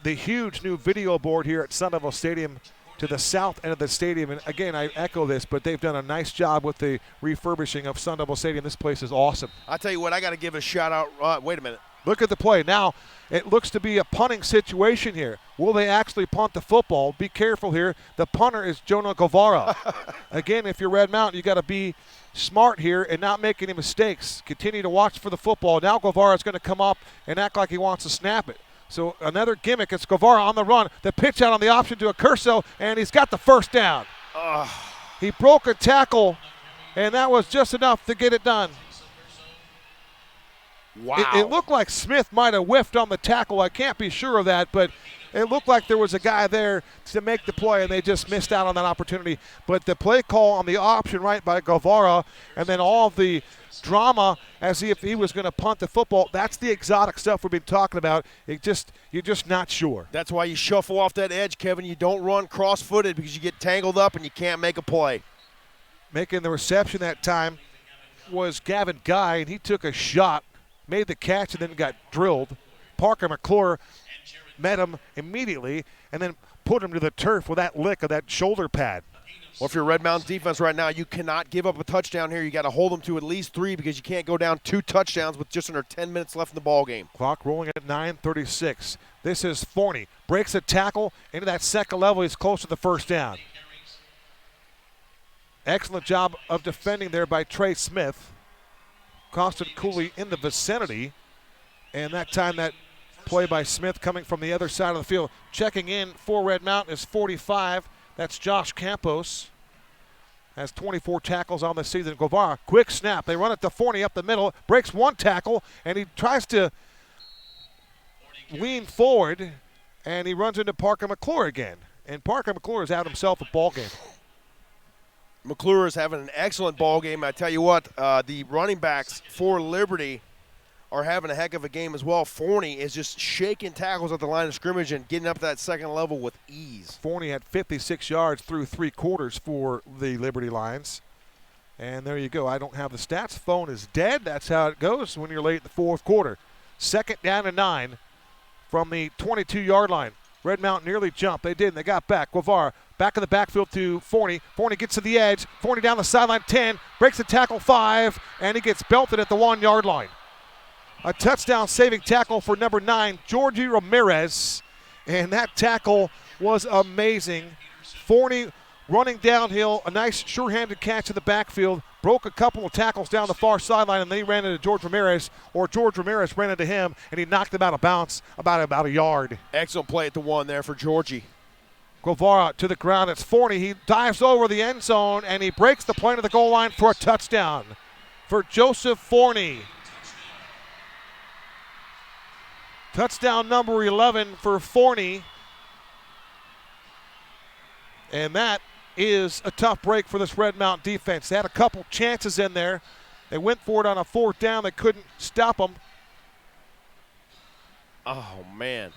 huge new video board here at Sun Devil Stadium to the south end of the stadium. And again, I echo this, but they've done a nice job with the refurbishing of Sun Devil Stadium. This place is awesome. I'll tell you what, I got to give a shout out. Wait a minute. Look at the play. Now it looks to be a punting situation here. Will they actually punt the football? Be careful here. The punter is Jonah Guevara. Again, if you're Red Mountain, you got to be smart here and not make any mistakes. Continue to watch for the football. Now Guevara is going to come up and act like he wants to snap it. So another gimmick. It's Guevara on the run. The pitch out on the option to Accurso, and he's got the first down. He broke a tackle, and that was just enough to get it done. Wow. It looked like Smith might have whiffed on the tackle. I can't be sure of that, but it looked like there was a guy there to make the play, and they just missed out on that opportunity. But the play call on the option right by Guevara, and then all of the drama as if he was going to punt the football, that's the exotic stuff we've been talking about. You're just not sure. That's why you shuffle off that edge, Kevin. You don't run cross-footed because you get tangled up and you can't make a play. Making the reception that time was Gavin Guy, and he took a shot, made the catch, and then got drilled. Parker McClure met him immediately and then put him to the turf with that lick of that shoulder pad. Well, if you're Red Mountain defense right now, you cannot give up a touchdown here. You got to hold them to at least 3 because you can't go down 2 touchdowns with just under 10 minutes left in the ball game. Clock rolling at 9:36. This is Forney. Breaks a tackle into that second level. He's close to the first down. Excellent job of defending there by Trey Smith. Costed Cooley in the vicinity. And that time that play by Smith coming from the other side of the field. Checking in for Red Mountain is 45. That's Josh Campos. Has 24 tackles on the season. Guevara, quick snap. They run it to Forney up the middle. Breaks 1 tackle, and he tries to lean forward, and he runs into Parker McClure again. And Parker McClure has had himself a ball game. McClure is having an excellent ball game. I tell you what, the running backs for Liberty are having a heck of a game as well. Forney is just shaking tackles at the line of scrimmage and getting up to that second level with ease. Forney had 56 yards through 3 quarters for the Liberty Lions. And there you go. I don't have the stats. Phone is dead. That's how it goes when you're late in the 4th quarter. 2nd down and 9 from the 22-yard line. Red Mountain nearly jumped. They didn't. They got back. Guevara back in the backfield to Forney. Forney gets to the edge. Forney down the sideline 10. Breaks the tackle 5. And he gets belted at the 1-yard line. A touchdown-saving tackle for number 9, Georgie Ramirez. And that tackle was amazing. Forney running downhill, a nice sure-handed catch in the backfield, broke a couple of tackles down the far sideline, and then he ran into George Ramirez, or George Ramirez ran into him, and he knocked him out of bounds about a yard. Excellent play at the 1 there for Georgie. Guevara to the ground. It's Forney. He dives over the end zone, and he breaks the plane of the goal line for a touchdown for Joseph Forney. Touchdown number 11 for Forney. And that is a tough break for this Red Mountain defense. They had a couple chances in there. They went for it on a 4th down. They couldn't stop them. Oh, man.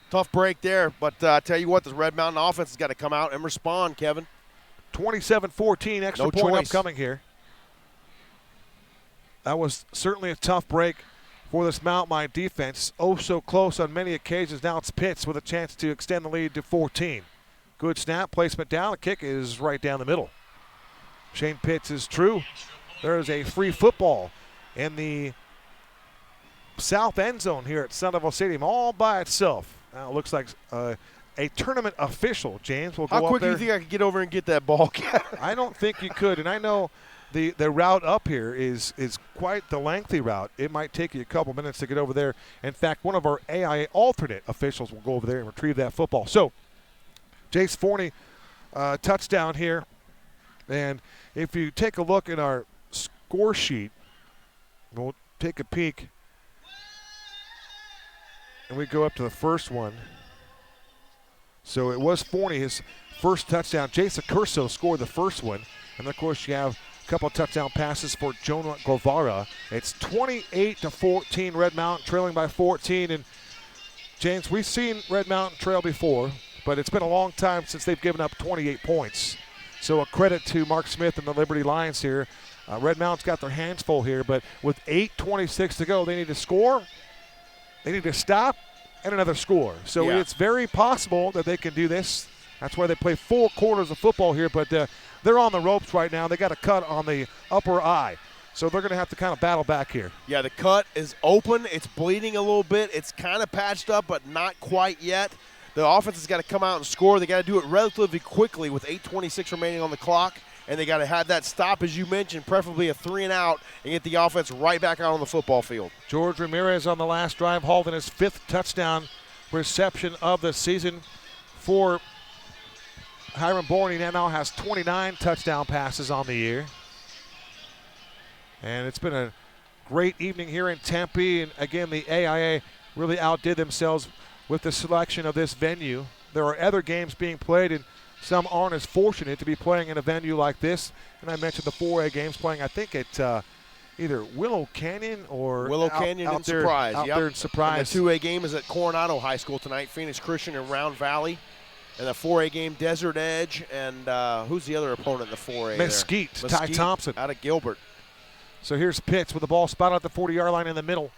Tough break there. But I tell you what, this Red Mountain offense has got to come out and respond, Kevin. 27-14, extra No point choice. upcoming here. That was certainly a tough break for this Mountain Mine defense. Oh, so close on many occasions. Now it's Pitts with a chance to extend the lead to 14. Good snap, placement down. The kick is right down the middle. Shane Pitts is true. There is a free football in the south end zone here at Sandoval Stadium all by itself. Now it looks like a tournament official, James, will go up there. How quick do you think I could get over and get that ball? I don't think you could, and I know the route up here is quite the lengthy route. It might take you a couple minutes to get over there. In fact, one of our AIA alternate officials will go over there and retrieve that football. So, Jace Forney, touchdown here. And if you take a look at our score sheet, we'll take a peek. And we go up to the first one. So it was Forney, his first touchdown. Jace Accurso scored the first one. And, of course, you have a couple of touchdown passes for Jonah Guevara. It's 28-14, Red Mountain trailing by 14. And, James, we've seen Red Mountain trail before, but it's been a long time since they've given up 28 points. So a credit to Mark Smith and the Liberty Lions here. Red Mountain's got their hands full here, but with 8:26 to go, they need to score, they need to stop, and another score. So It's very possible that they can do this. That's why they play 4 quarters of football here, but they're on the ropes right now. They got a cut on the upper eye. So they're going to have to kind of battle back here. Yeah, the cut is open. It's bleeding a little bit. It's kind of patched up, but not quite yet. The offense has got to come out and score. They got to do it relatively quickly with 8:26 remaining on the clock, and they got to have that stop, as you mentioned, preferably a 3-and-out, and get the offense right back out on the football field. George Ramirez on the last drive hauled in his 5th touchdown reception of the season for Hiram Bourne. He now has 29 touchdown passes on the year. And it's been a great evening here in Tempe. And again, the AIA really outdid themselves with the selection of this venue. There are other games being played, and some aren't as fortunate to be playing in a venue like this. And I mentioned the 4A games playing, I think, at either Willow Canyon or Willow Canyon out and there, Surprise. Out there in Surprise. And the 2A game is at Coronado High School tonight, Phoenix Christian and Round Valley. And the 4A game, Desert Edge, and who's the other opponent in the 4A Mesquite, Ty Thompson. Out of Gilbert. So here's Pitts with the ball spotted at the 40-yard line in the middle.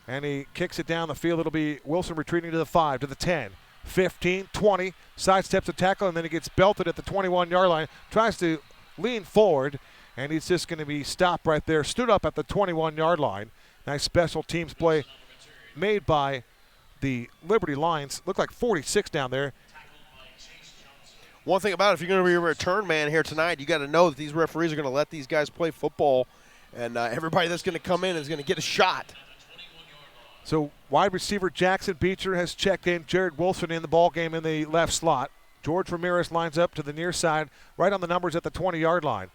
And he kicks it down the field. It'll be Wilson retreating to the 5, to the 10, 15, 20. Sidesteps a tackle, and then he gets belted at the 21-yard line. Tries to lean forward, and he's just going to be stopped right there. Stood up at the 21-yard line. Nice special teams play made by the Liberty Lions. Looked like 46 down there. One thing about it, if you're going to be a return man here tonight, you got to know that these referees are going to let these guys play football, and everybody that's going to come in is going to get a shot. So wide receiver Jackson Beecher has checked in. Jared Wilson in the ball game in the left slot. George Ramirez lines up to the near side, right on the numbers at the 20-yard line.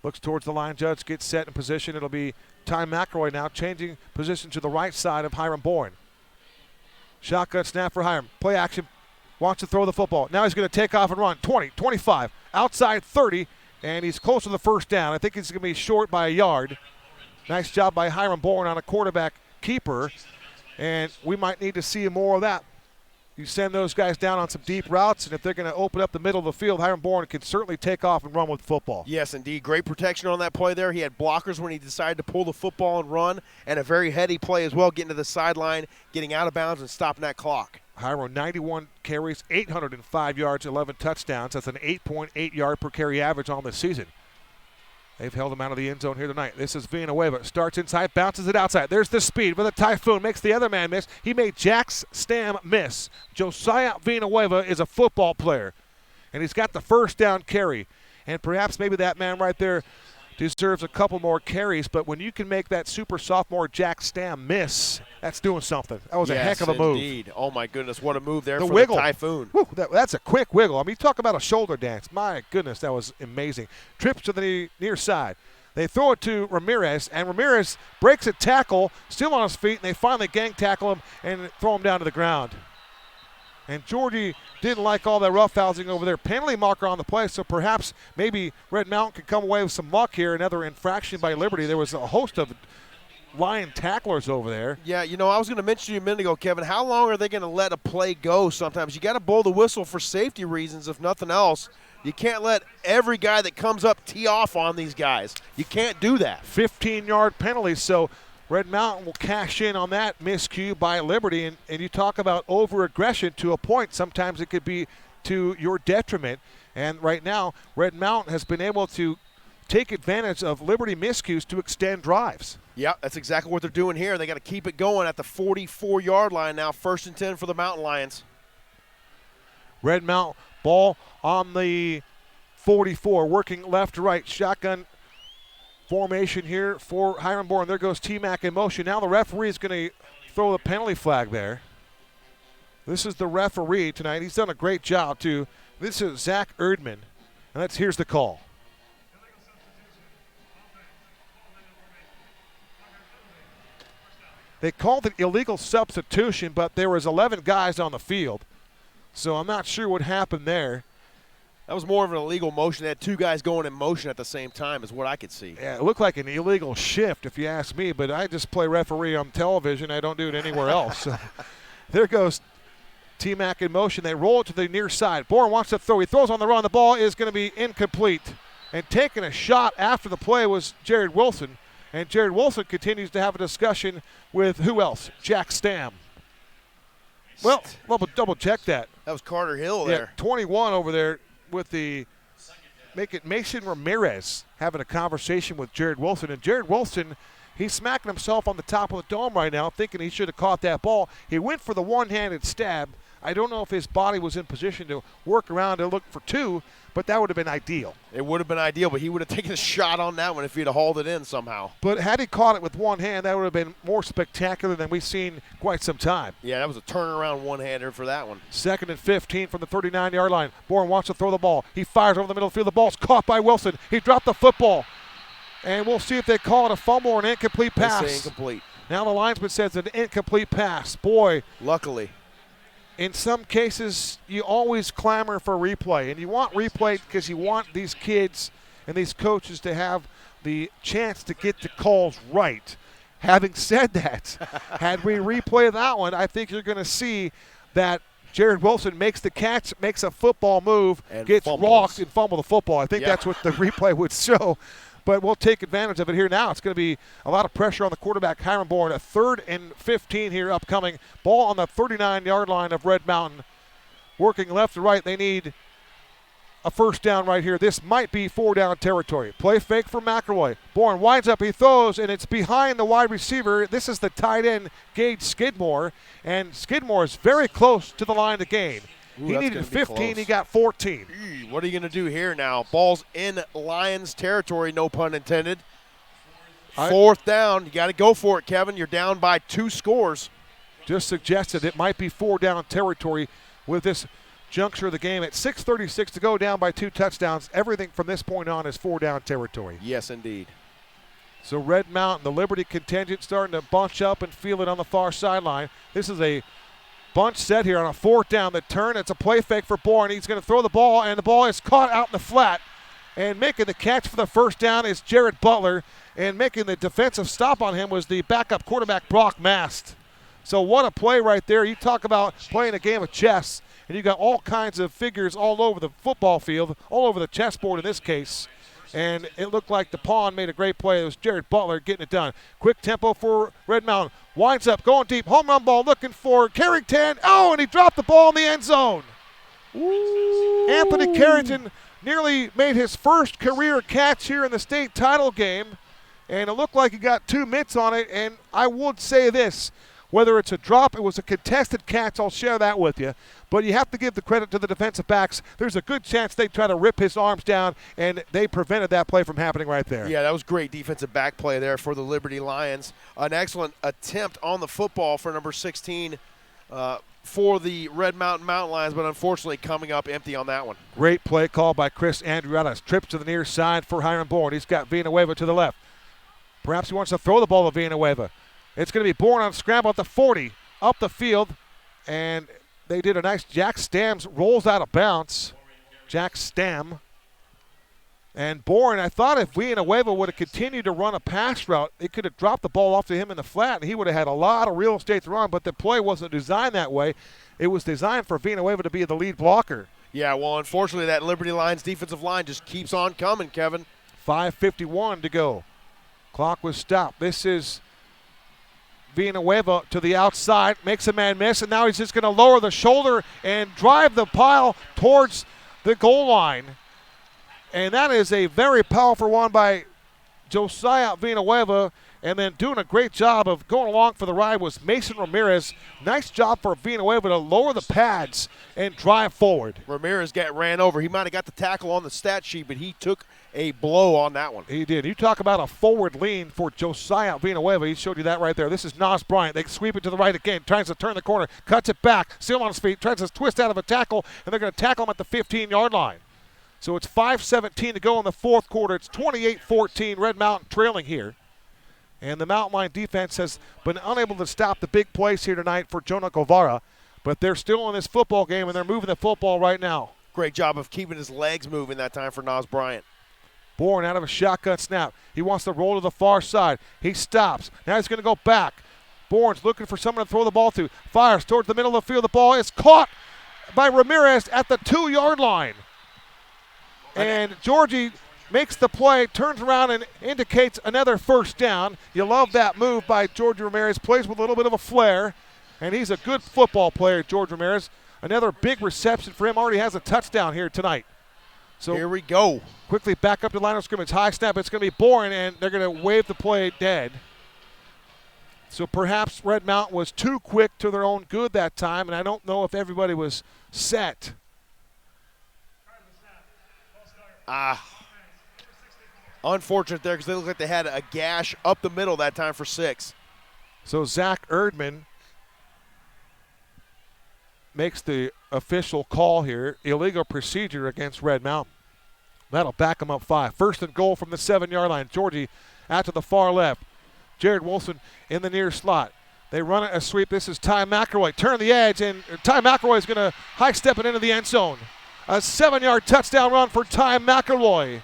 Looks towards the line judge, gets set in position. It'll be Ty McElroy now changing position to the right side of Hiram Bourne. Shotgun snap for Hiram. Play action. Wants to throw the football. Now he's going to take off and run. 20, 25, outside 30, and he's close to the first down. I think he's going to be short by a yard. Nice job by Hiram Bourne on a quarterback keeper, and we might need to see more of that. You send those guys down on some deep routes, and if they're going to open up the middle of the field, Hiram Bourne can certainly take off and run with football. Yes, indeed. Great protection on that play there. He had blockers when he decided to pull the football and run, and a very heady play as well, getting to the sideline, getting out of bounds, and stopping that clock. Hiram, 91 carries, 805 yards, 11 touchdowns. That's an 8.8 yard per carry average on the season. They've held him out of the end zone here tonight. This is Villanueva. Starts inside, bounces it outside. There's the speed with a typhoon. Makes the other man miss. He made Jack Stam miss. Josiah Villanueva is a football player, and he's got the first down carry. And perhaps maybe that man right there deserves a couple more carries, but when you can make that super sophomore Jack Stam miss, that's doing something. That was a heck of a move. Indeed. Oh, my goodness, what a move there the for wiggle. the Typhoon. Whew, that's a quick wiggle. I mean, talk about a shoulder dance. My goodness, that was amazing. Trips to the near side. They throw it to Ramirez, and Ramirez breaks a tackle, still on his feet, and they finally gang tackle him and throw him down to the ground. And Georgie didn't like all that roughhousing over there. Penalty marker on the play, so perhaps maybe Red Mountain could come away with some luck here. Another infraction by Liberty. There was a host of Lion tacklers over there. Yeah, you know, I was going to mention to you a minute ago, Kevin, how long are they going to let a play go sometimes? You got to blow the whistle for safety reasons, if nothing else. You can't let every guy that comes up tee off on these guys. You can't do that. 15-yard penalty, so Red Mountain will cash in on that miscue by Liberty. And you talk about over-aggression to a point. Sometimes it could be to your detriment. And right now, Red Mountain has been able to take advantage of Liberty miscues to extend drives. Yeah, that's exactly what they're doing here. They got to keep it going at the 44-yard line now. 1st and 10 for the Mountain Lions. Red Mountain ball on the 44, working left to right. Shotgun formation here for Hiram Bourne. There goes T-Mac in motion. Now the referee is going to throw the penalty flag there. This is the referee tonight. He's done a great job, too. This is Zach Erdman. And here's the call. They called it illegal substitution, but there was 11 guys on the field. So I'm not sure what happened there. That was more of an illegal motion. They had 2 guys going in motion at the same time is what I could see. Yeah, it looked like an illegal shift if you ask me, but I just play referee on television. I don't do it anywhere else. So there goes T-Mac in motion. They roll it to the near side. Bourne wants to throw. He throws on the run. The ball is going to be incomplete. And taking a shot after the play was Jared Wilson. And Jared Wilson continues to have a discussion with who else? Jack Stam. Well, double check that. That was Carter Hill there. Yeah, 21 over there with the make it Mason Ramirez having a conversation with Jared Wilson. And Jared Wilson, he's smacking himself on the top of the dome right now, thinking he should have caught that ball. He went for the one-handed stab. I don't know if his body was in position to work around to look for two, but that would have been ideal. It would have been ideal, but he would have taken a shot on that one if he'd have hauled it in somehow. But had he caught it with one hand, that would have been more spectacular than we've seen quite some time. Yeah, that was a turnaround one-hander for that one. 2nd and 15 from the 39-yard line. Bourne wants to throw the ball. He fires over the middle of the field. The ball's caught by Wilson. He dropped the football. And we'll see if they call it a fumble or an incomplete pass. They say incomplete. Now the linesman says an incomplete pass. Boy. Luckily. In some cases, you always clamor for replay. And you want replay because you want these kids and these coaches to have the chance to get the calls right. Having said that, had we replay that one, I think you're going to see that Jared Wilson makes the catch, makes a football move, and gets fumbles. rocked and fumble the football. I think that's what the replay would show. But we'll take advantage of it here now. It's going to be a lot of pressure on the quarterback, Hiram Bourne. A 3rd and 15 here upcoming. Ball on the 39-yard line of Red Mountain. Working left to right. They need a first down right here. This might be 4-down territory. Play fake for McElroy. Bourne winds up. He throws, and it's behind the wide receiver. This is the tight end, Gage Skidmore. And Skidmore is very close to the line to gain. He needed 15. He got 14. What are you going to do here now? Ball's in Lions territory, no pun intended. 4th down. You got to go for it, Kevin. You're down by 2 scores. Just suggested it might be 4-down territory with this juncture of the game. At 6:36 to go, down by 2 touchdowns. Everything from this point on is 4-down territory. Yes, indeed. So Red Mountain, the Liberty contingent, starting to bunch up and feel it on the far sideline. This is a bunch set here on a 4th down. The turn, it's a play fake for Bourne. He's going to throw the ball, and the ball is caught out in the flat. And making the catch for the first down is Jared Butler. And making the defensive stop on him was the backup quarterback, Brock Mast. So what a play right there. You talk about playing a game of chess, and you got all kinds of figures all over the football field, all over the chessboard in this case. And it looked like the pawn made a great play. It was Jared Butler getting it done. Quick tempo for Red Mountain. Winds up, going deep. Home run ball looking for Carrington. Oh, and he dropped the ball in the end zone. Ooh. Anthony Carrington nearly made his first career catch here in the state title game. And it looked like he got 2 mitts on it. And I would say this. Whether it's a drop, it was a contested catch, I'll share that with you. But you have to give the credit to the defensive backs. There's a good chance they try to rip his arms down, and they prevented that play from happening right there. Yeah, that was great defensive back play there for the Liberty Lions. An excellent attempt on the football for number 16 for the Red Mountain Lions, but unfortunately coming up empty on that one. Great play call by Chris Andriatas. Trips to the near side for Hiram Bourne. He's got Villanueva to the left. Perhaps he wants to throw the ball to Villanueva. It's going to be Bourne on scramble at the 40, up the field, and they did a nice Jack Stamms rolls out of bounds. Jack Stamm. And Bourne, I thought if Villanueva would have continued to run a pass route, it could have dropped the ball off to him in the flat, and he would have had a lot of real estate to run, but the play wasn't designed that way. It was designed for Villanueva to be the lead blocker. Yeah, well, unfortunately, that Liberty Lions defensive line just keeps on coming, Kevin. 5:51 to go. Clock was stopped. This is Villanueva to the outside, makes a man miss, and now he's just going to lower the shoulder and drive the pile towards the goal line. And that is a very powerful one by Josiah Villanueva. And then doing a great job of going along for the ride was Mason Ramirez. Nice job for Villanueva to lower the pads and drive forward. Ramirez ran over. He might have got the tackle on the stat sheet, but he took a blow on that one. He did. You talk about a forward lean for Josiah Villanueva. He showed you that right there. This is Nas Bryant. They sweep it to the right again. Tries to turn the corner. Cuts it back. Still on his feet. Tries to twist out of a tackle, and they're going to tackle him at the 15-yard line. So it's 5:17 to go in the fourth quarter. It's 28-14. Red Mountain trailing here. And the Mountain Line defense has been unable to stop the big plays here tonight for Jonah Guevara. But they're still in this football game, and they're moving the football right now. Great job of keeping his legs moving that time for Nas Bryant. Bourne out of a shotgun snap. He wants to roll to the far side. He stops. Now he's going to go back. Bourne's looking for someone to throw the ball to. Fires towards the middle of the field. The ball is caught by Ramirez at the 2-yard line. And Georgie makes the play, turns around and indicates another first down. You love that move by George Ramirez. Plays with a little bit of a flair, and he's a good football player, George Ramirez. Another big reception for him. Already has a touchdown here tonight. So here we go. Quickly back up to line of scrimmage. High snap. It's going to be Bourne, and they're going to wave the play dead. So perhaps Red Mountain was too quick to their own good that time, and I don't know if everybody was set. Unfortunate there because they look like they had a gash up the middle that time for 6. So Zach Erdman makes the official call here. Illegal procedure against Red Mountain. That'll back them up 5. First and goal from the 7-yard line. Georgie out to the far left. Jared Wilson in the near slot. They run a sweep. This is Ty McElroy. Turn the edge, and Ty McElroy is going to high step it into the end zone. A 7-yard touchdown run for Ty McElroy.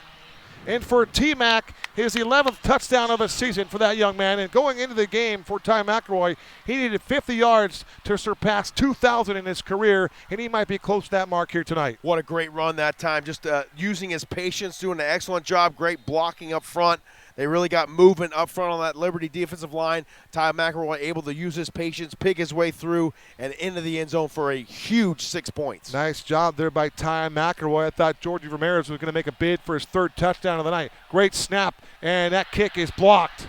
And for T-Mac, his 11th touchdown of the season for that young man. And going into the game for Ty McElroy, he needed 50 yards to surpass 2,000 in his career, and he might be close to that mark here tonight. What a great run that time. Just using his patience, doing an excellent job. Great blocking up front. They really got movement up front on that Liberty defensive line. Ty McElroy able to use his patience, pick his way through, and into the end zone for a huge 6 points. Nice job there by Ty McElroy. I thought Georgie Ramirez was going to make a bid for his 3rd touchdown of the night. Great snap, and that kick is blocked.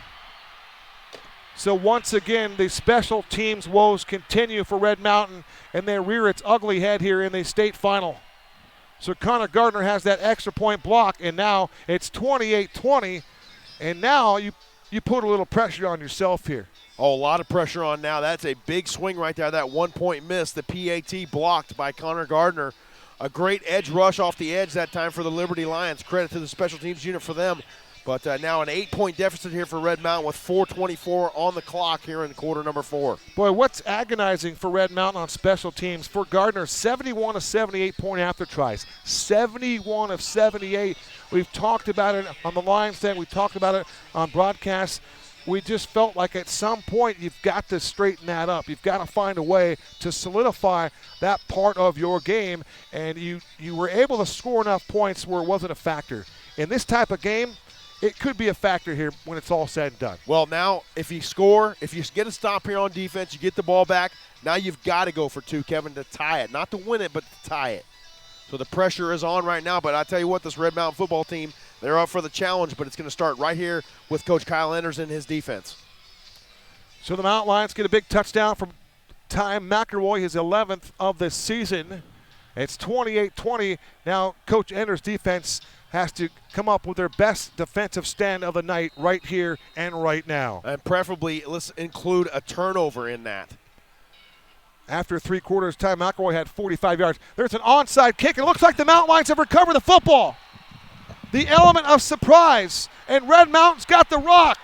So once again, the special teams woes continue for Red Mountain, and they rear its ugly head here in the state final. So Connor Gardner has that extra point block, and now it's 28-20. And now you put a little pressure on yourself here. Oh, a lot of pressure on now. That's a big swing right there. That 1-point miss, the PAT blocked by Connor Gardner. A great edge rush off the edge that time for the Liberty Lions. Credit to the special teams unit for them. But now an 8-point deficit here for Red Mountain with 4:24 on the clock here in quarter number 4. Boy, what's agonizing for Red Mountain on special teams? For Gardner, 71 of 78 point after tries. 71 of 78. We've talked about it on the Lions thing. We talked about it on broadcast. We just felt like at some point you've got to straighten that up. You've got to find a way to solidify that part of your game, and you were able to score enough points where it wasn't a factor. In this type of game, it could be a factor here when it's all said and done. Well, now if you score, if you get a stop here on defense, you get the ball back, now you've got to go for 2, Kevin, to tie it. Not to win it, but to tie it. So the pressure is on right now, but I tell you what, this Red Mountain football team, they're up for the challenge, but it's going to start right here with Coach Kyle Enders and his defense. So the Mountain Lions get a big touchdown from Ty McElroy, his 11th of the season. It's 28-20. Now Coach Enders' defense has to come up with their best defensive stand of the night right here and right now. And preferably, let's include a turnover in that. After 3 quarters, Ty McElroy had 45 yards. There's an onside kick. It looks like the Mountain Lions have recovered the football. The element of surprise, and Red Mountain's got the rock.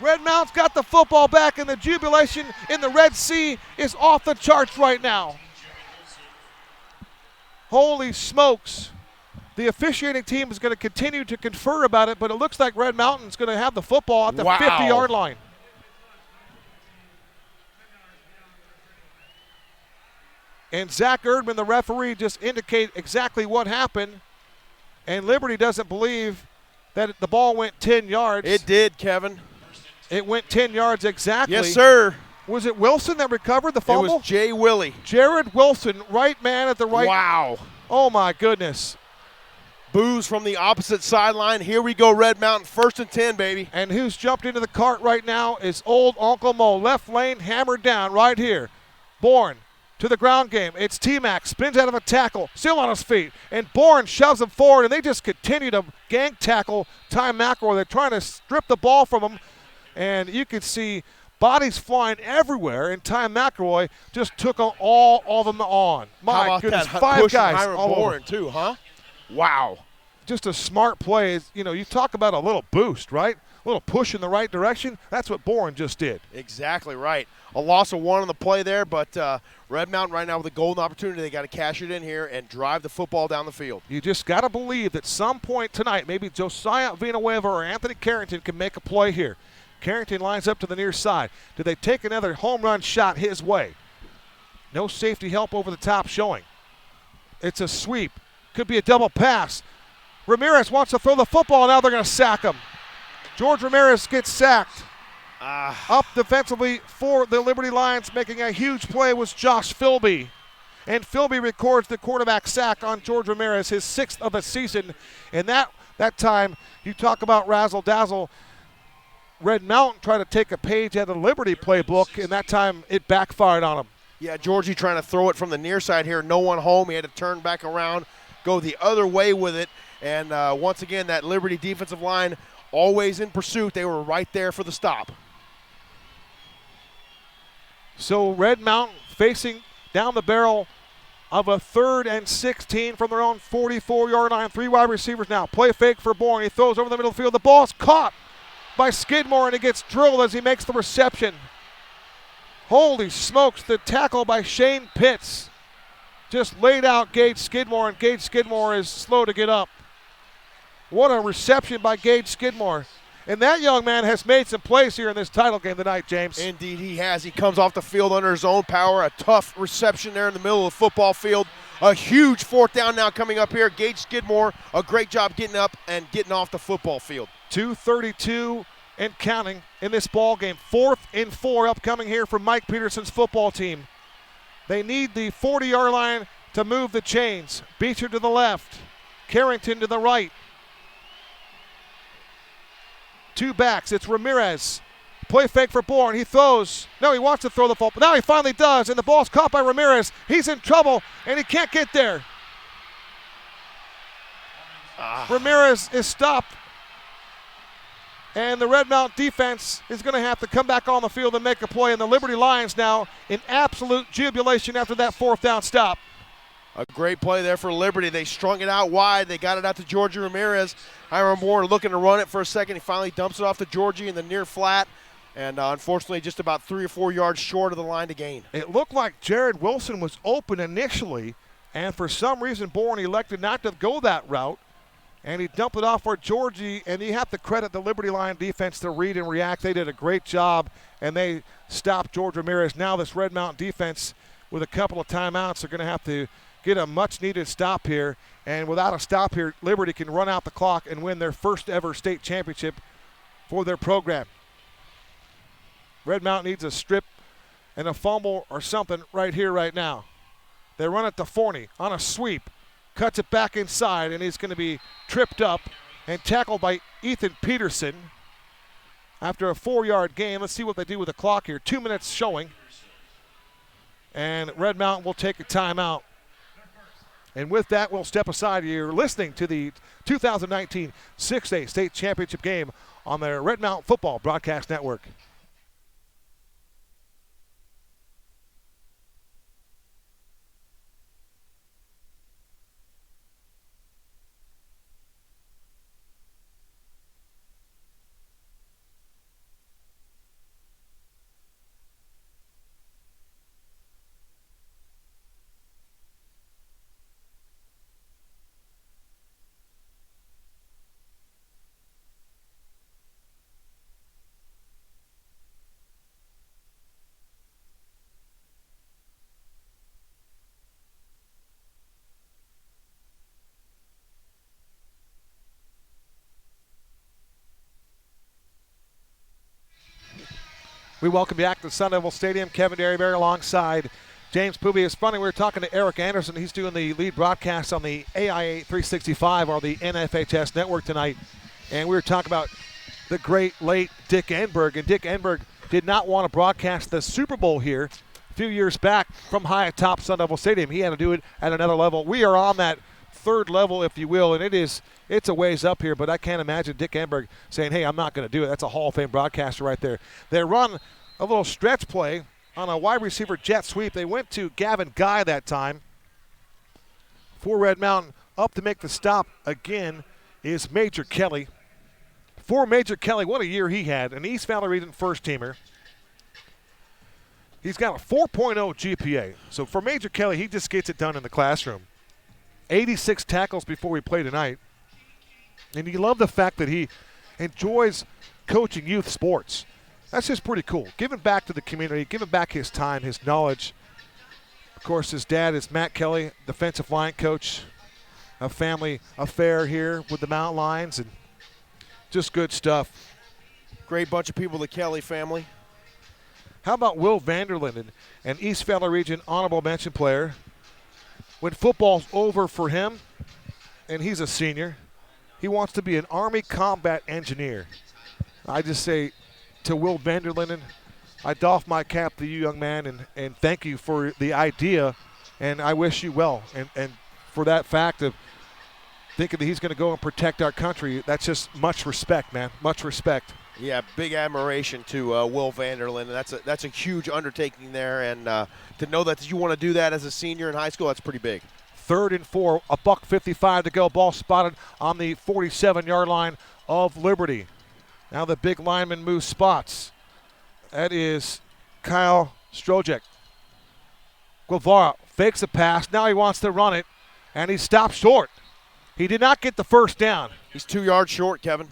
Red Mountain's got the football back, and the jubilation in the Red Sea is off the charts right now. Holy smokes. The officiating team is going to continue to confer about it, but it looks like Red Mountain's going to have the football at the 50-yard line. And Zach Erdman, the referee, just indicate exactly what happened. And Liberty doesn't believe that the ball went 10 yards. It did, Kevin. It went 10 yards exactly. Yes, sir. Was it Wilson that recovered the fumble? It was Jay Willie. Jared Wilson, right man at the right. Wow. Oh, my goodness. Boos from the opposite sideline. Here we go, Red Mountain. 1st and 10, baby. And who's jumped into the cart right now is old Uncle Mo. Left lane, hammered down right here. Bourne to the ground game. It's T-Mac, spins out of a tackle, still on his feet. And Bourne shoves him forward, and they just continue to gang tackle Ty McElroy. They're trying to strip the ball from him. And you can see bodies flying everywhere, and Ty McElroy just took all of them on. My goodness, 5 guys all over. Too, huh? Wow. Just a smart play. You know, you talk about a little boost, right? A little push in the right direction. That's what Bourne just did. Exactly right. A loss of 1 on the play there, but Red Mountain right now with a golden opportunity. They got to cash it in here and drive the football down the field. You just got to believe that some point tonight, maybe Josiah Villanueva or Anthony Carrington can make a play here. Carrington lines up to the near side. Do they take another home run shot his way? No safety help over the top showing. It's a sweep. Could be a double pass. Ramirez wants to throw the football. Now they're going to sack him. George Ramirez gets sacked. Up defensively for the Liberty Lions, making a huge play was Josh Philby. And Philby records the quarterback sack on George Ramirez, his 6th of the season. And that time, you talk about razzle-dazzle. Red Mountain tried to take a page out of the Liberty playbook, and that time it backfired on him. Yeah, Georgie trying to throw it from the near side here. No one home. He had to turn back around, go the other way with it. And once again, that Liberty defensive line always in pursuit. They were right there for the stop. So Red Mountain facing down the barrel of a 3rd and 16 from their own 44-yard line. 3 wide receivers now. Play fake for Bourne. He throws over the middle of the field. The ball's caught by Skidmore, and it gets drilled as he makes the reception. Holy smokes, the tackle by Shane Pitts just laid out Gage Skidmore, and Gage Skidmore is slow to get up. What a reception by Gage Skidmore. And that young man has made some plays here in this title game tonight, James. Indeed he has. He comes off the field under his own power. A tough reception there in the middle of the football field. A huge 4th down now coming up here. Gage Skidmore, a great job getting up and getting off the football field. 2:32 and counting in this ball game. 4th and 4 upcoming here for Mike Peterson's football team. They need the 40-yard line to move the chains. Beecher to the left. Carrington to the right. 2 backs. It's Ramirez. Play fake for Bourne. He throws. No, he wants to throw the ball, but now he finally does, and the ball's caught by Ramirez. He's in trouble, and he can't get there. Ramirez is stopped. And the Red Mountain defense is going to have to come back on the field and make a play. And the Liberty Lions now in absolute jubilation after that 4th down stop. A great play there for Liberty. They strung it out wide. They got it out to Georgie Ramirez. Hiram Moore looking to run it for a second. He finally dumps it off to Georgie in the near flat. And unfortunately, just about 3 or 4 yards short of the line to gain. It looked like Jared Wilson was open initially. And for some reason, Bourne elected not to go that route. And he dumped it off for Georgie, and you have to credit the Liberty Lion defense to read and react. They did a great job, and they stopped George Ramirez. Now this Red Mountain defense, with a couple of timeouts, are going to have to get a much-needed stop here. And without a stop here, Liberty can run out the clock and win their first ever state championship for their program. Red Mountain needs a strip and a fumble or something right here, right now. They run it to Forney on a sweep. Cuts it back inside, and he's going to be tripped up and tackled by Ethan Peterson after a 4-yard gain. Let's see what they do with the clock here. 2 minutes showing. And Red Mountain will take a timeout. And with that, we'll step aside. You're listening to the 2019 6A State Championship game on the Red Mountain Football Broadcast Network. We welcome you back to Sun Devil Stadium. Kevin Derryberry alongside James Poobie. It's funny, we were talking to Eric Anderson. He's doing the lead broadcast on the AIA 365 or the NFHS network tonight. And we were talking about the great late Dick Enberg. And Dick Enberg did not want to broadcast the Super Bowl here a few years back from high atop Sun Devil Stadium. He had to do it at another level. We are on that 3rd level, if you will, and it's a ways up here, but I can't imagine Dick Enberg saying, hey, I'm not going to do it. That's a Hall of Fame broadcaster right there. They run a little stretch play on a wide receiver jet sweep. They went to Gavin Guy that time. For Red Mountain, up to make the stop again is Major Kelly. For Major Kelly, what a year he had, an East Valley Region first-teamer. He's got a 4.0 GPA. So for Major Kelly, he just gets it done in the classroom. 86 tackles before we play tonight. And you love the fact that he enjoys coaching youth sports. That's just pretty cool. Giving back to the community, giving back his time, his knowledge. Of course, his dad is Matt Kelly, defensive line coach. A family affair here with the Mountain Lions, and just good stuff. Great bunch of people, the Kelly family. How about Will Vanderlinden, an East Valley Region honorable mention player, when football's over for him, and he's a senior, he wants to be an Army combat engineer. I just say to Will Vanderlinden, I doff my cap to you, young man, and thank you for the idea, and I wish you well. And for that fact of thinking that he's going to go and protect our country, that's just much respect, man, much respect. Yeah, big admiration to Will Vanderlinden. That's a huge undertaking there, and to know that you want to do that as a senior in high school, that's pretty big. 3rd and 4, $1:55 to go. Ball spotted on the 47-yard line of Liberty. Now the big lineman moves spots. That is Kyle Strojek. Guevara fakes a pass. Now he wants to run it, and he stopped short. He did not get the first down. He's 2 yards short, Kevin.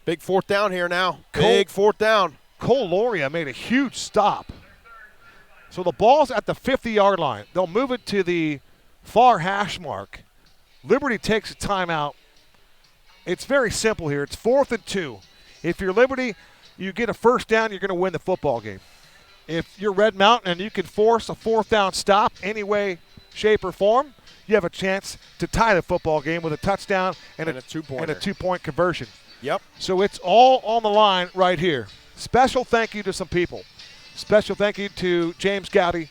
Big 4th down here now. Big 4th down. Cole Loria made a huge stop. So the ball's at the 50-yard line. They'll move it to the far hash mark. Liberty takes a timeout. It's very simple here. It's 4th and 2. If you're Liberty, you get a first down, you're going to win the football game. If you're Red Mountain and you can force a 4th down stop any way, shape, or form, you have a chance to tie the football game with a touchdown and a 2-point conversion. Yep. So it's all on the line right here. Special thank you to some people. Special thank you to James Gowdy,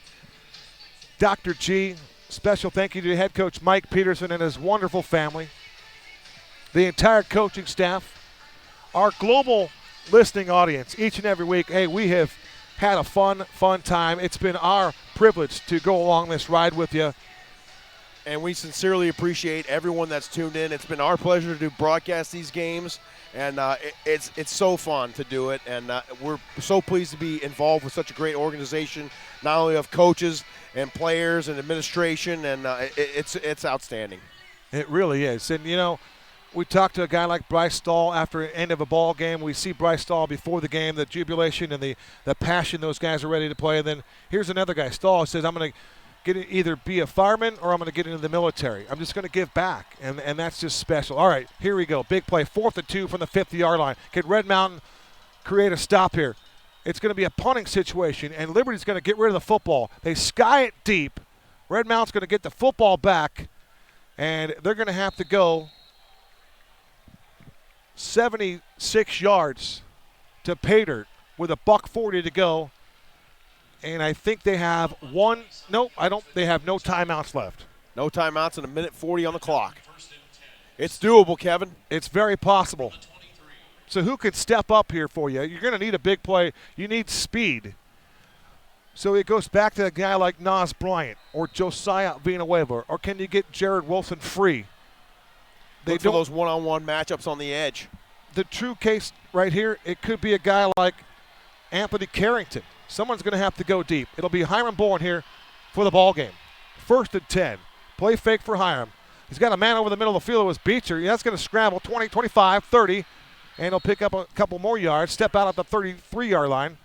Dr. G. Special thank you to head coach Mike Peterson and his wonderful family, the entire coaching staff, our global listening audience each and every week. Hey, we have had a fun time. It's been our privilege to go along this ride with you. And we sincerely appreciate everyone that's tuned in. It's been our pleasure to broadcast these games, and it's so fun to do it. And we're so pleased to be involved with such a great organization, not only of coaches and players and administration, and it's outstanding. It really is. And, you know, we talked to a guy like Bryce Stahl after the end of a ball game. We see Bryce Stahl before the game, the jubilation and the passion those guys are ready to play. And then here's another guy, Stahl, says, I'm going to either be a fireman or I'm going to get into the military. I'm just going to give back, and that's just special. All right, here we go. Big play, 4th and 2 from the 50-yard line. Can Red Mountain create a stop here? It's going to be a punting situation, and Liberty's going to get rid of the football. They sky it deep. Red Mountain's going to get the football back, and they're going to have to go 76 yards to pay dirt with a $1:40 to go. And I think they have they have no timeouts left. No timeouts and 1:40 on the clock. It's doable, Kevin. It's very possible. So who could step up here for you? You're going to need a big play. You need speed. So it goes back to a guy like Nas Bryant or Josiah Villanueva, or can you get Jared Wilson free? Look for those one-on-one matchups on the edge. The true case right here, it could be a guy like Anthony Carrington. Someone's going to have to go deep. It'll be Hiram Bourne here for the ball game. 1st and 10. Play fake for Hiram. He's got a man over the middle of the field. It was Beecher. That's going to scramble 20, 25, 30, and he'll pick up a couple more yards, step out at the 33-yard line.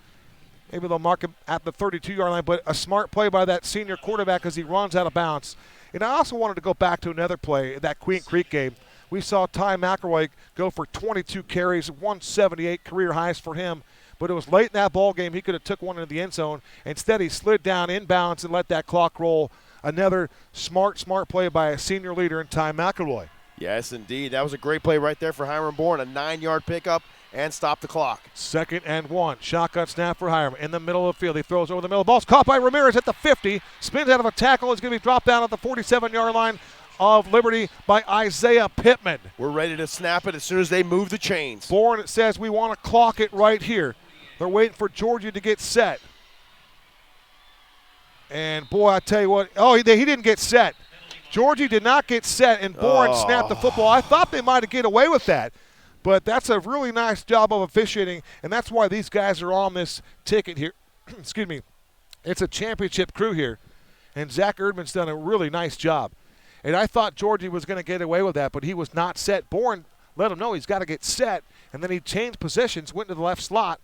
Maybe they'll mark him at the 32-yard line, but a smart play by that senior quarterback as he runs out of bounds. And I also wanted to go back to another play, that Queen Creek game. We saw Ty McElroy go for 22 carries, 178 career highs for him. But it was late in that ball game. He could have took one into the end zone. Instead, he slid down inbounds and let that clock roll. Another smart play by a senior leader in Ty McElroy. Yes, indeed. That was a great play right there for Hiram Bourne. A 9-yard pickup and stop the clock. 2nd and 1. Shotgun snap for Hiram. In the middle of the field. He throws over the middle. Ball's caught by Ramirez at the 50. Spins out of a tackle. It's going to be dropped down at the 47-yard line of Liberty by Isaiah Pittman. We're ready to snap it as soon as they move the chains. Bourne says we want to clock it right here. They're waiting for Georgia to get set. And, boy, I tell you what. Oh, he didn't get set. Georgie did not get set, and Bourne snapped the football. I thought they might have get away with that. But that's a really nice job of officiating, and that's why these guys are on this ticket here. Excuse me. It's a championship crew here, and Zach Erdman's done a really nice job. And I thought Georgie was going to get away with that, but he was not set. Bourne let him know he's got to get set, and then he changed positions, went to the left slot,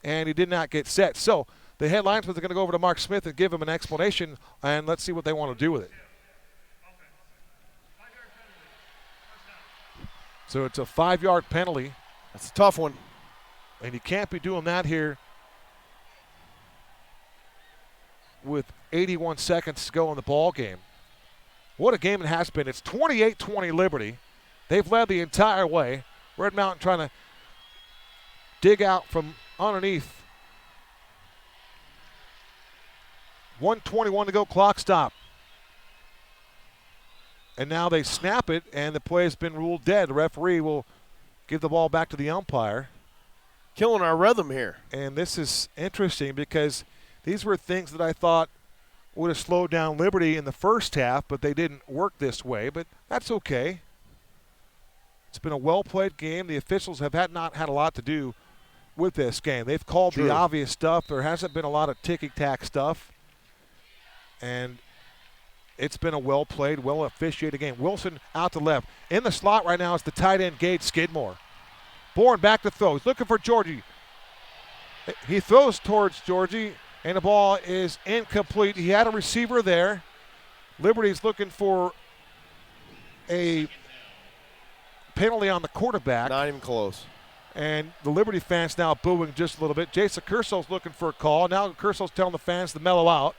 and he did not get set. So the head linesmen are going to go over to Mark Smith and give him an explanation, and let's see what they want to do with it. So it's a 5-yard penalty. That's a tough one. And you can't be doing that here with 81 seconds to go in the ball game. What a game it has been. It's 28-20 Liberty. They've led the entire way. Red Mountain trying to dig out from underneath. 1:21 to go, clock stop. And now they snap it, and the play has been ruled dead. The referee will give the ball back to the umpire. Killing our rhythm here. And this is interesting because these were things that I thought would have slowed down Liberty in the first half, but they didn't work this way. But that's okay. It's been a well-played game. The officials have not had a lot to do with this game. They've called the obvious stuff. There hasn't been a lot of ticky-tack stuff. And it's been a well-played, well-officiated game. Wilson out to left. In the slot right now is the tight end, Gage Skidmore. Bourne back to throw. He's looking for Georgie. He throws towards Georgie, and the ball is incomplete. He had a receiver there. Liberty's looking for a penalty on the quarterback. Not even close. And the Liberty fans now booing just a little bit. Jason Curso's looking for a call. Now Curso's telling the fans to mellow out.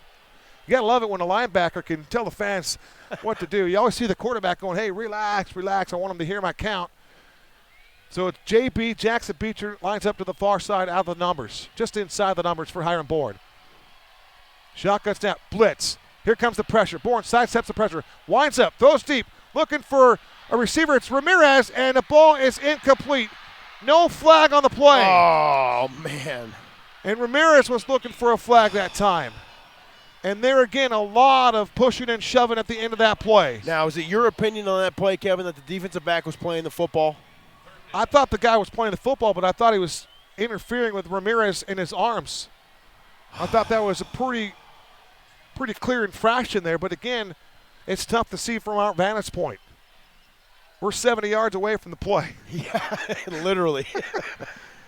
You got to love it when a linebacker can tell the fans what to do. You always see the quarterback going, hey, relax, relax. I want them to hear my count. So it's JB, Jackson Beecher, lines up to the far side out of the numbers. Just inside the numbers for Hiram Bourne. Shotgun snap, blitz. Here comes the pressure. Bourne sidesteps the pressure. Winds up, throws deep, looking for a receiver. It's Ramirez, and the ball is incomplete. No flag on the play. Oh, man. And Ramirez was looking for a flag that time. And there again, a lot of pushing and shoving at the end of that play. Now, is it your opinion on that play, Kevin, that the defensive back was playing the football? I thought the guy was playing the football, but I thought he was interfering with Ramirez in his arms. I thought that was a pretty clear infraction there. But again, it's tough to see from our vantage point. We're 70 yards away from the play. Yeah, literally.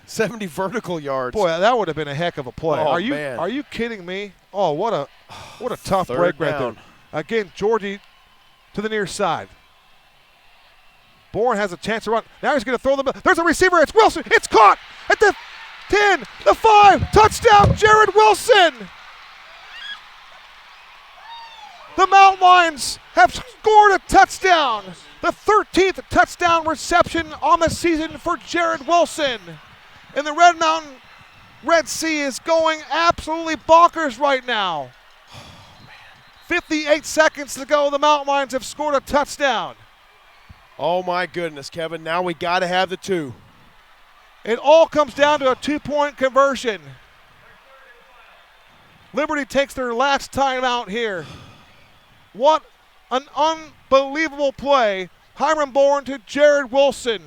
70 vertical yards. Boy, that would have been a heck of a play. Oh, man. Are you kidding me? Oh, what a tough Third break right down. there. Again, Georgie to the near side. Bourne has a chance to run. Now he's going to throw the ball. There's a receiver. It's Wilson. It's caught at the 10, the 5. Touchdown, Jared Wilson. The Mountain Lions have scored a touchdown. The 13th touchdown reception on the season for Jared Wilson. And the Red Mountain Red Sea is going absolutely bonkers right now. 58 seconds to go. The Mountain Lions have scored a touchdown. Oh, my goodness, Kevin. Now we got to have the 2. It all comes down to a 2-point conversion. Liberty takes their last timeout here. What an unbelievable play. Hiram Bourne to Jared Wilson.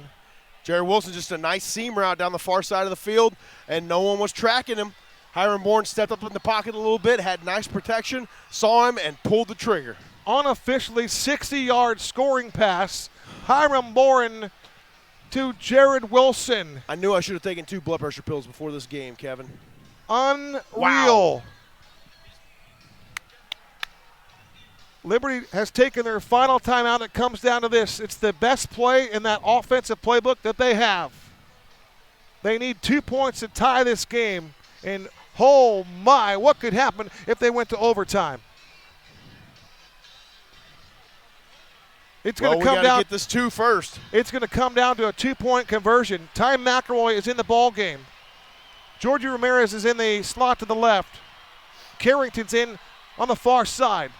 Jared Wilson just a nice seam route down the far side of the field, and no one was tracking him. Hiram Bourne stepped up in the pocket a little bit, had nice protection, saw him, and pulled the trigger. Unofficially 60-yard scoring pass. Hiram Bourne to Jared Wilson. I knew I should have taken 2 blood pressure pills before this game, Kevin. Unreal. Wow. Liberty has taken their final timeout. It comes down to this. It's the best play in that offensive playbook that they have. They need 2 points to tie this game. And oh my, what could happen if they went to overtime? It's going to come down. Get this 2 first. It's going to come down to a 2-point conversion. Ty McElroy is in the ball game. Georgie Ramirez is in the slot to the left. Carrington's in on the far side.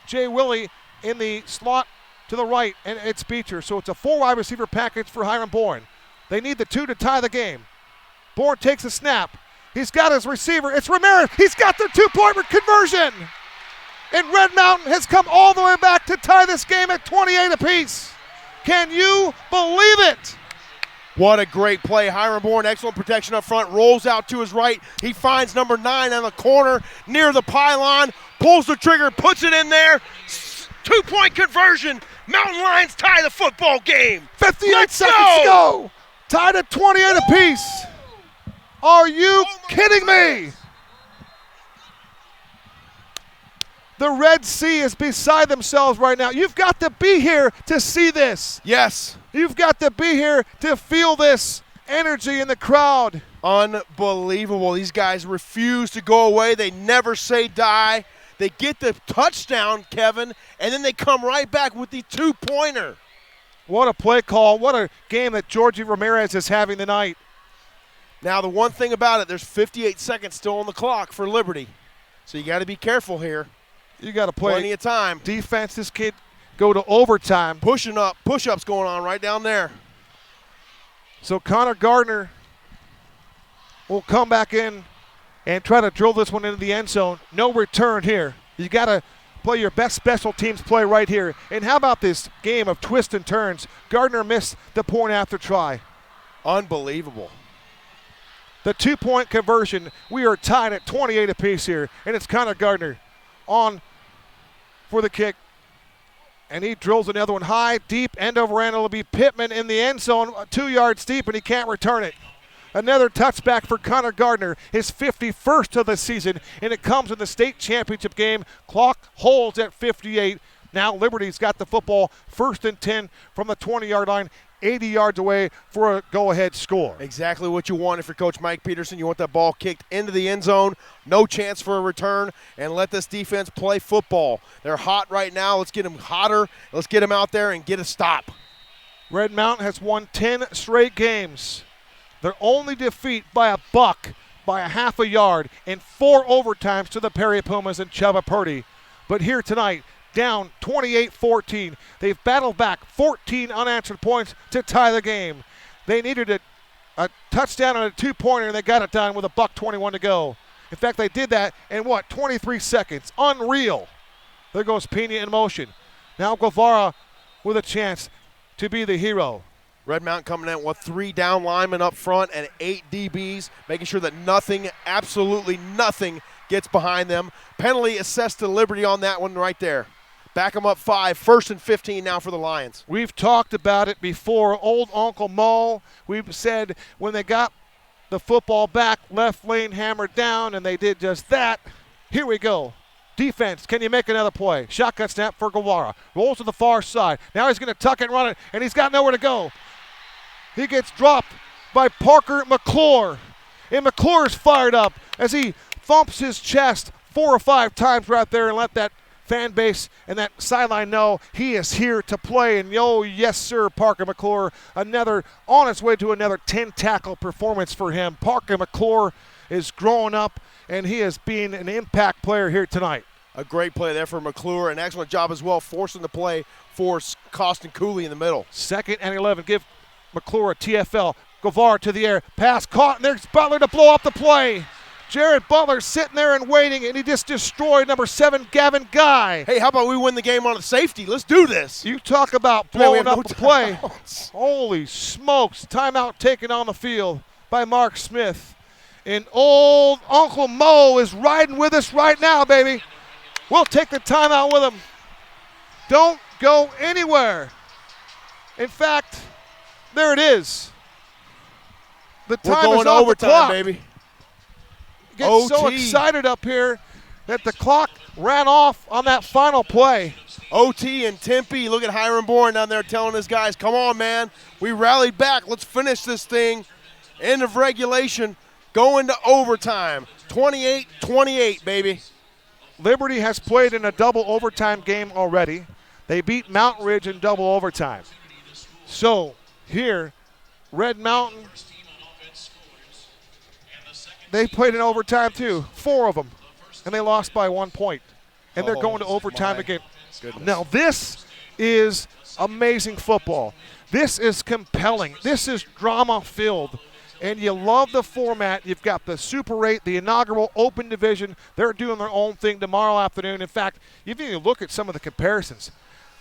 Jay Willie in the slot to the right, and it's Beecher. So it's a 4-wide receiver package for Hiram Bourne. They need the 2 to tie the game. Bourne takes a snap. He's got his receiver. It's Ramirez. He's got the 2-point conversion. And Red Mountain has come all the way back to tie this game at 28 apiece. Can you believe it? What a great play. Hiram Bourne, excellent protection up front, rolls out to his right. He finds number 9 on the corner near the pylon, pulls the trigger, puts it in there. 2-point conversion. Mountain Lions tie the football game. 58 seconds to go. Tied at 28 apiece. Are you kidding me? The Red Sea is beside themselves right now. You've got to be here to see this. Yes. You've got to be here to feel this energy in the crowd. Unbelievable. These guys refuse to go away. They never say die. They get the touchdown, Kevin, and then they come right back with the two-pointer. What a play call. What a game that Georgie Ramirez is having tonight. Now, the one thing about it, there's 58 seconds still on the clock for Liberty. So you got to be careful here. You got to play plenty of time. Defense, this kid go to overtime. Push-ups going on right down there. So Connor Gardner will come back in and try to drill this one into the end zone. No return here. You got to play your best special teams play right here. And how about this game of twists and turns? Gardner missed the point after try. Unbelievable. The two-point conversion, we are tied at 28 apiece here, and it's Connor Gardner on for the kick. And he drills another one high, deep, end over end. It'll be Pittman in the end zone, 2 yards deep, and he can't return it. Another touchback for Connor Gardner, his 51st of the season, and it comes in the state championship game. Clock holds at 58. Now Liberty's got the football, 1st and 10 from the 20-yard line, 80 yards away for a go-ahead score. Exactly what you want if you're Coach Mike Peterson. You want that ball kicked into the end zone, no chance for a return, and let this defense play football. They're hot right now. Let's get them hotter. Let's get them out there and get a stop. Red Mountain has won 10 straight games. Their only defeat by a buck, by a half a yard, in 4 overtimes to the Perry Pumas and Chubba Purdy. But here tonight, down 28-14. They've battled back 14 unanswered points to tie the game. They needed a touchdown and a two-pointer, and they got it done with a $1:21 to go. In fact, they did that in, 23 seconds. Unreal. There goes Pena in motion. Now Guevara with a chance to be the hero. Red Mountain coming in with 3 down linemen up front and 8 DBs, making sure that nothing, absolutely nothing, gets behind them. Penalty assessed to Liberty on that one right there. Back them up 5, 1st and 15 now for the Lions. We've talked about it before. Old Uncle Mo, we've said when they got the football back, left lane hammered down, and they did just that. Here we go. Defense, can you make another play? Shotgun snap for Guevara. Rolls to the far side. Now he's going to tuck and run it, and he's got nowhere to go. He gets dropped by Parker McClure. And McClure's fired up as he thumps his chest 4 or 5 times right there and let that fan base and that sideline know he is here to play. And yes, sir, Parker McClure, on his way to another 10-tackle performance for him. Parker McClure is growing up, and he is being an impact player here tonight. A great play there for McClure. An excellent job as well, forcing the play for Costin Cooley in the middle. 2nd and 11. Give McClure a TFL. Guevara to the air. Pass caught, and there's Butler to blow up the play. Jared Butler sitting there and waiting, and he just destroyed number 7, Gavin Guy. Hey, how about we win the game on a safety? Let's do this. You talk about blowing up the play. Holy smokes. Timeout taken on the field by Mark Smith. And old Uncle Mo is riding with us right now, baby. We'll take the timeout with him. Don't go anywhere. In fact, there it is. The time We're going is off overtime, the clock. baby. Get so excited up here that the clock ran off on that final play. OT and Tempe. Look at Hiram Bourne down there telling his guys, come on, man. We rallied back. Let's finish this thing. End of regulation. Going to overtime. 28-28, baby. Liberty has played in a double overtime game already. They beat Mountain Ridge in double overtime. So here, Red Mountain, they played in overtime too, 4 of them, and they lost by 1 point. And they're going to overtime again. Goodness. Now this is amazing football. This is compelling. This is drama-filled. And you love the format. You've got the Super 8, the inaugural Open Division. They're doing their own thing tomorrow afternoon. In fact, if you look at some of the comparisons,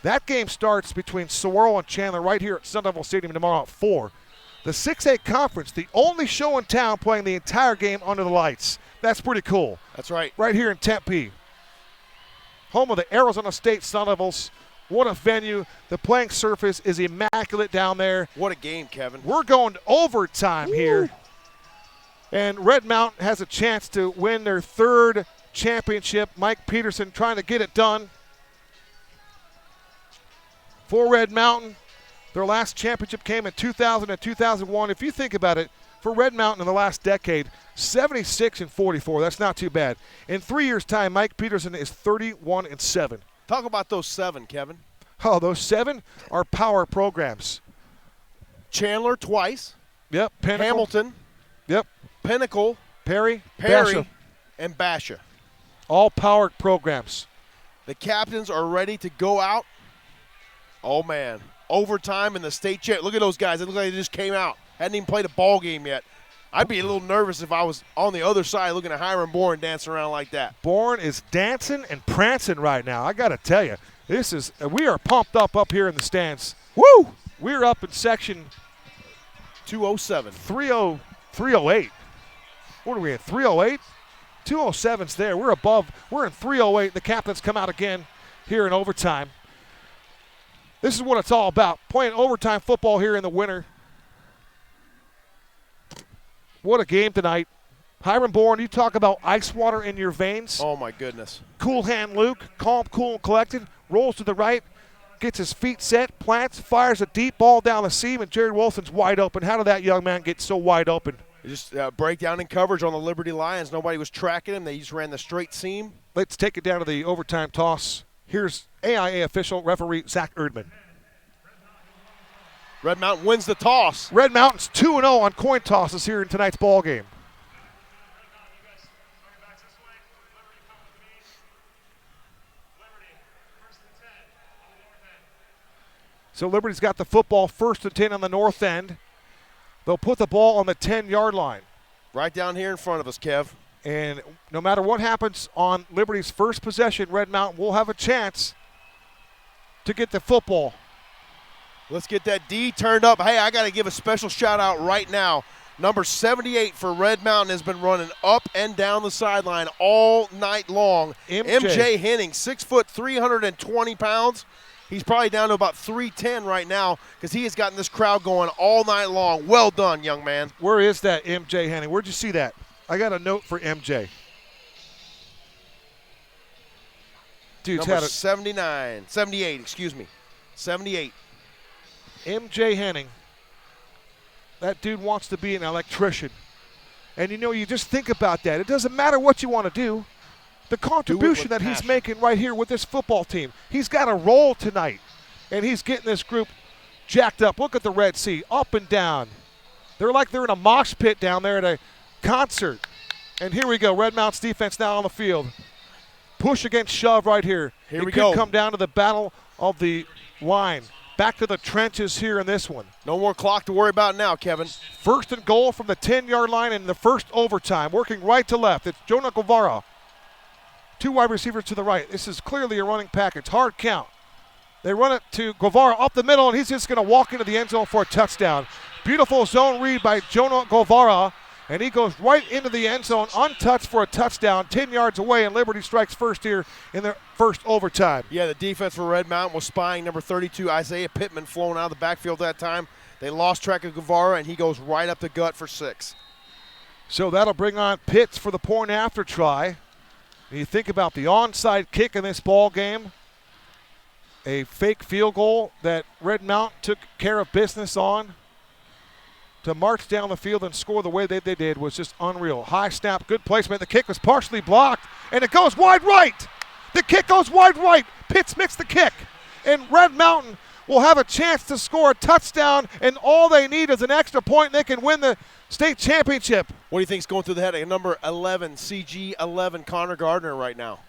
that game starts between Saguaro and Chandler right here at Sun Devil Stadium tomorrow at 4. The 6A Conference, the only show in town playing the entire game under the lights. That's pretty cool. That's right. Right here in Tempe. Home of the Arizona State Sun Devils. What a venue. The playing surface is immaculate down there. What a game, Kevin. We're going to overtime here. And Red Mountain has a chance to win their 3rd championship. Mike Peterson trying to get it done. For Red Mountain, their last championship came in 2000 and 2001. If you think about it, for Red Mountain in the last decade, 76-44. That's not too bad. In 3 years' time, Mike Peterson is 31-7. Talk about those 7, Kevin. Oh, those 7 are power programs. Chandler twice. Yep. Pinnacle. Hamilton. Yep. Pinnacle. Perry. Perry. And Basha. All powered programs. The captains are ready to go out. Oh, man. Overtime in the state champ. Look at those guys. They look like they just came out. Hadn't even played a ball game yet. I'd be a little nervous if I was on the other side looking at Hiram Bourne dancing around like that. Bourne is dancing and prancing right now. I got to tell you, we are pumped up here in the stands. Woo! We're up in section 207. 308. What are we in, 308? 207's there. We're in 308. The captains come out again here in overtime. This is what it's all about, playing overtime football here in the winter. What a game tonight. Hiram Bourne, you talk about ice water in your veins. Oh, my goodness. Cool hand Luke, calm, cool, and collected, rolls to the right, gets his feet set, plants, fires a deep ball down the seam, and Jared Wilson's wide open. How did that young man get so wide open? Just breakdown in coverage on the Liberty Lions. Nobody was tracking him. They just ran the straight seam. Let's take it down to the overtime toss. Here's AIA official referee Zach Erdman. Red Mountain wins the toss. Red Mountain's 2-0 on coin tosses here in tonight's ball game. So Liberty's got the football 1st and 10 on the north end. They'll put the ball on the 10-yard line. Right down here in front of us, Kev. And no matter what happens on Liberty's first possession, Red Mountain will have a chance to get the football. Let's get that D turned up. Hey, I got to give a special shout out right now. Number 78 for Red Mountain has been running up and down the sideline all night long. MJ Henning, 6 foot, 320 pounds. He's probably down to about 310 right now because he has gotten this crowd going all night long. Well done, young man. Where is that MJ Henning? Where'd you see that? I got a note for MJ. Dude's Number had 78, excuse me. 78. MJ Henning. That dude wants to be an electrician. And you just think about that. It doesn't matter what you want to do. The contribution that he's making right here with this football team. He's got a role tonight. And he's getting this group jacked up. Look at the Red Sea, up and down. They're like they're in a mosh pit down there at a concert. And here we go. Red Mountain's defense now on the field. Push against shove right here. Here we could go. Come down to the battle of the line. Back to the trenches here in this one. No more clock to worry about now, Kevin. 1st and goal from the 10-yard line in the first overtime. Working right to left. It's Jonah Guevara. 2 wide receivers to the right. This is clearly a running package. Hard count. They run it to Guevara up the middle, and he's just going to walk into the end zone for a touchdown. Beautiful zone read by Jonah Guevara, and he goes right into the end zone untouched for a touchdown 10 yards away, and Liberty strikes first here in their first overtime. Yeah, the defense for Red Mountain was spying number 32, Isaiah Pittman, flowing out of the backfield that time. They lost track of Guevara, and he goes right up the gut for 6. So that'll bring on Pitts for the point after try. And you think about the onside kick in this ball game, a fake field goal that Red Mountain took care of business on. To march down the field and score the way they did was just unreal. High snap, good placement. The kick was partially blocked, and it goes wide right. The kick goes wide right. Pitts mixed the kick, and Red Mountain will have a chance to score a touchdown, and all they need is an extra point, and they can win the state championship. What do you think is going through the head of number 11, CG 11, Connor Gardner right now?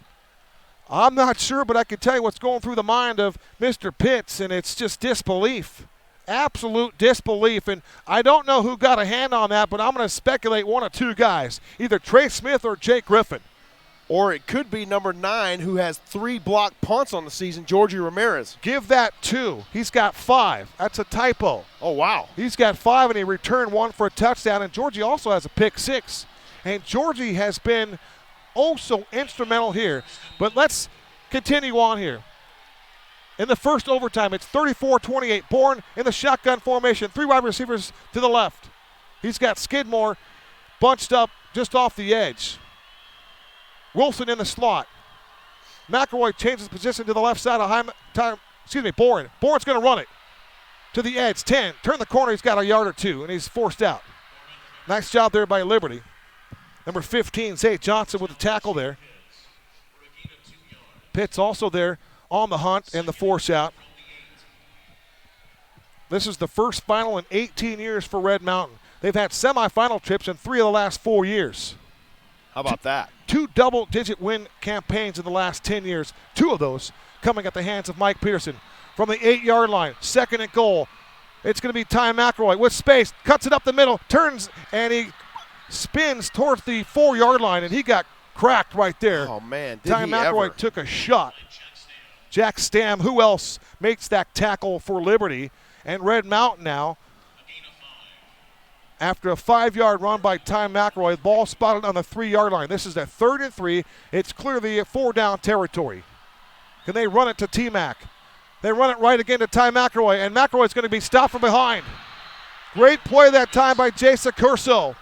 I'm not sure, but I can tell you what's going through the mind of Mr. Pitts, and it's just disbelief. Absolute disbelief, and I don't know who got a hand on that, but I'm going to speculate one of 2 guys, either Trey Smith or Jake Griffin. Or it could be number 9, who has 3 blocked punts on the season, Georgie Ramirez. Give that 2. He's got 5. That's a typo. Oh, wow. He's got 5, and he returned 1 for a touchdown, and Georgie also has a pick 6. And Georgie has been oh so instrumental here. But let's continue on here. In the first overtime, it's 34-28. Bourne in the shotgun formation. 3 wide receivers to the left. He's got Skidmore bunched up just off the edge. Wilson in the slot. McElroy changes position to the left side of Bourne. Bourne's going to run it to the edge. 10. Turn the corner. He's got a yard or 2, and he's forced out. Nice job there by Liberty. Number 15, Zay Johnson with the tackle there. Pitts also there on the hunt and the force out. This is the first final in 18 years for Red Mountain. They've had semifinal trips in 3 of the last 4 years. How about that? 2 double-digit win campaigns in the last 10 years. 2 of those coming at the hands of Mike Peterson. From the 8-yard line, 2nd and goal. It's going to be Ty McElroy with space, cuts it up the middle, turns, and he spins towards the 4-yard line, and he got cracked right there. Oh, man, did Ty he McElroy ever. took a shot. Jack Stam, who else makes that tackle for Liberty? And Red Mountain now, after a 5-yard run by Ty McElroy, ball spotted on the 3-yard line. This is a 3rd and 3. It's clearly a 4-down territory. Can they run it to T-Mac? They run it right again to Ty McElroy, and McElroy's going to be stopped from behind. Great play that time by Jason Curso.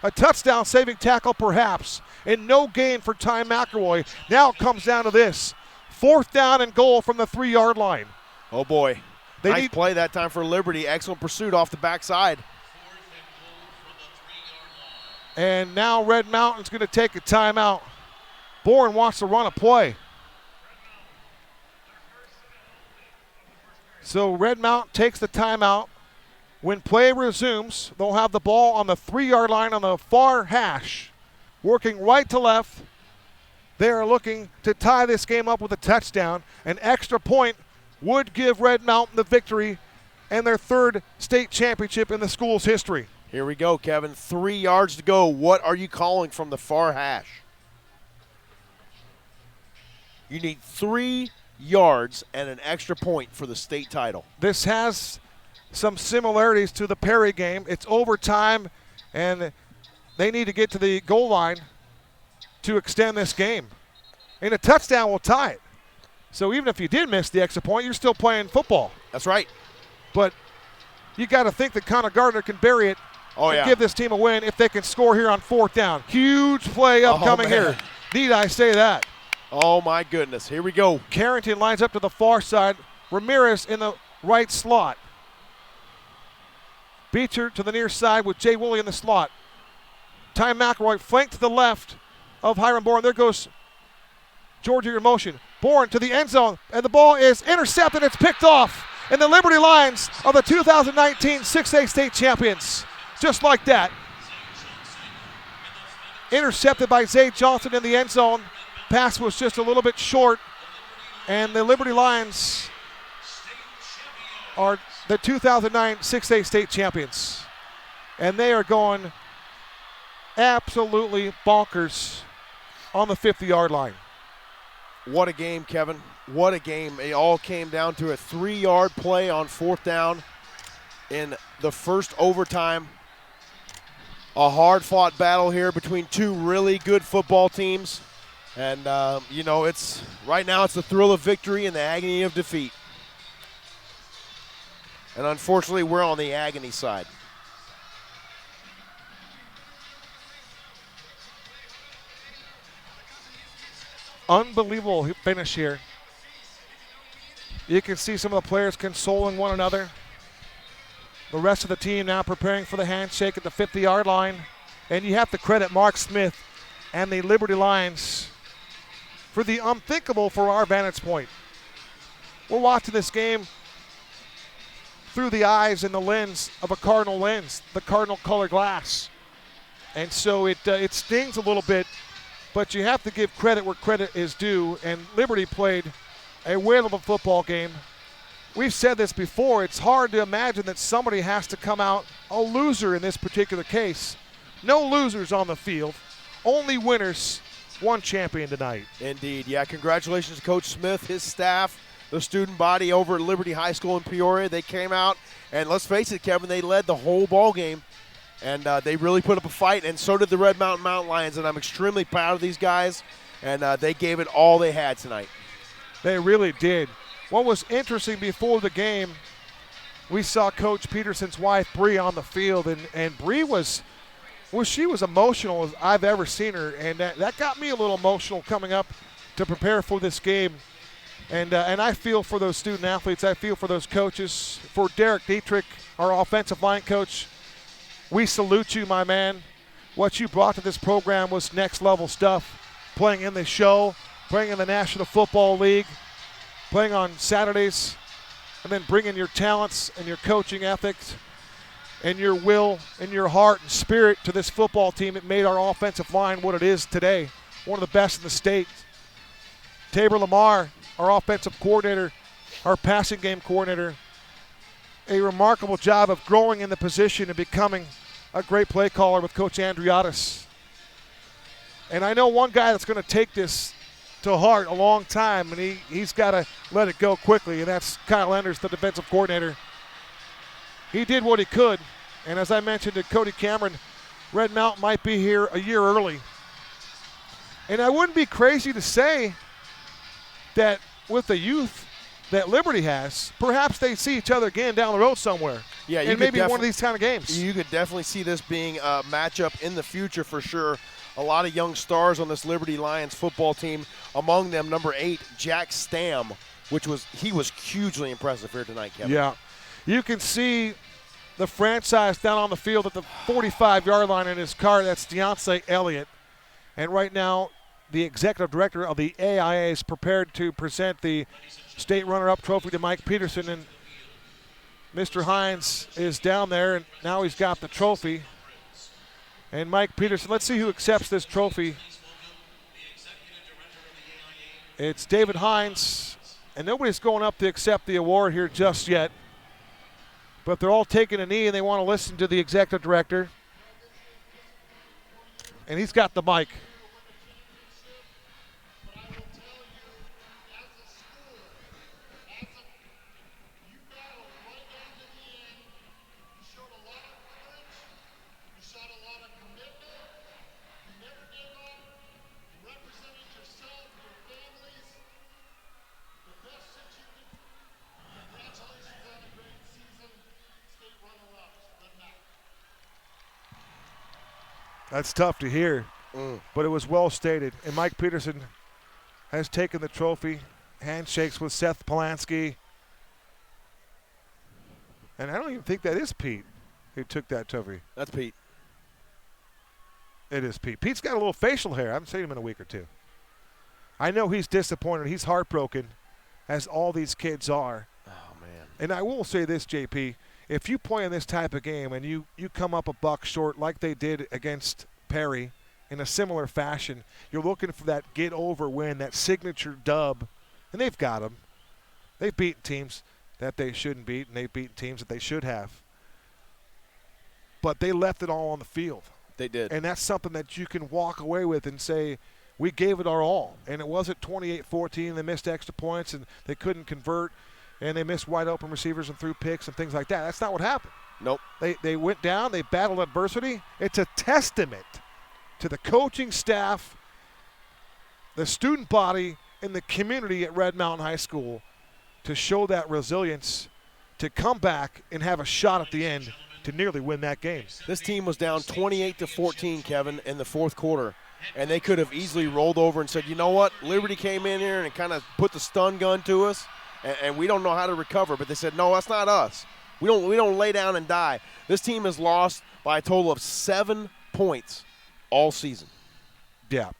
A touchdown saving tackle perhaps, and no gain for Ty McElroy. Now it comes down to this. 4th down and goal from the 3-yard line. Oh, boy. They Nice need play that time for Liberty. Excellent pursuit off the backside. And now Red Mountain's going to take a timeout. Bourne wants to run a play. So Red Mountain takes the timeout. When play resumes, they'll have the ball on the 3-yard line on the far hash. Working right to left. They are looking to tie this game up with a touchdown. An extra point would give Red Mountain the victory and their 3rd state championship in the school's history. Here we go, Kevin. 3 yards to go. What are you calling from the far hash? You need 3 yards and an extra point for the state title. This has some similarities to the Perry game. It's overtime, and they need to get to the goal line to extend this game. And a touchdown will tie it. So even if you did miss the extra point, you're still playing football. That's right. But you got to think that Connor Gardner can bury it and give this team a win if they can score here on 4th down. Huge play upcoming here. Need I say that? Oh, my goodness. Here we go. Carrington lines up to the far side. Ramirez in the right slot. Beecher to the near side with Jay Woolley in the slot. Ty McElroy flanked to the left of Hiram Bourne. There goes Georgia in motion. Bourne to the end zone, and the ball is intercepted. It's picked off. And the Liberty Lions are the 2019 6A state champions. Just like that. Intercepted by Zay Johnson in the end zone. Pass was just a little bit short. And the Liberty Lions are the 2009 6A state champions. And they are going absolutely bonkers on the 50-yard line. What a game, Kevin. What a game. It all came down to a 3-yard play on 4th down in the first overtime. A hard-fought battle here between 2 really good football teams. And, it's right now it's the thrill of victory and the agony of defeat. And unfortunately, we're on the agony side. Unbelievable finish here. You can see some of the players consoling one another. The rest of the team now preparing for the handshake at the 50-yard line. And you have to credit Mark Smith and the Liberty Lions for the unthinkable for our vantage point. We're watching this game through the eyes and the lens of a Cardinal lens, the Cardinal color glass. And so it stings a little bit, but you have to give credit where credit is due, and Liberty played a whale of a football game. We've said this before, it's hard to imagine that somebody has to come out a loser in this particular case. No losers on the field, only winners, one champion tonight. Indeed, yeah, congratulations to Coach Smith, his staff, the student body over at Liberty High School in Peoria. They came out, and let's face it, Kevin, they led the whole ball game. And they really put up a fight, and so did the Red Mountain Mountain Lions, and I'm extremely proud of these guys, and they gave it all they had tonight. They really did. What was interesting before the game, we saw Coach Peterson's wife, Bree, on the field, and Bree was emotional as I've ever seen her, and that got me a little emotional coming up to prepare for this game. And I feel for those student athletes. I feel for those coaches. For Derek Dietrich, our offensive line coach, we salute you, my man. what you brought to this program was next level stuff. Playing in the show, playing in the National Football League, playing on Saturdays, and then bringing your talents and your coaching ethics and your will and your heart and spirit to this football team. It made our offensive line what it is today, one of the best in the state. Tabor Lamar, our offensive coordinator, our passing game coordinator, a remarkable job of growing in the position and becoming a great play caller with Coach Andriotis. And I know one guy that's going to take this to heart a long time, and he's got to let it go quickly, and that's Kyle Enders, the defensive coordinator. He did what he could, and as I mentioned to Cody Cameron, Red Mountain might be here a year early. And I wouldn't be crazy to say that with the youth that Liberty has, perhaps they see each other again down the road somewhere. Yeah, and maybe one of these kind of games. You could definitely see this being a matchup in the future for sure. A lot of young stars on this Liberty Lions football team. Among them, number 8, Jack Stam, he was hugely impressive here tonight, Kevin. Yeah. You can see the franchise down on the field at the 45-yard line in his car. That's Deontay Elliott. And right now, the executive director of the AIA is prepared to present the state runner-up trophy to Mike Peterson. And Mr. Hines is down there, and now he's got the trophy. And Mike Peterson, let's see who accepts this trophy. It's David Hines, and nobody's going up to accept the award here just yet. But they're all taking a knee, and they want to listen to the executive director. And he's got the mic. That's tough to hear, but it was well stated. And Mike Peterson has taken the trophy, handshakes with Seth Polanski. And I don't even think that is Pete who took that trophy. That's Pete. It is Pete. Pete's got a little facial hair. I haven't seen him in a week or two. I know he's disappointed. He's heartbroken, as all these kids are. Oh, man. And I will say this, JP. If you play in this type of game and you come up a buck short like they did against Perry in a similar fashion, you're looking for that get-over win, that signature dub, and they've got them. They've beaten teams that they shouldn't beat, and they've beaten teams that they should have. But they left it all on the field. They did. And that's something that you can walk away with and say, we gave it our all. And it wasn't 28-14. They missed extra points, and they couldn't convert. And they missed wide open receivers and threw picks and things like that. That's not what happened. Nope. They went down. They battled adversity. It's a testament to the coaching staff, the student body, and the community at Red Mountain High School to show that resilience, to come back and have a shot at the end to nearly win that game. This team was down 28-14, Kevin, in the fourth quarter. And they could have easily rolled over and said, you know what, Liberty came in here and kind of put the stun gun to us. And we don't know how to recover. But they said, no, that's not us. We don't lay down and die. This team has lost by a total of 7 points all season. Yeah.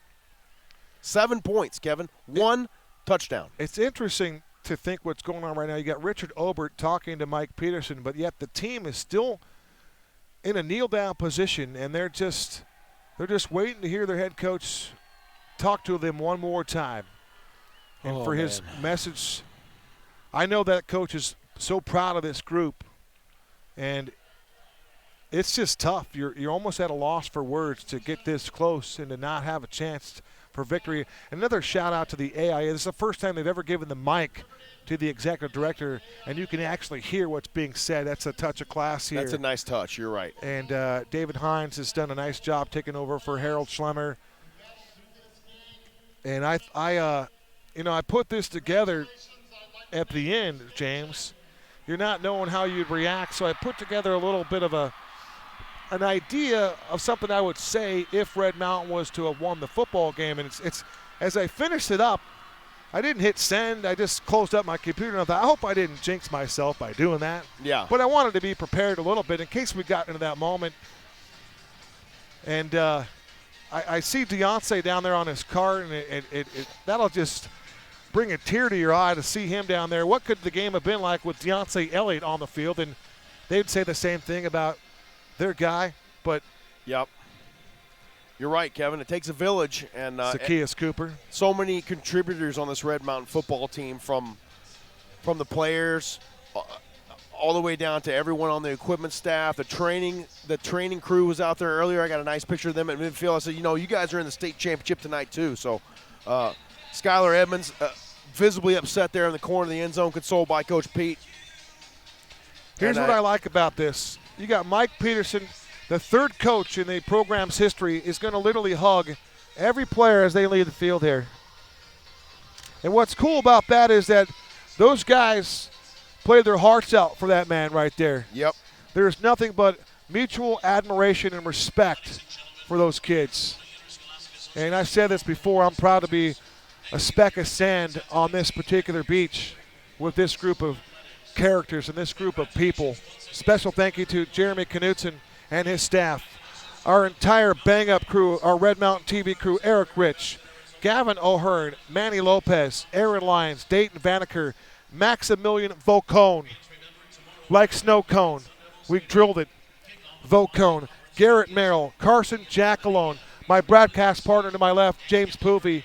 7 points, Kevin. 1 touchdown. It's interesting to think what's going on right now. You got Richard Obert talking to Mike Peterson, but yet the team is still in a kneel-down position, and they're just waiting to hear their head coach talk to them one more time. And for his message, I know that coach is so proud of this group, and it's just tough. You're almost at a loss for words to get this close and to not have a chance for victory. Another shout-out to the AIA. This is the first time they've ever given the mic to the executive director, and you can actually hear what's being said. That's a touch of class here. That's a nice touch. You're right. And David Hines has done a nice job taking over for Harold Schlemmer. And I put this together at the end, James. You're not knowing how you'd react, so I put together a little bit of an idea of something I would say if Red Mountain was to have won the football game. And it's as I finished it up, I didn't hit send. I just closed up my computer, and I thought, I hope I didn't jinx myself by doing that. Yeah. But I wanted to be prepared a little bit in case we got into that moment. And I see Deontay down there on his cart, and that'll just bring a tear to your eye to see him down there. What could the game have been like with Deontay Elliott on the field? And they'd say the same thing about their guy, but Yep. You're right, Kevin. It takes a village, and Zacchaeus Cooper. so many contributors on this Red Mountain football team, from the players all the way down to everyone on the equipment staff. The training crew was out there earlier. I got a nice picture of them at midfield. I said, you guys are in the state championship tonight too. So Skylar Edmonds visibly upset there in the corner of the end zone, consoled by Coach Pete. Here's what I like about this. You got Mike Peterson, the third coach in the program's history, is going to literally hug every player as they leave the field here. And what's cool about that is that those guys played their hearts out for that man right there. Yep. There's nothing but mutual admiration and respect for those kids. And I said this before, I'm proud to be a speck of sand on this particular beach with this group of characters and this group of people. Special thank you to Jeremy Knutson and his staff, our entire bang-up crew, our Red Mountain TV crew, Eric Rich, Gavin O'Hearn, Manny Lopez, Aaron Lyons, Dayton Vanaker, Maximilian Vocone, like snow cone. We drilled it. Vocone, Garrett Merrill, Carson Jackalone, my broadcast partner to my left, James Poovey.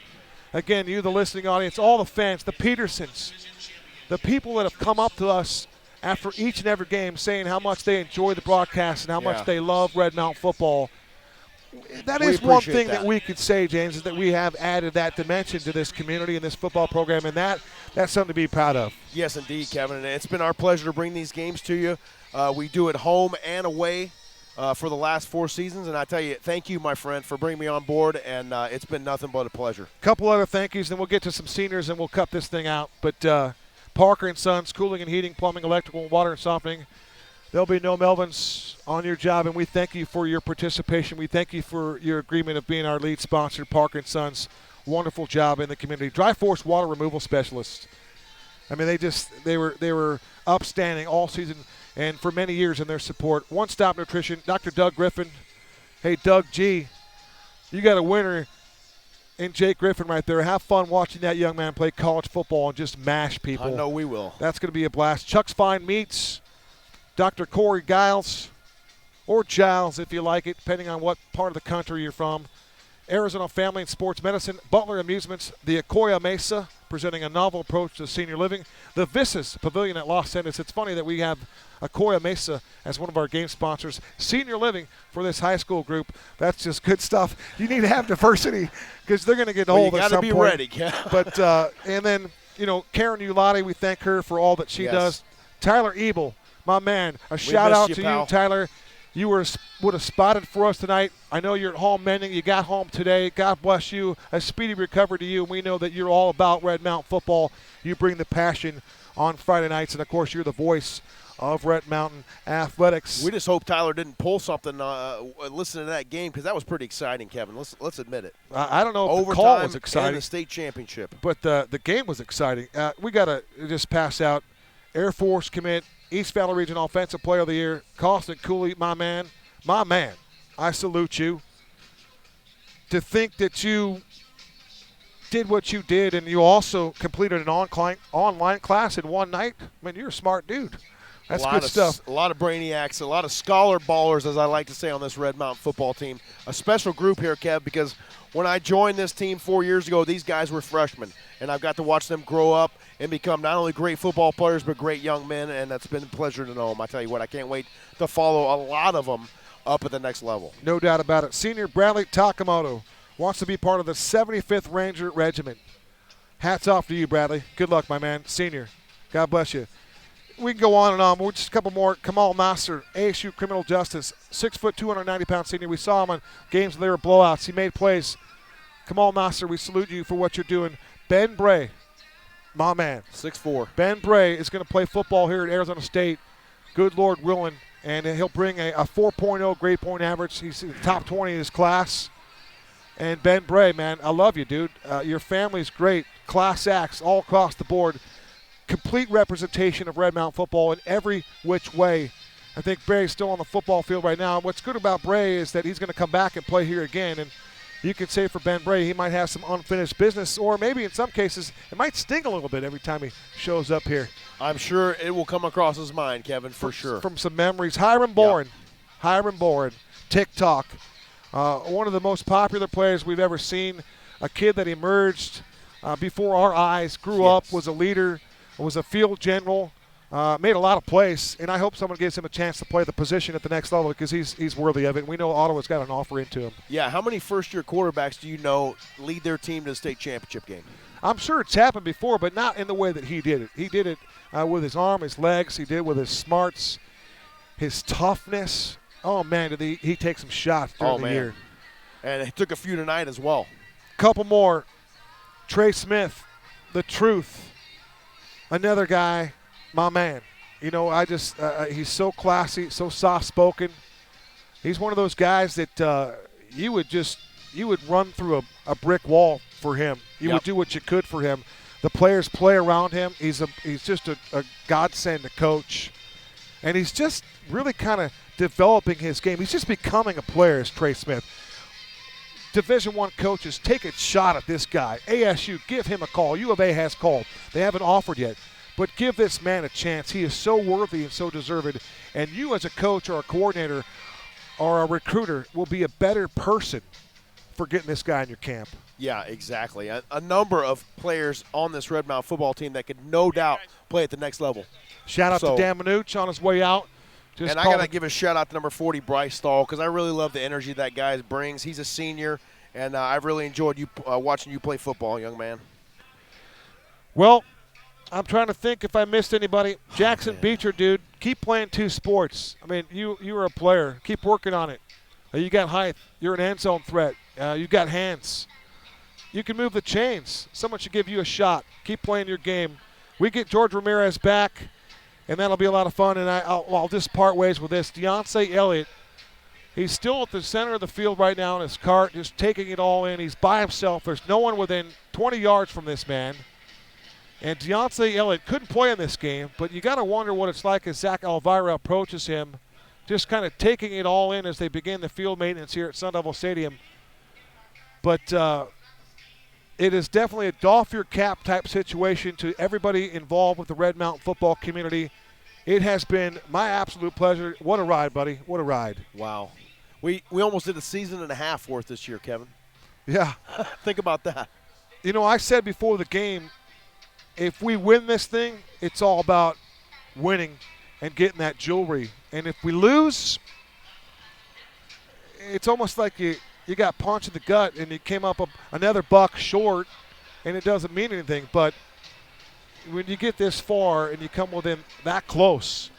Again, you, the listening audience, all the fans, the Petersons, the people that have come up to us after each and every game saying how much they enjoy the broadcast and how much they love Red Mountain football. That is one thing that we could say, James, is that we have added that dimension to this community and this football program, and that's something to be proud of. Yes, indeed, Kevin. And it's been our pleasure to bring these games to you. We do it home and away for the last 4 seasons, and I tell you, thank you, my friend, for bringing me on board, and it's been nothing but a pleasure. A couple other thank yous, then we'll get to some seniors, and we'll cut this thing out. But Parker & Sons, cooling and heating, plumbing, electrical, water and softening. There'll be no Melvins on your job, and we thank you for your participation. We thank you for your agreement of being our lead sponsor, Parker & Sons. Wonderful job in the community. Dry Force Water Removal Specialists. I mean, they were upstanding all season and for many years in their support. One Stop Nutrition, Dr. Doug Griffin. Hey, Doug G., you got a winner in Jake Griffin right there. Have fun watching that young man play college football and just mash people. I know we will. That's going to be a blast. Chuck's Fine Meats, Dr. Corey Giles, or Giles if you like it, depending on what part of the country you're from. Arizona Family and Sports Medicine, Butler Amusements, the Acoya Mesa, presenting a novel approach to senior living. The Vissus Pavilion at Los Angeles. It's funny that we have Acoya Mesa as one of our game sponsors. Senior living for this high school group. That's just good stuff. You need to have diversity because they're going to get old at some point. You got to be ready. But and then, Karen Ulati, we thank her for all that she does. Tyler Ebel, my man, a shout out to you, Tyler. You would have spotted for us tonight. I know you're at home mending. You got home today. God bless you. A speedy recovery to you. And we know that you're all about Red Mountain football. You bring the passion on Friday nights. And, of course, you're the voice of Red Mountain Athletics. We just hope Tyler didn't pull something listening to that game because that was pretty exciting, Kevin. Let's admit it. I don't know if Overtime the call was exciting. and the state championship. But the game was exciting. We got to just pass out Air Force commit, East Valley Region Offensive Player of the Year, Costin Cooley, my man. I salute you. To think that you did what you did and you also completed an online class in one night, I mean, you're a smart dude. That's good stuff. A lot of brainiacs, a lot of scholar ballers, as I like to say, on this Red Mountain football team. A special group here, Kev, because when I joined this team 4 years ago, these guys were freshmen, and I've got to watch them grow up and become not only great football players but great young men, and that's been a pleasure to know them. I tell you what, I can't wait to follow a lot of them up at the next level. No doubt about it. Senior Bradley Takamoto wants to be part of the 75th Ranger Regiment. Hats off to you, Bradley. Good luck, my man. Senior. God bless you. We can go on and on. We're just a couple more. Kamal Nasser, ASU Criminal Justice, 6 foot, 290-pound senior. We saw him on games where they were blowouts. He made plays. Kamal Nasser, we salute you for what you're doing. Ben Bray, my man. 6'4". Ben Bray is going to play football here at Arizona State. Good Lord willing. And he'll bring a 4.0 grade point average. He's in the top 20 in his class. And Ben Bray, man, I love you, dude. Your family's great. Class acts all across the board. Complete representation of Red Mountain football in every which way. I think Bray's still on the football field right now. What's good about Bray is that he's going to come back and play here again. And you could say for Ben Bray, he might have some unfinished business, or maybe in some cases it might sting a little bit every time he shows up here. I'm sure it will come across his mind, Kevin, for sure. From some memories. Hiram Boren. Hiram Boren, TikTok. One of the most popular players we've ever seen. A kid that emerged before our eyes, grew up, was a leader, was a field general, made a lot of plays, and I hope someone gives him a chance to play the position at the next level because he's worthy of it. We know Ottawa's got an offer into him. Yeah, how many first-year quarterbacks do you know lead their team to the state championship game? I'm sure it's happened before, but not in the way that he did it. He did it with his arm, his legs. He did it with his smarts, his toughness. Oh, man, did he take some shots during the year. And he took a few tonight as well. Couple more. Trey Smith, the truth. Another guy, my man. You know, he's so classy, so soft-spoken. He's one of those guys that you would run through a brick wall for him. You would do what you could for him. The players play around him. He's just a godsend to coach. And he's just really kind of developing his game. He's just becoming a player as Trey Smith. Division I coaches, take a shot at this guy. ASU, give him a call. U of A has called. They haven't offered yet. But give this man a chance. He is so worthy and so deserved. And you as a coach or a coordinator or a recruiter will be a better person for getting this guy in your camp. Yeah, exactly. A number of players on this Red Mountain football team that could no doubt play at the next level. Shout out to Dan Manuch on his way out. And I got to give a shout-out to number 40, Bryce Stahl, because I really love the energy that guy brings. He's a senior, and I've really enjoyed watching you play football, young man. Well, I'm trying to think if I missed anybody. Jackson Beecher, dude, keep playing two sports. I mean, you're a player. Keep working on it. You got height. You're an end zone threat. You got hands. You can move the chains. Someone should give you a shot. Keep playing your game. We get George Ramirez back, and that'll be a lot of fun. And I'll just part ways with this. Deontay Elliott, he's still at the center of the field right now in his cart, just taking it all in. He's by himself. There's no one within 20 yards from this man. And Deontay Elliott couldn't play in this game, but you got to wonder what it's like as Zach Elvira approaches him, just kind of taking it all in as they begin the field maintenance here at Sun Devil Stadium. But it is definitely a doff your cap type situation to everybody involved with the Red Mountain football community. It has been my absolute pleasure. What a ride, buddy. What a ride. Wow. We almost did a season and a half worth this year, Kevin. Yeah. Think about that. You know, I said before the game, if we win this thing, it's all about winning and getting that jewelry. And if we lose, it's almost like you got punched in the gut and you came up another buck short, and it doesn't mean anything. But when you get this far and you come within that close,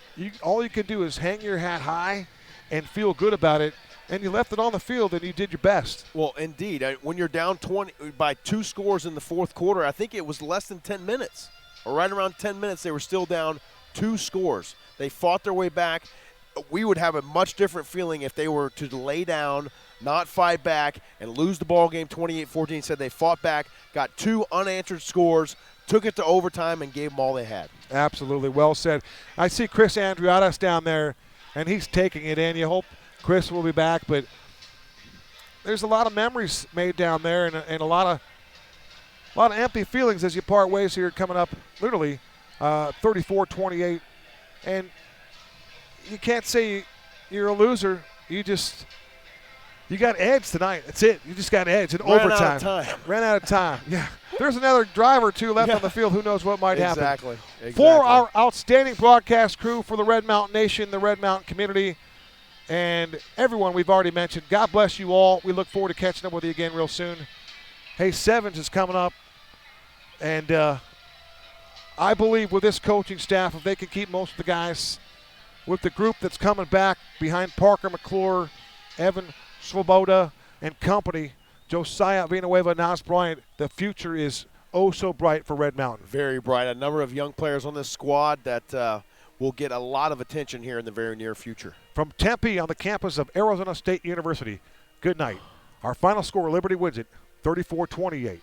all you can do is hang your hat high and feel good about it. And you left it on the field and you did your best. Well, indeed. When you're down 20 by 2 scores in the fourth quarter, I think it was less than 10 minutes. Or right around 10 minutes, they were still down 2 scores. They fought their way back. We would have a much different feeling if they were to lay down, not fight back, and lose the ball game 28-14. Said they fought back, got 2 unanswered scores, took it to overtime, and gave them all they had. Absolutely. Well said. I see Chris Andriadas down there, and he's taking it in. You hope Chris will be back, but there's a lot of memories made down there and a lot of empty feelings as you part ways here coming up literally 34-28. And you can't say you're a loser. You got edge tonight. That's it. You just got edge in overtime. Ran out of time. Yeah. There's another drive or 2 left on the field. Who knows what might happen. Exactly. For our outstanding broadcast crew, for the Red Mountain Nation, the Red Mountain community, and everyone we've already mentioned, God bless you all. We look forward to catching up with you again real soon. Hey, Sevens is coming up, and I believe with this coaching staff, if they can keep most of the guys, with the group that's coming back behind Parker McClure, Evan Swoboda, and company, Josiah Villanueva, Nas Bryant, the future is oh so bright for Red Mountain. Very bright. A number of young players on this squad that will get a lot of attention here in the very near future. From Tempe on the campus of Arizona State University, good night. Our final score, Liberty wins it 34-28.